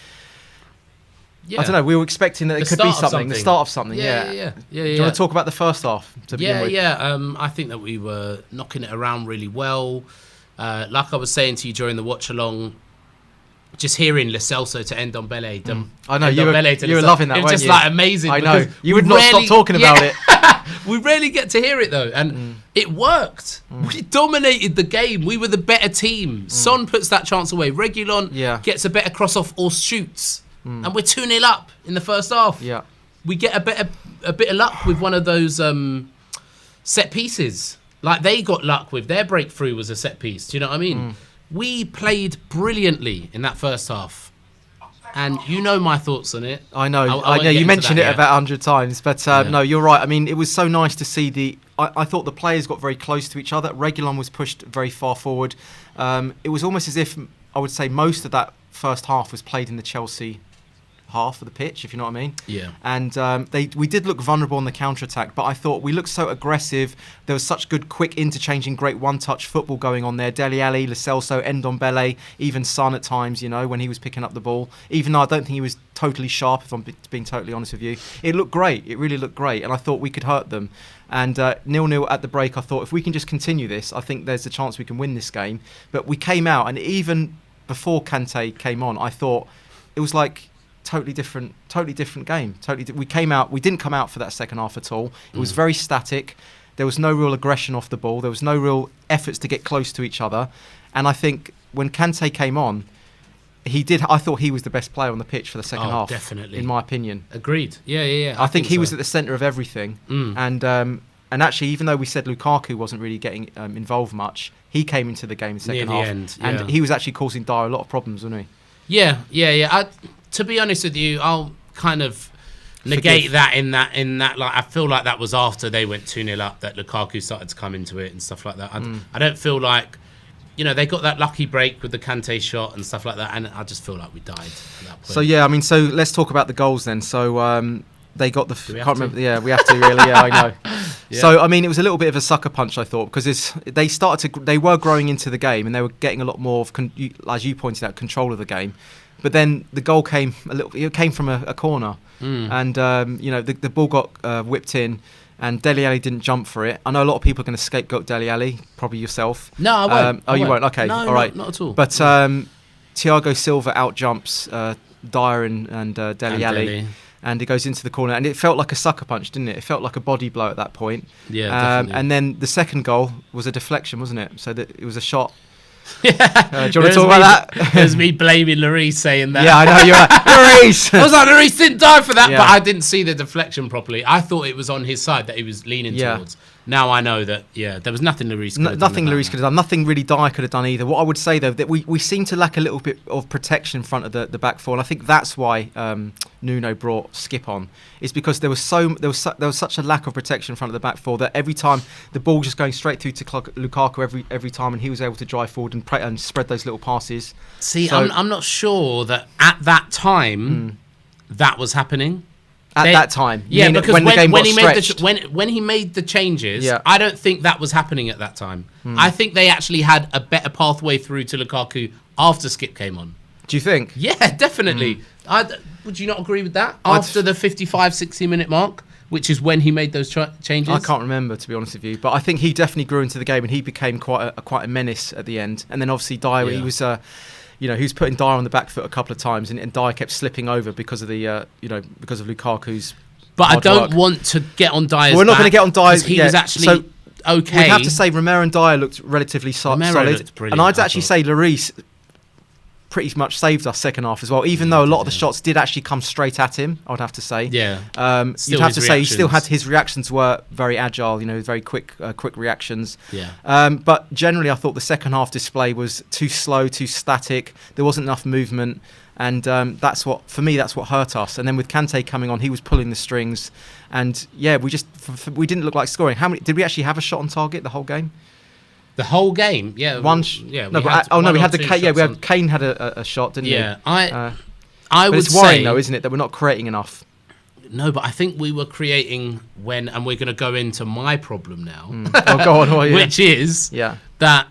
Yeah. I don't know. We were expecting that it could be something. The start of something. Yeah. Do you want to talk about the first half to begin with? I think that we were knocking it around really well. Like I was saying to you during the watch along, just hearing Lo Celso to Ndombele. I know you were loving that. It was just like amazing. I know you would not stop talking about it. We rarely get to hear it though, and it worked. We dominated the game. We were the better team. Son puts that chance away. Reguilon gets a better cross off or shoots. And we're 2-0 up in the first half. Yeah, we get a bit of luck with one of those set pieces. Like they got luck with their breakthrough was a set piece. Do you know what I mean? We played brilliantly in that first half, and you know my thoughts on it. I know. I know. You mentioned it about 100 times, but no, you're right. I mean, it was so nice to see I thought the players got very close to each other. Reguilon was pushed very far forward. It was almost as if I would say most of that first half was played in the Chelsea half of the pitch, if you know what I mean. Yeah. And we did look vulnerable on the counter-attack, but I thought we looked so aggressive. There was such good, quick interchanging, great one-touch football going on there. Dele Alli, Lo Celso, Ndombele, even Son at times, you know, when he was picking up the ball. Even though I don't think he was totally sharp, if I'm being totally honest with you. It looked great. It really looked great. And I thought we could hurt them. And 0-0 at the break, I thought if we can just continue this, I think there's a chance we can win this game. But we came out, and even before Kante came on, I thought it was like totally different game. We came out. We didn't come out for that second half at all. It was very static. There was no real aggression off the ball. There was no real efforts to get close to each other. And I think when Kante came on, I thought he was the best player on the pitch for the second half. Definitely, in my opinion. Agreed. Yeah. I think he was at the centre of everything. And actually, even though we said Lukaku wasn't really getting involved much, he came into the game in the second half, and he was actually causing Dyer a lot of problems, wasn't he? Yeah. To be honest with you, I'll kind of negate that in that like I feel like that was after they went 2-0 up that Lukaku started to come into it and stuff like that. I don't feel like, you know, they got that lucky break with the Kante shot and stuff like that, and I just feel like we died at that point. So yeah, I mean, so let's talk about the goals then. So they got the. Can't remember. Yeah, we have to really. Yeah, I know. Yeah. So I mean, it was a little bit of a sucker punch, I thought, because they were growing into the game and they were getting a lot more of, as you pointed out, control of the game. But then the goal came it came from a corner, and you know the ball got whipped in, and Dele Alli didn't jump for it. I know a lot of people are going to scapegoat Dele Alli, probably yourself. No, I won't. You won't. Okay, no, all right, not at all. But Thiago Silva out jumps Dyer and Dele Alli. And it goes into the corner, and it felt like a sucker punch, didn't it? It felt like a body blow at that point. Yeah, definitely. And then the second goal was a deflection, wasn't it? So that it was a shot. Yeah. Do you want to talk about that? It was me blaming Lloris saying that. Yeah, I know, you're right. Lloris! I was like, Lloris didn't die for that, but I didn't see the deflection properly. I thought it was on his side that he was leaning towards. Now I know that, there was nothing Lloris could have done. Nothing Lloris could have done. Nothing really Dyer could have done either. What I would say, though, that we seem to lack a little bit of protection in front of the back four, and I think that's why Nuno brought Skip on. It's because there was such a lack of protection in front of the back four that every time the ball just going straight through to Lukaku every time, and he was able to drive forward and spread those little passes. See, so, I'm not sure that at that time that was happening. At that time, because when the game got stretched. when he made the changes, I don't think that was happening at that time. I think they actually had a better pathway through to Lukaku after Skip came on. Do you think? Yeah, definitely. Would you not agree with that? After the 55, 60-minute mark, which is when he made those changes? I can't remember, to be honest with you. But I think he definitely grew into the game and he became quite a menace at the end. And then obviously Dyer, he was... he was putting Dyer on the back foot a couple of times, and Dyer kept slipping over because of because of Lukaku's. But I don't want to get on Dyer's. We're not going to get on Dyer's. He was actually okay. We'd have to say Romero and Dyer looked relatively solid. Looked brilliant, and I'd actually say Lloris pretty much saved us second half as well, even though a lot of the shots did actually come straight at him, I would have to say. Yeah. You'd have to say he still had his reactions were very agile, very quick reactions. Yeah. But generally, I thought the second half display was too slow, too static. There wasn't enough movement. And that's what hurt us. And then with Kante coming on, he was pulling the strings. And yeah, we didn't look like scoring. How many did we actually have a shot on target the whole game? The whole game, yeah. Kane had a shot, didn't he? Yeah, I would it's worrying though, isn't it, that we're not creating enough? No, but I think we were creating and we're going to go into my problem now. Oh, go on, which is that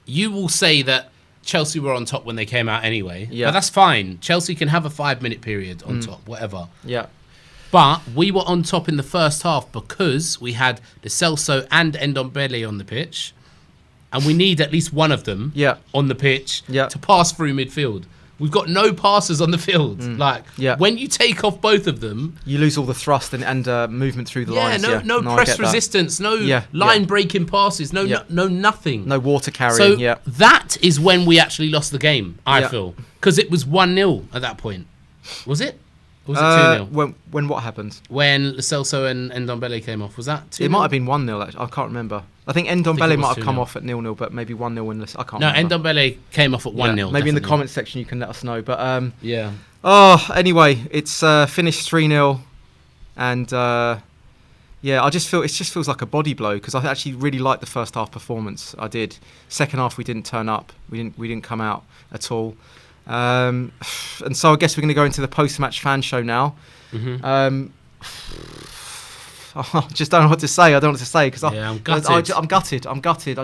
you will say that Chelsea were on top when they came out anyway. Yeah, that's fine. Chelsea can have a 5-minute period on top, whatever. Yeah. But we were on top in the first half because we had Lo Celso and Ndombele on the pitch. And we need at least one of them on the pitch to pass through midfield. We've got no passers on the field. When you take off both of them, you lose all the thrust and movement through the lines. No press resistance, no line breaking passes, no nothing. No water carrying. So that is when we actually lost the game, I feel. Because it was 1-0 at that point. Was it? Or was it 2-0? When what happened? When Lo Celso and Ndombele came off. Was that 2-0? It might have been 1-0, actually. I can't remember. I think Ndombele might have come off at 0-0, but maybe 1-0 when I can't remember. Ndombele came off at 1-0. Maybe definitely. in the comments section you can let us know. But yeah. Oh, anyway, it's finished 3-0, and it just feels like a body blow because I actually really liked the first half performance. I did. Second half we didn't turn up. We didn't come out at all. And so I guess we're going to go into the post-match fan show now. Mm-hmm. I just don't know what to say. I don't know what to say because I'm gutted. I'm gutted.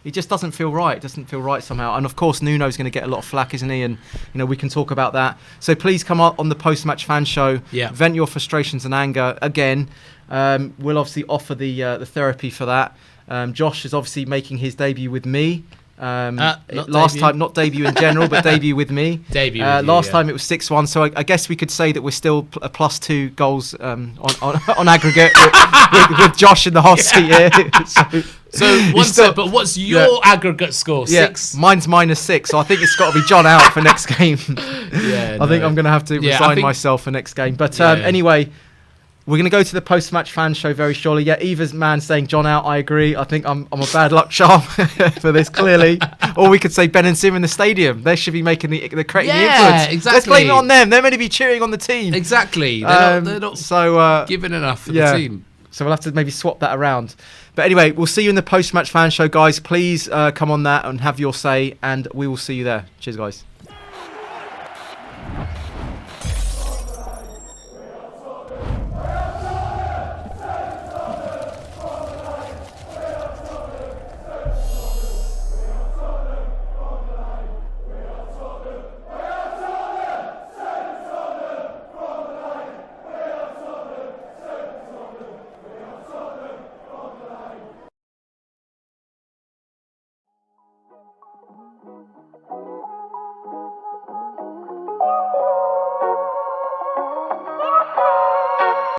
It just doesn't feel right. It doesn't feel right somehow. And of course, Nuno's going to get a lot of flack, isn't he? And we can talk about that. So please come on the post-match fan show. Yeah. Vent your frustrations and anger again. We'll obviously offer the therapy for that. Josh is obviously making his debut with me. Not debut in general, but debut with me. Last time it was 6-1, so I guess we could say that we're still a +2 goals on aggregate with Josh in the hot seat here. But what's your aggregate score? 6? Mine's -6, so I think it's got to be John out for next game. I think I'm going to have to resign myself for next game. But anyway, we're going to go to the post-match fan show very shortly. Yeah, Eva's man saying John out. I agree. I think I'm a bad luck charm for this, clearly. Or we could say Ben and Sim in the stadium. They should be making the creating the influence. Exactly. Let's blame it on them. They're meant to be cheering on the team. Exactly. They're not giving enough for the team. So we'll have to maybe swap that around. But anyway, we'll see you in the post-match fan show, guys. Please come on that and have your say, and we will see you there. Cheers, guys.